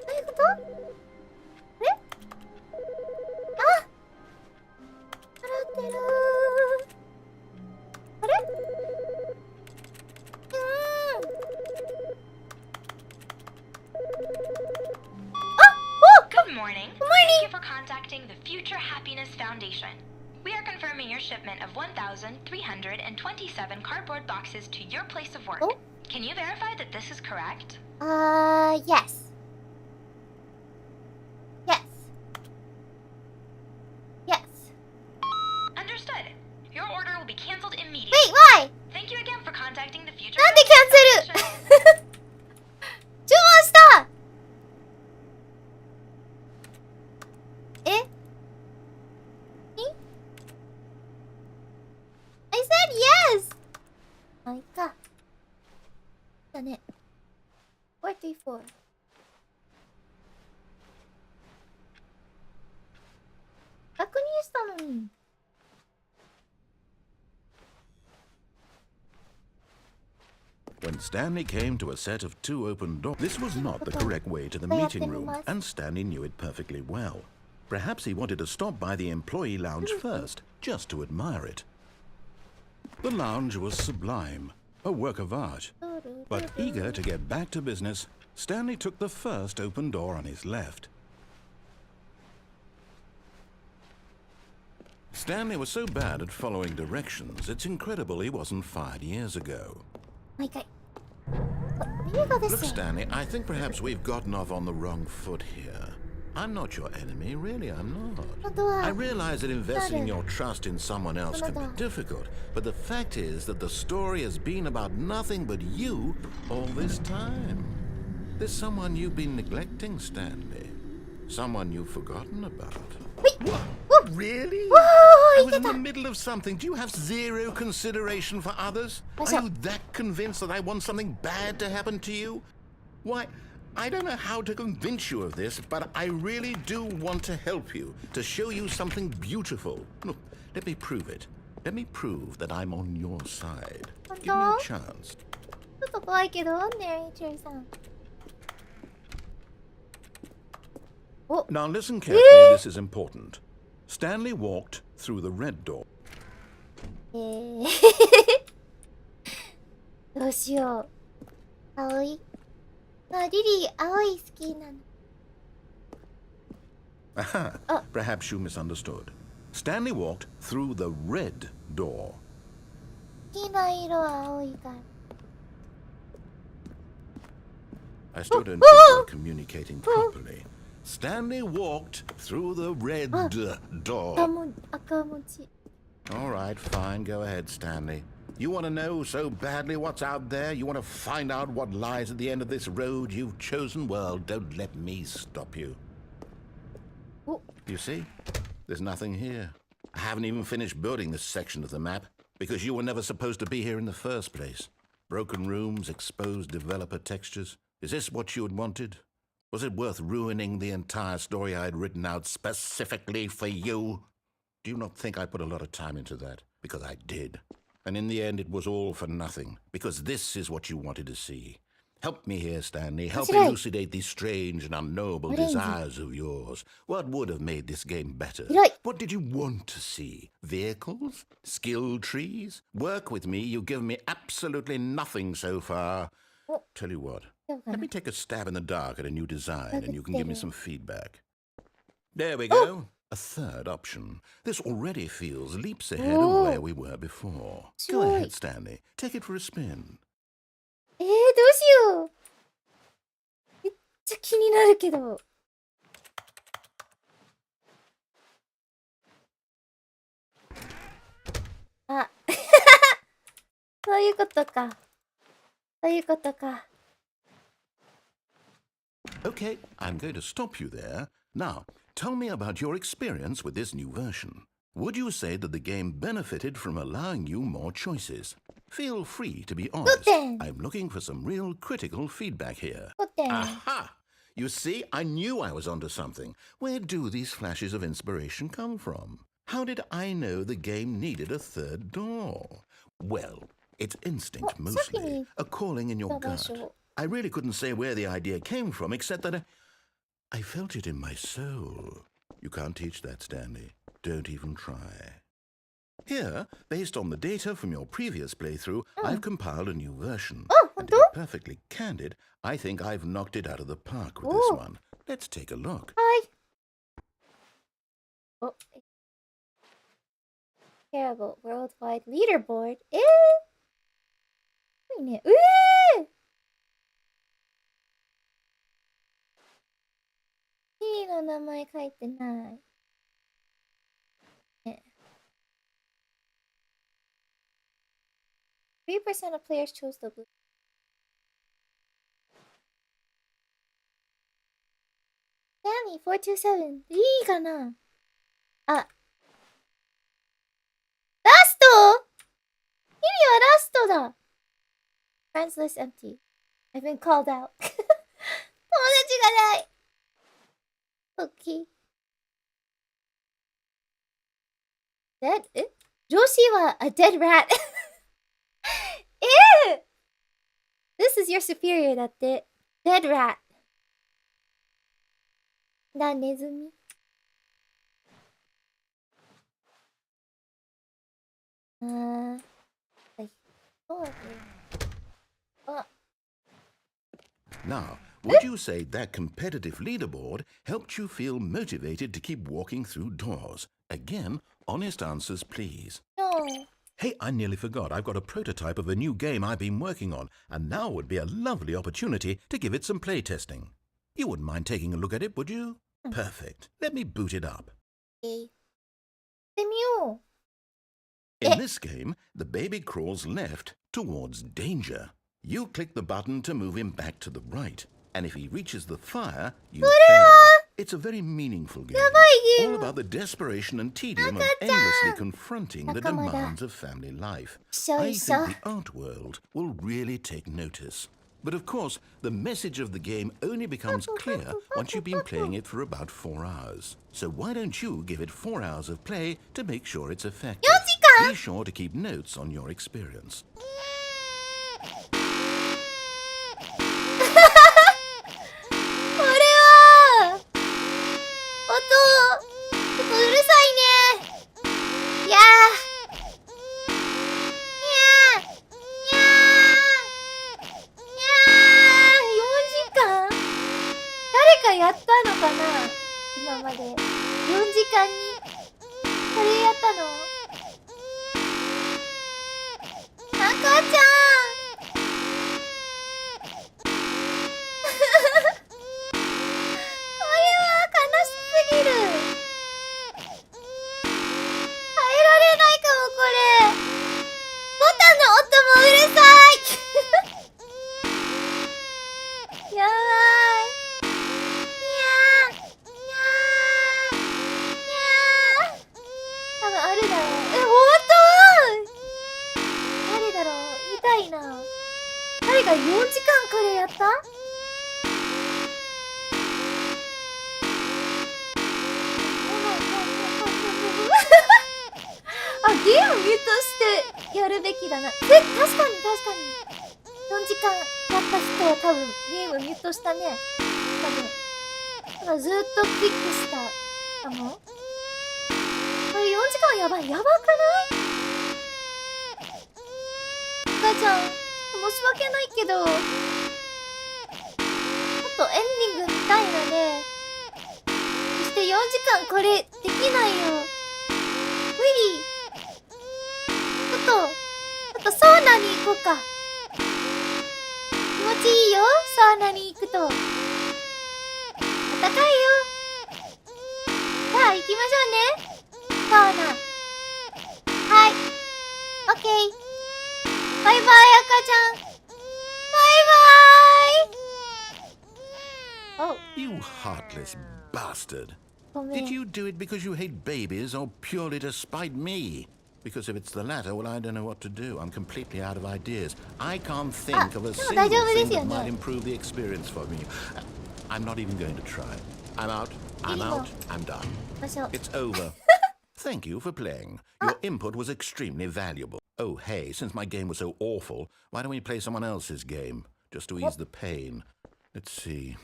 ういうこと？払ってる。あれ？Good morning. Thank you for contacting the Future Happiness Foundation. We are confirming your shipment of 1,327 cardboard boxes to your place of work. Can you verify that this is correct? Yes. Understood. Your order will be canceled immediately. Wait, why? Thank you again for contacting the Future 44. When Stanley came to a set of 2 open doors, this was not the correct way to the meeting room, and Stanley knew it perfectly well. Perhaps he wanted to stop by the employee lounge first, just to admire it. The lounge was sublime, a work of art. But eager to get back to business, Stanley took the first open door on his left. Stanley was so bad at following directions, it's incredible he wasn't fired years ago. Look, Stanley, I think perhaps we've gotten off on the wrong foot here. I'm not your enemy, really, I'm not. I realize that investing your trust in someone else can be difficult, but the fact is that the story has been about nothing but you all this time. There's someone you've been neglecting, Stanley. Someone you've forgotten about. What? Really? I was in the middle of something. Do you have zero consideration for others? Are you that convinced that I want something bad to happen to you? Why, I don't know how to convince you of this, but I really do want to help you, to show you something beautiful. Look, let me prove it. Let me prove that I'm on your side. Give me a chance. Now listen carefully, this is important. Stanley walked through the red door. どうしよう。青い。あ、リリー、青い好きなの。 Aha, perhaps you misunderstood. Stanley walked through the red door. 好きな色は青いから。 I still don't think you're communicating properly. Stanley walked through the red door. 赤文字。 All right, fine. Go ahead, Stanley. You want to know so badly what's out there? You want to find out what lies at the end of this road you've chosen? Well, don't let me stop you. You see? There's nothing here. I haven't even finished building this section of the map because you were never supposed to be here in the first place. Broken rooms, exposed developer textures. Is this what you had wanted? Was it worth ruining the entire story I had written out specifically for you? Do you not think I put a lot of time into that? Because I did. And in the end, it was all for nothing. Because this is what you wanted to see. Help me here, Stanley. Help elucidate these strange and unknowable desires of yours. What would have made this game better? What did you want to see? Vehicles? Skill trees? Work with me. You've given me absolutely nothing so far. Tell you what. Let me take a stab in the dark at a new design and you can give me some feedback. There we go. A third option. This already feels leaps ahead of where we were before. Go ahead, Stanley. Take it for a spin. どうしよう。めっちゃ気になるけど。あ、そういうことか。そういうことか。Okay, I'm going to stop you there. Now, tell me about your experience with this new version. Would you say that the game benefited from allowing you more choices? Feel free to be honest. I'm looking for some real critical feedback here. Aha! You see, I knew I was onto something. Where do these flashes of inspiration come from? How did I know the game needed a third door? Well, it's instinct mostly, a calling in your gut. I really couldn't say where the idea came from, except that I felt it in my soul. You can't teach that, Stanley. Don't even try. Here, based on the data from your previous playthrough, I've compiled a new version. And to be perfectly candid, I think I've knocked it out of the park with this one. Let's take a look. Hi. Oh. Terrible worldwide leaderboard. いいね。リーの名前書いてない。3% of players chose the blue. Stanley 427. リーかなあ。ラストリリーはラストだ。Friends list empty. I've been called out. がない。OK。女子はa dead rat This is your superior だって。dead rat ネズミ。はい。そうだね。あ。Now, would you say that competitive leaderboard helped you feel motivated to keep walking through doors? Again, honest answers, please. No. Hey, I nearly forgot. I've got a prototype of a new game I've been working on, and now would be a lovely opportunity to give it some playtesting. You wouldn't mind taking a look at it, would you? Perfect. Let me boot it up. Okay. やってみよう。In this game, the baby crawls left towards danger. You click the button to move him back to the right, and if he reaches the fire, you fail. It's a very meaningful game, all about the desperation and tedium of endlessly confronting the demands of family life. I think the art world will really take notice. But of course, the message of the game only becomes clear once you've been playing it for about 4 hours. So why don't you give it 4 hours of play to make sure it's effective? Be sure to keep notes on your experience. やったのかな今まで。4時間にこれやったの赤ちゃんこれは悲しすぎる。耐えられないかもこれ。ボタンの音もうるさいやばい。あるだろう。ほんと？誰だろう？見たいな。誰が4時間これやった？あ、ゲームミュートしてやるべきだな。確かに。4時間やった人は多分ゲームミュートしたね。多分ずっとクリックしたかも。これ4時間やばくない？赤ちゃん、申し訳ないけど、もっとエンディング見たいので、そして4時間これできないよ。無理。ちょっとサウナに行こうか。気持ちいいよ、サウナに行くと。暖かいよ。さあ行きましょうね。サウナ。はい。オッケー。バイバイ、赤ちゃん。バイバイ。Oh. You heartless bastard. Did you do it because you hate babies or purely to spite me? Because if it's the latter, well, I don't know what to do. I'm completely out of ideas. I can't think of a single thing that might improve the experience for me. I'm not even going to try. I'm out. I'm done. It's over. Thank you for playing. Your input was extremely valuable. Oh, hey, since my game was so awful, why don't we play someone else's game? Just to ease the pain. Let's see.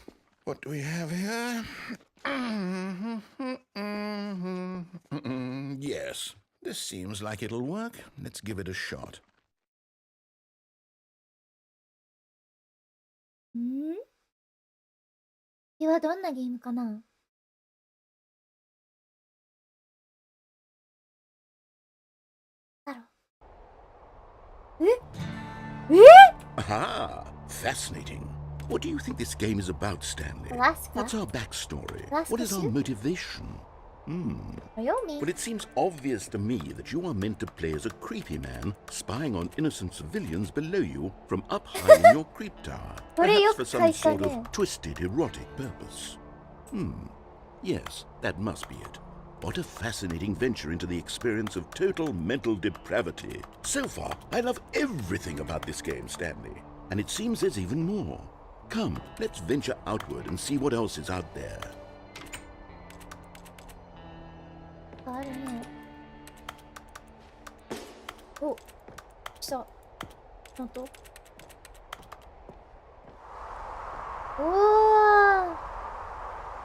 What do we have here? Yes, this seems like it'll work. Let's give it a shot. 次はどんなゲームかな？Ah, fascinating. What do you think this game is about, Stanley? What's our backstory? What is our motivation? Well, it seems obvious to me that you are meant to play as a creepy man spying on innocent civilians below you from up high in your creep tower. Perhaps for some sort of twisted, erotic purpose. Yes, that must be it. What a fascinating venture into the experience of total mental depravity. So far, I love everything about this game, Stanley. And it seems there's even more. Come, let's venture outward and see what else is out there. あるね。お、来た。なんと。おー。わあ、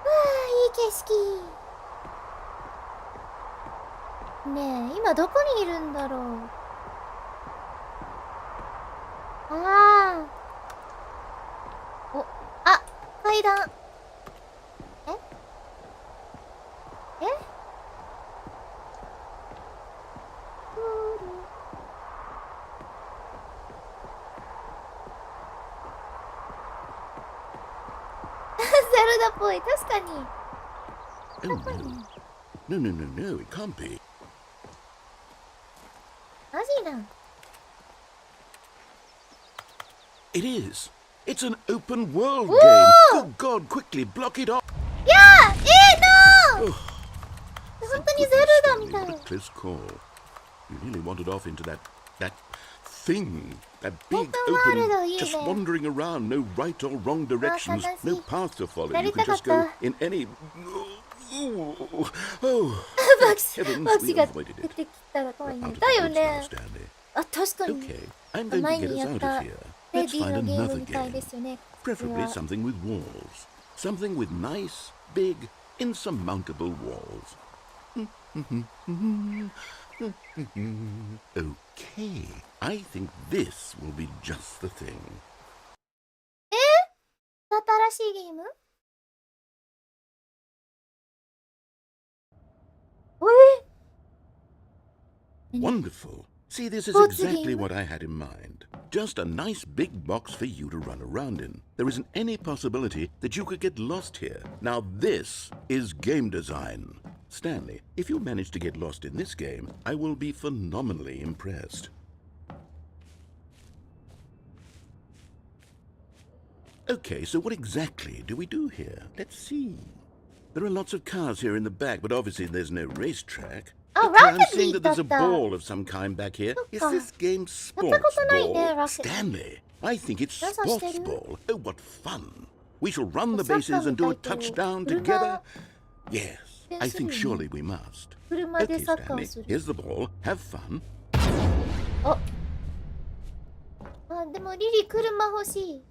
いい景色。ねえ、今どこにいるんだろう。ああ。お、あ、階段。え？え？ゼルダっぽい、確かに。 Oh no. No, it can't be. マジなん。 It is. It's an open world Whoa! game. Good God, quickly block it off. いやー、no! 本当にゼルダみた What い。 a close call. You nearly wandered off into that thing. That big Open open, world, yeah. just wandering around, no right or wrong directions, that's no it. path to follow. Very You could just go good. in any. Oh, バクシ heavens, バクシ we が avoided 出 it. てきたら怖い Out ね。 of だ the よ woods now, ね。 Stanley. あ、確かに。 Okay, I'm going 前 to get に us やっ out た of here. レ Let's ディ find のゲーム another みたいで game. すよね。 Preferably something with walls. Something with nice, big, insurmountable walls. Okay, I think this will be just the thing. 新しいゲーム？Wonderful. See, this is What's the exactly game? what I had in mind. Just a nice big box for you to run around in. There isn't any possibility that you could get lost here. Now this is game design. Stanley, if you manage to get lost in this game, I will be phenomenally impressed. Okay, so what exactly do we do here? Let's see. There are lots of cars here in the back, but obviously there's no racetrack. Oh, Okay, I'm Rocket seeing League that there's a だった。 ball of some kind back here. Is Soka. this game やったこ sports とないね、 ball? Rocket Stanley, I think it's 皆さん知って sports る？ ball. Oh, what fun. We shall run the サッカ bases ー and み do た a いけど、 touchdown 車 together. Yes, I する think よ surely ね。 we must. 車で Okay, サッカーを Stanley, する。 here's the ball. Have fun. あ、あ、でもリリ車欲しい。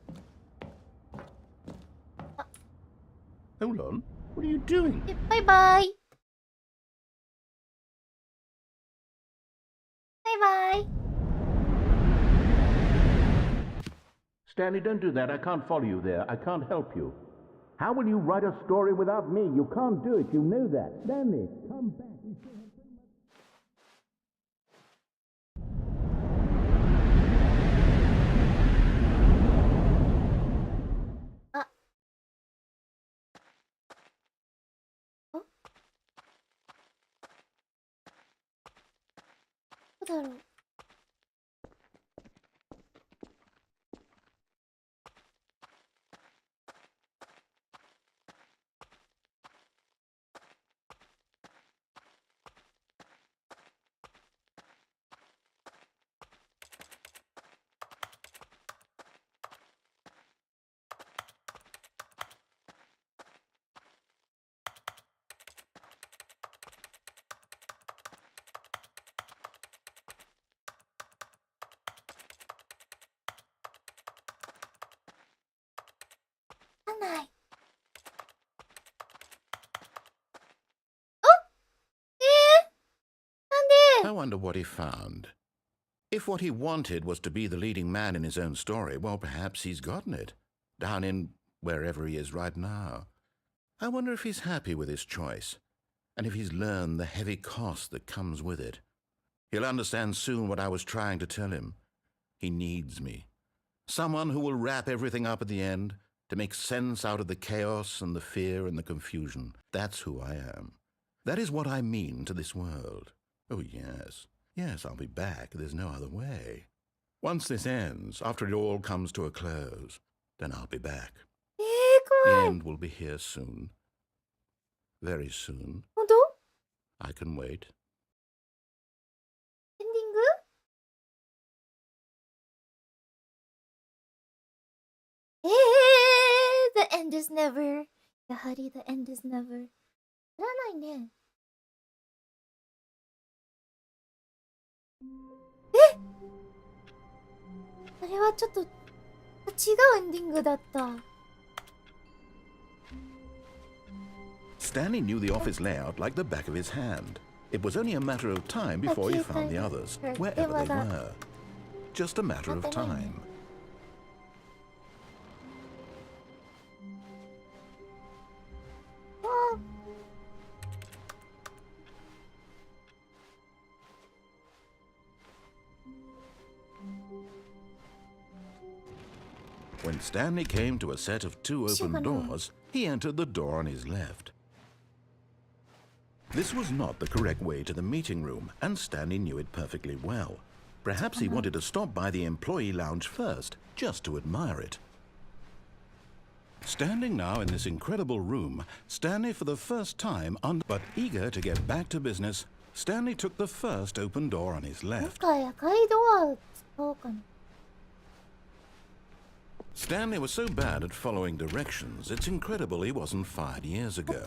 Hold on. What are you doing? バイバイ。バイバイ。 Stanley, don't do that. I can't follow you there. I can't help you. How will you write a story without me? You can't do it. You know that. Stanley, come back. We still have so much- あ。お？どうだろう。わかんない。お？なんで？ I wonder what he found. If what he wanted was to be the leading man in his own story, well, perhaps he's gotten it. Down in wherever he is right now. I wonder if he's happy with his choice, and if he's learned the heavy cost that comes with it. He'll understand soon what I was trying to tell him. He needs me. Someone who will wrap everything up at the end, to make sense out of the chaos and the fear and the confusion. That's who I am. That is what I mean to this world. Oh, yes. Yes, I'll be back. There's no other way. Once this ends, after it all comes to a close, then I'll be back. The 怖い。 end will be here soon. Very soon. 本当？ I can wait. エンディング？ええー end is never. やはり the end is never. 知らないね。あれはちょっと違うエンディングだった。Stanley knew the office layout like the back of his hand. It was only a matter of time before he found the others, wherever they were. Just a matter of time. When Stanley came to a set of 2 open doors, he entered the door on his left. This was not the correct way to the meeting room, and Stanley knew it perfectly well. Perhaps he wanted to stop by the employee lounge first, just to admire it. Standing now in this incredible room, Stanley for the first time, but eager to get back to business, Stanley took the first open door on his left. Stanley was so bad at following directions, it's incredible he wasn't fired years ago.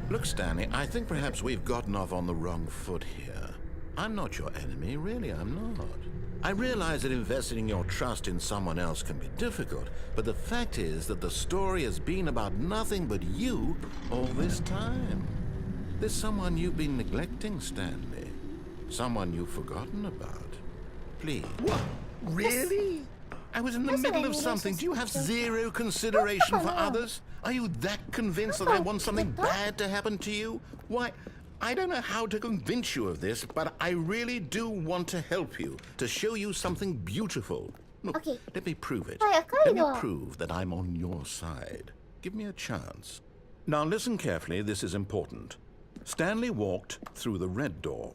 Look, Stanley, I think perhaps we've gotten off on the wrong foot here. I'm not your enemy, really, I'm not. I realize that investing your trust in someone else can be difficult, but the fact is that the story has been about nothing but you all this time. There's someone you've been neglecting, Stanley. Someone you've forgotten about. Please. What? Really? I was in the middle of something. Do you have zero consideration for others? Are you that convinced that I want something bad to happen to you? Why, I don't know how to convince you of this, but I really do want to help you, to show you something beautiful. Look, let me prove it. Let me prove that I'm on your side. Give me a chance. Now listen carefully, this is important. Stanley walked through the red door.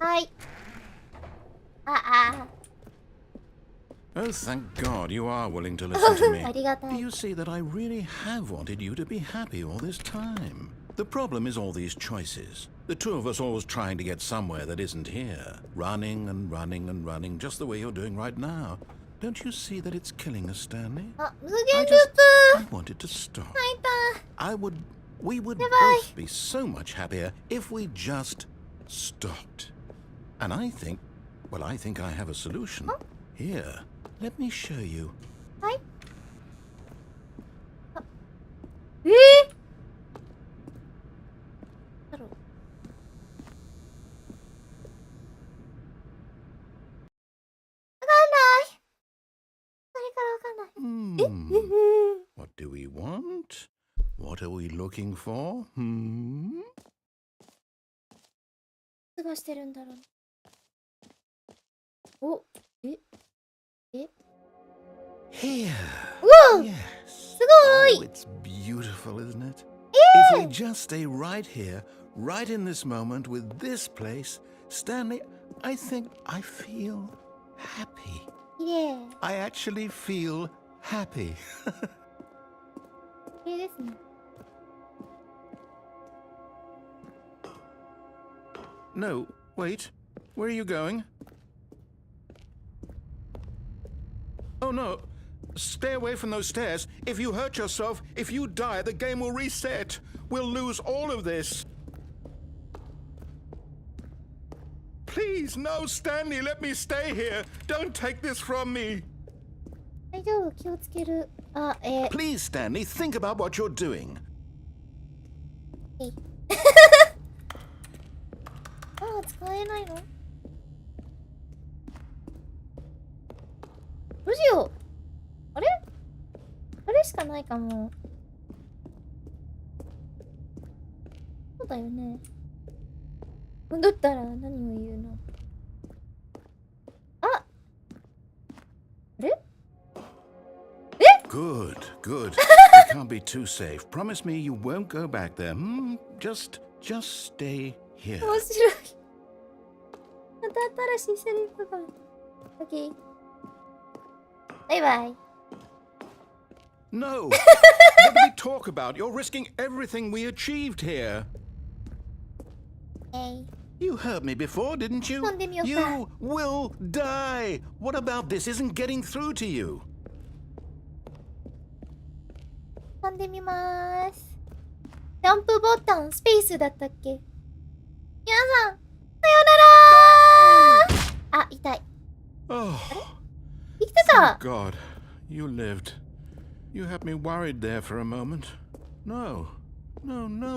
Oh, thank God you are willing to listen to me. Do you see that I really have wanted you to be happy all this time? The problem is all these choices. The two of us always trying to get somewhere that isn't here. Running and running and running, just the way you're doing right now. Don't you see that it's killing us, Stanley? I wanted to stop. We would both be so much happier if we just stopped. And I think I have a solution. Here, let me show you. What do we want? What are we looking for? Here. Whoa! Yes. Oh, it's beautiful, isn't it? If we just stay right here, right in this moment with this place, Stanley, I think I feel happy. Yeah. I actually feel happy. No, wait. Where are you going? Oh no. Stay away from those stairs. If you hurt yourself, if you die, the game will reset. We'll lose all of this. Please, no, Stanley, let me stay here. Don't take this from me. Please, Stanley, think about what you're doing. Good, good. You can't be too safe. Promise me you won't go back there. Just stay here. Okay. Bye-bye. No! What do we talk about? You're risking everything we achieved here. Hey. You heard me before, didn't you? You will die! What about this isn't getting through to you? 飛んでみます。ジャンプボタン、スペースだったっけ？皆さん、さよならー。あ、痛い。Oh, 生きてた。 God, you lived. You had me worried there for a moment. No,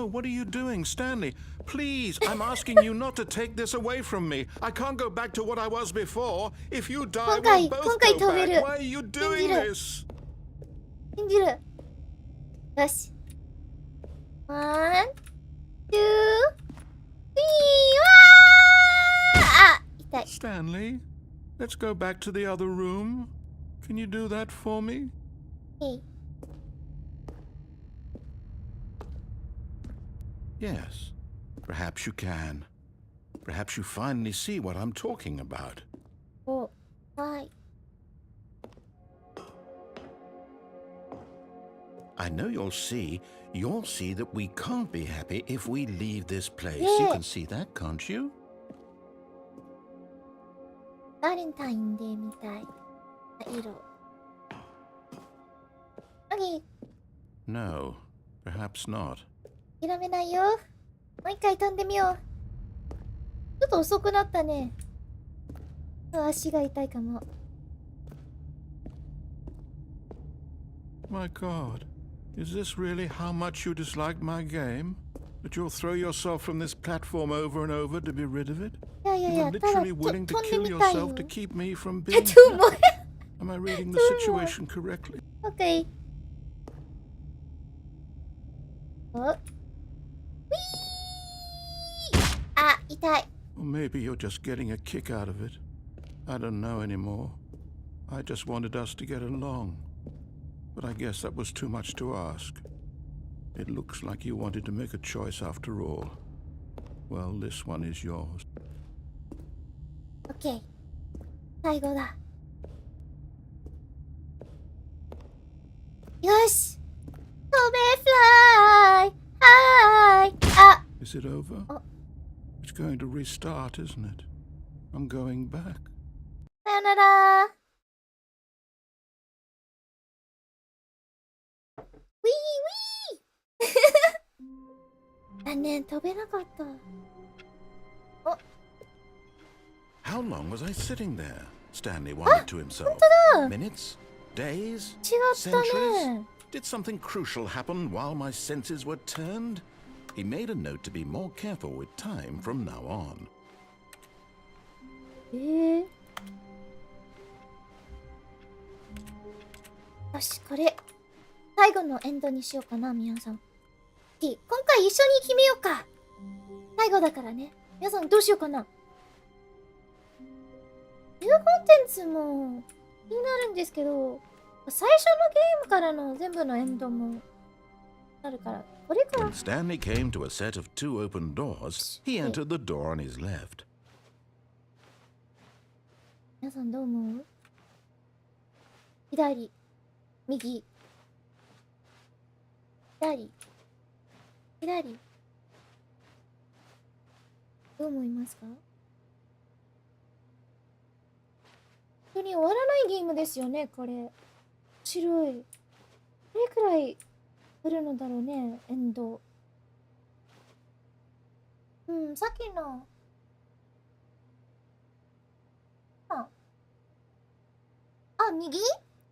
what are you doing, Stanley? Please, I'm asking you not to take this away from me. I can't go back to what I was before. If you die, we'll both go back. Why are you doing this? 信じる。よし。1、2、3、あ、痛い。 Stanley, let's go back to the other room. Can you do that for me? Okay. Yes, perhaps you can. Perhaps you finally see what I'm talking about. お、はい。I know you'll see that we can't be happy if we leave this place. Yeah. You can see that, can't you? バレンタインデーみたいな色。何？ No, perhaps not. 諦めないよ。もう一回飛んでみよう。ちょっと遅くなったね。足が痛いかも。My God, is this really how much you dislike my game? That you'll throw yourself from this platform over and over to be rid of it? いやいやい You や、 were ただ literally willing to 飛んで kill みたいよ。 yourself to keep me from え、 being ちょ、もう。 Am I reading the situation correctly? OK。お。ウィー。あ、痛い。 Or maybe you're just getting a kick out of it. I don't know anymore. I just wanted us to get along. But I guess that was too much to ask. It looks like you wanted to make a choice after all. Well, this one is yours. OK。最後だ。よし。飛べ、フライ。はーい。あ。 Is it over? Oh. It's going to restart, isn't it? I'm going back. さよなら。ウィーウィー。残念、飛べなかった。お。 How long was I sitting there? Stanley wondered to himself. Minutes? Days? 違ったね。 Did something crucial happen while my senses were turned? He made a note to be more careful with time from now on. よし、これ最後のエンドにしようかな、皆さん。今回一緒に決めようか。最後だからね。皆さんどうしようかな。ニューコンテンツも気になるんですけど、最初のゲームからの全部のエンドもあるから、これから。 When Stanley came to a set of 2 open doors, he entered the door on his left. 皆さんどう思う？左、右、左、左。どう思いますか？本当に終わらないゲームですよね、これ。面白い。どれくらい来るのだろうね、エンド。さっきの。右？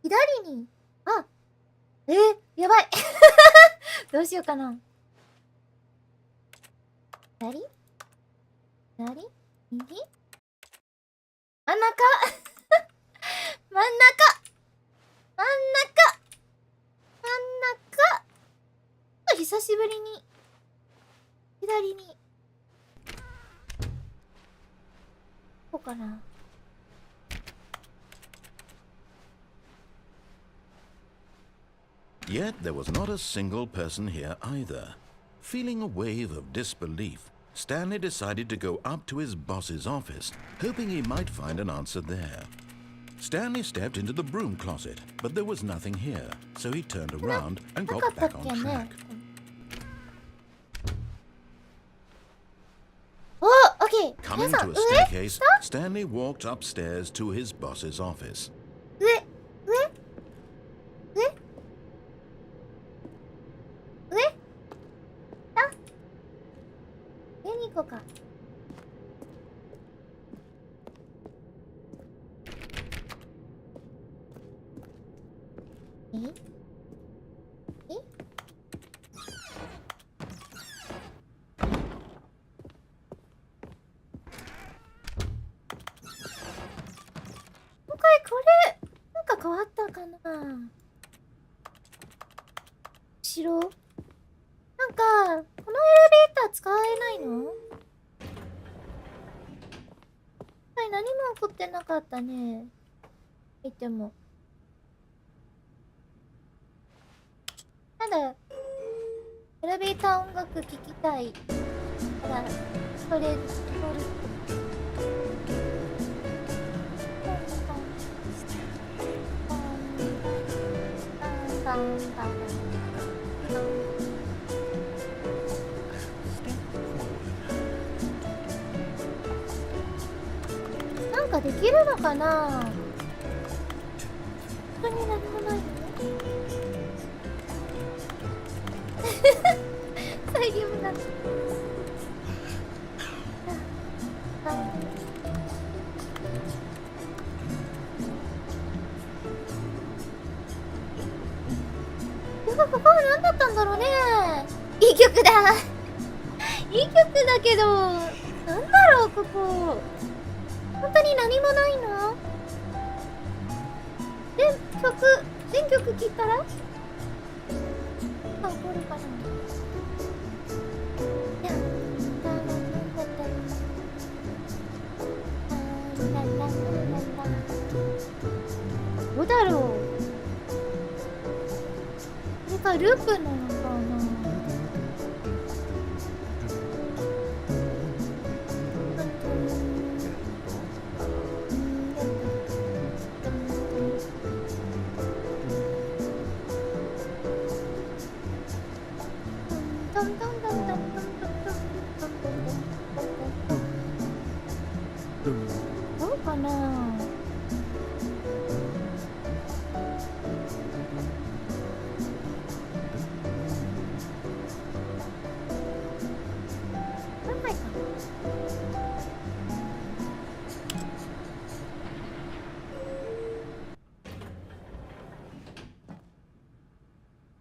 左に。やばい。どうしようかな。左？右？真ん中真ん中真ん中久しぶりに左にこうかな。Yet there was not a single person here either. Feeling a wave of disbelief, Stanley decided to go up to his boss's office, hoping he might find an answer there. Stanley stepped into the broom closet, but there was nothing here, so he turned around and got back on track. Oh, okay. Coming to a staircase, Stanley walked upstairs to his boss's office. に行こうか。え今回これなんか変わったかな。後ろなんかこのエレベーター使えないの？何も起こってなかったね。言ってもただエレベーター音楽聴きたいからそれ乗る。なんかできるのかな。本当に何もないの？サイリウムだ。ここは何だったんだろうね。いい曲だ。いい曲だけどなんだろうここ。本当に何もないの？全曲聴いたらあ、これかな。どうだろう。これかループなのかな。どうかな。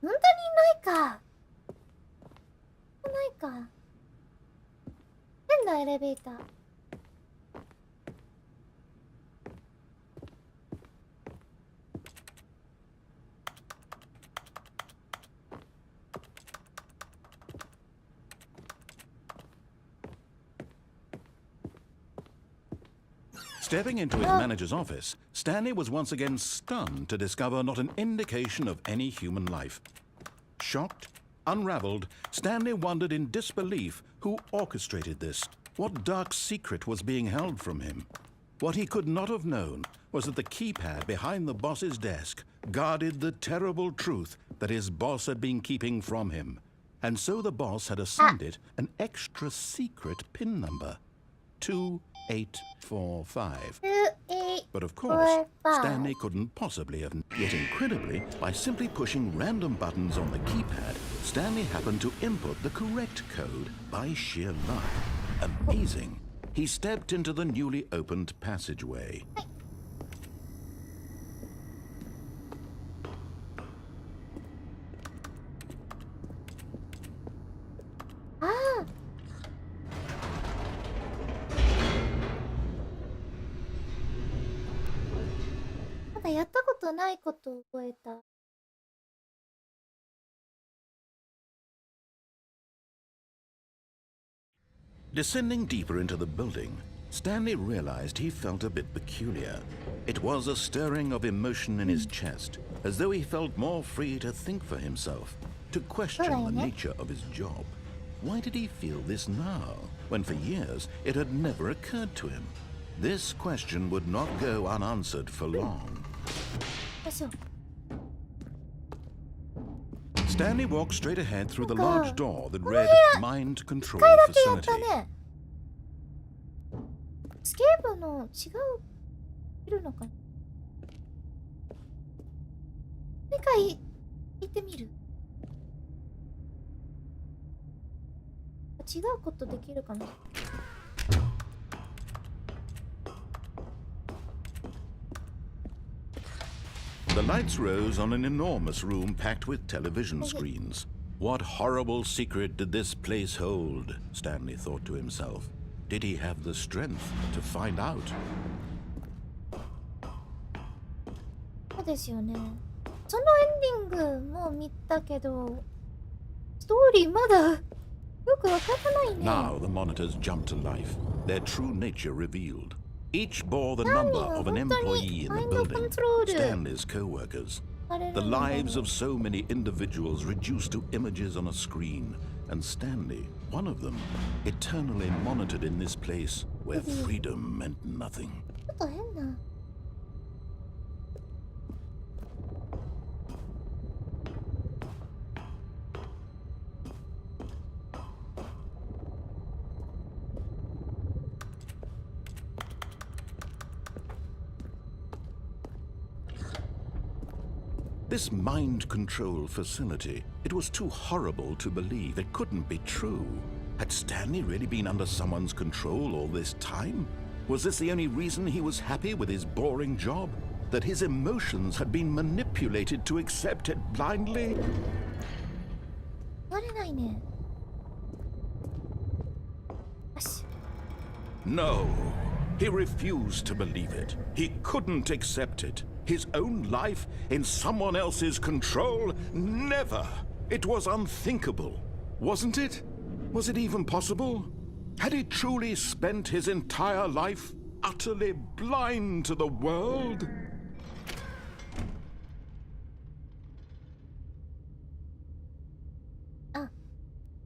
本当にないか。ないか。変なエレベーター。Stepping into his manager's office, Stanley was once again stunned to discover not an indication of any human life. Shocked, unraveled, Stanley wondered in disbelief who orchestrated this. What dark secret was being held from him? What he could not have known was that the keypad behind the boss's desk guarded the terrible truth that his boss had been keeping from him. And so the boss had assigned it an extra secret PIN number. 2845. But of course, Stanley couldn't possibly have. Yet incredibly, by simply pushing random buttons on the keypad, Stanley happened to input the correct code by sheer luck. Amazing. He stepped into the newly opened passageway. Ah! やったことないことを覚えた。Descending deeper into the building, Stanley realized he felt a bit peculiar. It was a stirring of emotion in his chest, as though he felt more free to think for himself, to question the nature of his job. Why did he feel this now, when for years it had never occurred to him? This question would not go unanswered for long. Stanley walked straight ahead through the large door that read Mind Control Facility. スケープの違ういるのかな。一回行ってみる。こっ違うことできるかな。The lights rose on an enormous room packed with television screens. What horrible secret did this place hold? Stanley thought to himself. Did he have the strength to find out? そうですよね。そのエンディングも見たけど、ストーリーまだよくわからないね。Now the monitors jumped to life, their true nature revealed. Each bore the number of an employee in the building, Stanley's co-workers. The lives of so many individuals reduced to images on a screen, and Stanley, one of them, eternally monitored in this place where freedom meant nothing. ちょっと変な。This mind control facility, it was too horrible to believe. It couldn't be true. Had Stanley really been under someone's control all this time? Was this the only reason he was happy with his boring job? That his emotions had been manipulated to accept it blindly? やれないね。よし。 No, he refused to believe it. He couldn't accept it. His own life in someone else's control? Never! It was unthinkable, wasn't it? Was it even possible? Had he truly spent his entire life utterly blind to the world?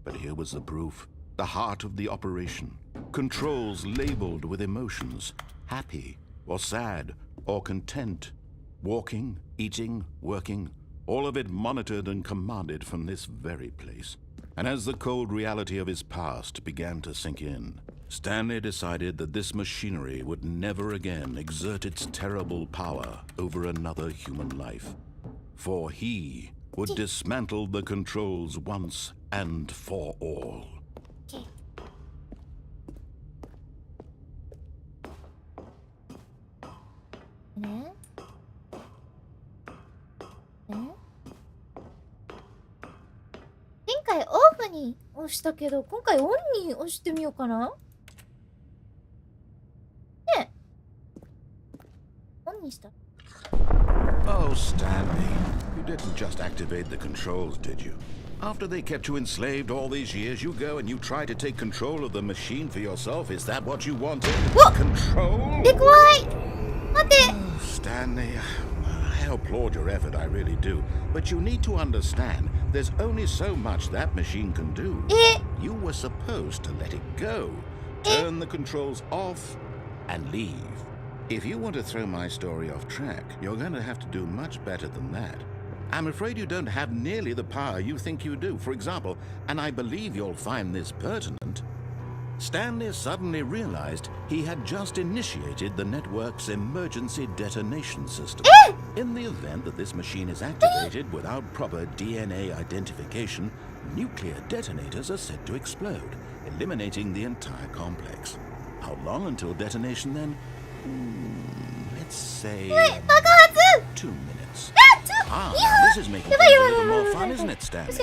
But here was the proof. The heart of the operation. Controls labeled with emotions. Happy, or sad, or content. Walking, eating, working, all of it monitored and commanded from this very place. And as the cold reality of his past began to sink in, Stanley decided that this machinery would never again exert its terrible power over another human life. For he would dismantle the controls once and for all. Okay. ね。前回オフに押したけど、今回オンに押してみようかな。ね。オンにした。Oh, Stanley, you didn't just activate the controls, did you? After they kept you enslaved all these years, you go and you try to take control of the machine for yourself. Is that what you wanted? Control? で、怖い。待って。Stanley, I applaud your effort, I really do. But you need to understand, there's only so much that machine can do. You were supposed to let it go. Turn the controls off and leave. If you want to throw my story off track, you're going to have to do much better than that. I'm afraid you don't have nearly the power you think you do. For example, and I believe you'll find this pertinent, Stanley suddenly realized he had just initiated the network's emergency detonation system. In the event that this machine is activated without proper DNA identification, nuclear detonators are said to explode, eliminating the entire complex. How long until detonation then? Let's say 2 minutes. This is making things a little more fun, isn't it, Stanley?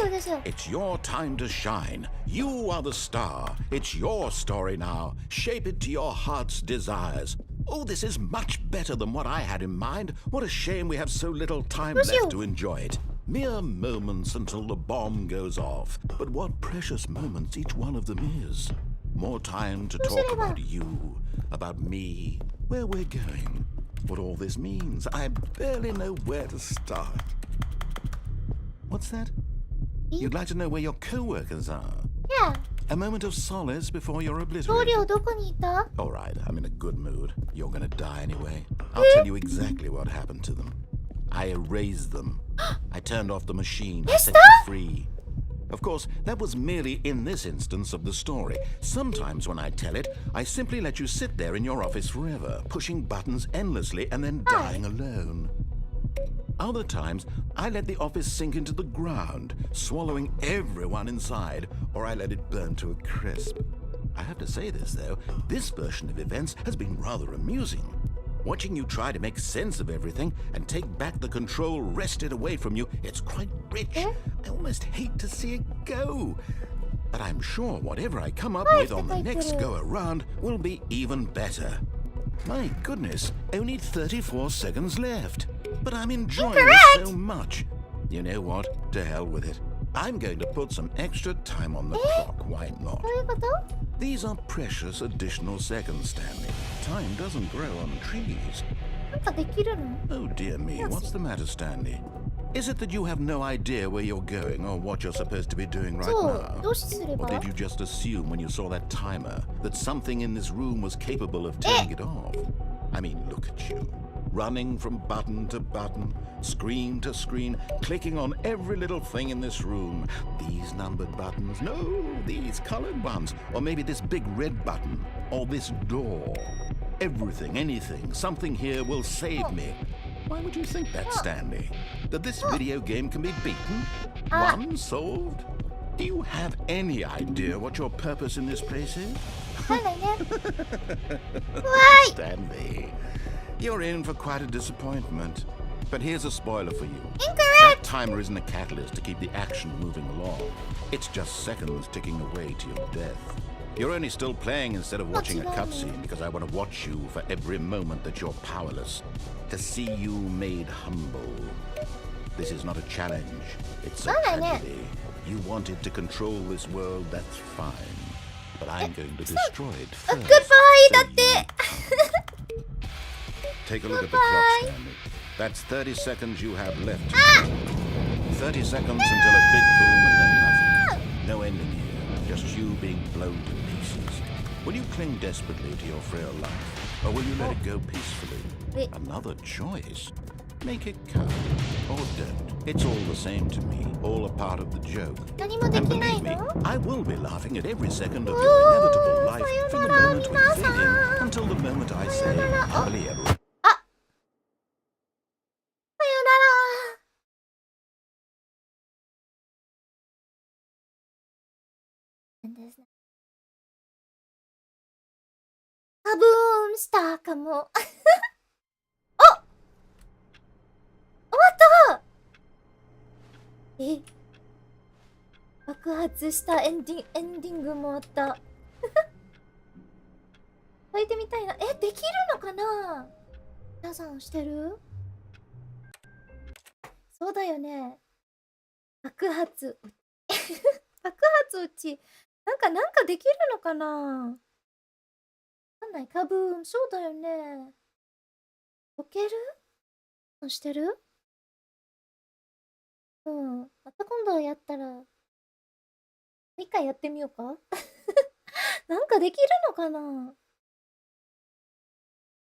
It's your time to shine. You are the star. It's your story now. Shape it to your heart's desires. Oh, this is much better than what I had in mind. What a shame we have so little time left to enjoy it. Mere moments until the bomb goes off. But what precious moments each one of them is. More time to talk about you, about me, where we're going, what all this means. I barely know where to start. What's that? You'd like to know where your co-workers are? Yeah. A moment of solace before you're obliterated. All right, I'm in a good mood. You're gonna die anyway. I'll tell you exactly what happened to them. I erased them. I turned off the machine. I set them free. Of course, that was merely in this instance of the story. Sometimes when I tell it, I simply let you sit there in your office forever, pushing buttons endlessly and then dying alone. Other times, I let the office sink into the ground, swallowing everyone inside, or I let it burn to a crisp. I have to say this, though, this version of events has been rather amusing. Watching you try to make sense of everything and take back the control wrested away from you, it's quite rich. I almost hate to see it go. But I'm sure whatever I come up with on the next go-around will be even better. My goodness, only 34 seconds left. But I'm enjoying this so much. You know what? To hell with it. I'm going to put some extra time on the clock. Why not? These are precious additional seconds, Stanley. Time doesn't grow on trees. Oh dear me, what's the matter, Stanley? Is it that you have no idea where you're going or what you're supposed to be doing right now? Or did you just assume when you saw that timer that something in this room was capable of turning it off? I mean, look at you. Running from button to button, screen to screen, clicking on every little thing in this room. These numbered buttons, no, these colored ones. Or maybe this big red button, or this door. Everything, anything, something here will save me. Why would you think that, Stanley? That this video game can be beaten? Won? Solved? Do you have any idea what your purpose in this place is? Stanley, you're in for quite a disappointment. But here's a spoiler for you. That timer isn't a catalyst to keep the action moving along. It's just seconds ticking away to your death. You're only still playing instead of watching a cutscene because I want to watch you for every moment that you're powerless. To see you made humble. This is not a challenge. It's a tragedy. You wanted to control this world, that's fine. But I'm going to destroy it first. Goodbye, Take a look at the clock, Stanley. That's 30 seconds you have left. 30 seconds until a big boom and then nothing. No ending here. Just you being blown to pieces. Will you cling desperately to your frail life? Or will you let it go peacefully? Another choice. Make it count. Or don't. It's all the same to me. All a part of the joke. And believe me, I will be laughing at every second of your inevitable life from the moment we fade in until the moment I say, happily ever. Kaboom! したかも。あ、終わった。爆発したエンディングもあった。書いてみたいな。できるのかな？皆さんしてる？そうだよね。爆発。爆発うち。なんかできるのかな？わかんない。カブーン。そうだよね。溶ける？してる？うん。また今度やったら、もう一回やってみようか。なんかできるのかな？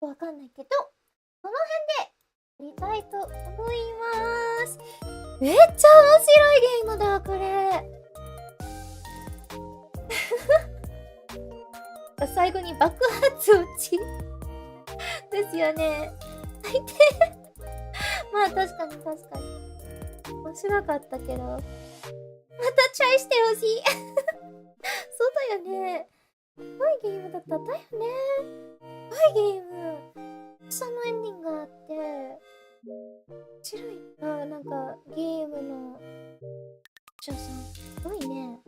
わかんないけど、この辺でやりたいと思います。めっちゃ面白いゲームだ、これ。最後に爆発落ちですよね。最低。まあ確かに。面白かったけど。またトライしてほしい。そうだよね。すごいゲームだったよね。すごいゲーム。そのエンディングがあって。面白い。なんかゲームの社さん、すごいね。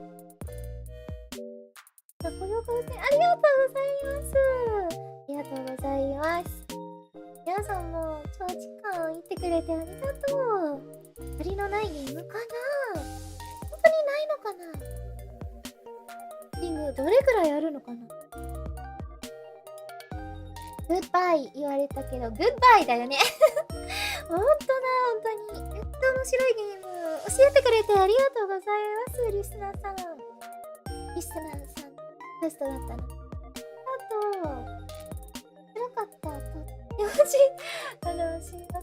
ご了解ありがとうございます。ありがとうございます。皆さんも長時間いてくれてありがとう。ありのないゲームかな？本当にないのかな？リングどれくらいあるのかな？グッバイ言われたけど、グッバイだよね。本当だ、本当に。めっちゃ面白いゲーム教えてくれてありがとうございます、リスナーさん。リスナーさん。ベストだったの。あと、辛かった。よし、収録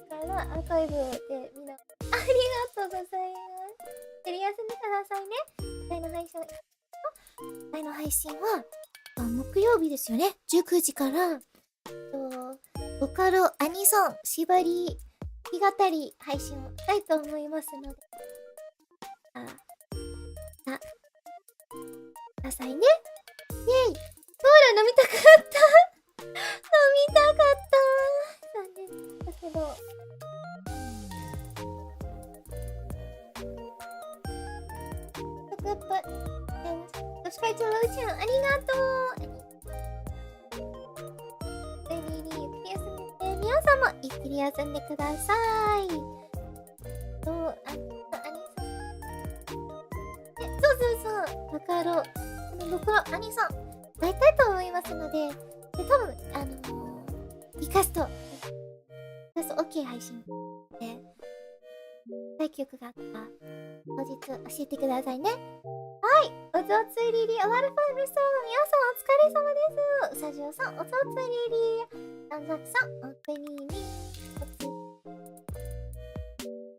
からアーカイブでみんな、ありがとうございます。休んでくださいね。次回の配信は、木曜日ですよね。19時から、ボカロ、アニソン、縛り日語り配信をしたいと思いますので。くださいね。イェイ。コーラ飲みたかった飲みたかった残念だけど。subscribe to Lowちゃん、ありがとう。リリー、ゆっくり休んで、皆さんもゆっくり休んでください。そう、バカロ、兄さん、会いたいと思いますので、多分、リクエスト OK 配信で、対局があった当日教えてくださいね。はい、おぞついリリー、アワルファルさん、皆さんお疲れ様です。うさじおさん、おぞついリリー、ダンザクさん、おついリリー、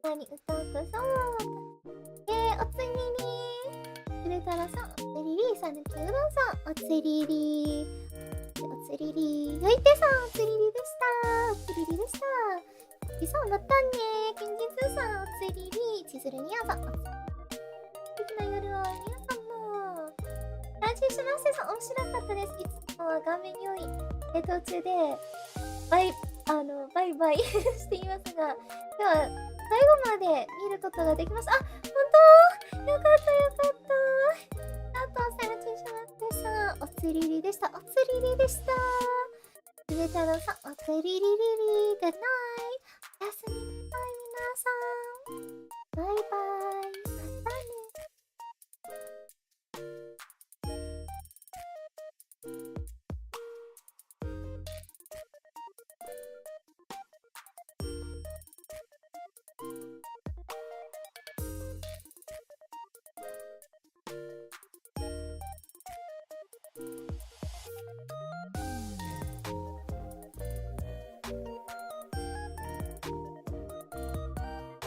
何歌うかさおついリリー、くれたらさん、おついリリー、さぬきうどんさん、おついリリー、おついリリー、よいてさん、おついリリーでした。おついリリーでした。ゆさん、またねー。けんじつさん、おついリリー、ちずるにゃさん、素敵な夜を、皆さんも。ラジシュラッセさん、面白かったです。いつもは画面用意、途中で、バイバイしていますが、今日は最後まで見ることができました。あ、本当よかった。あと、セラチシュラッセさん、おついリリーでした。おついリリーでした。ゆでたろうさん、おついリリー、グッナ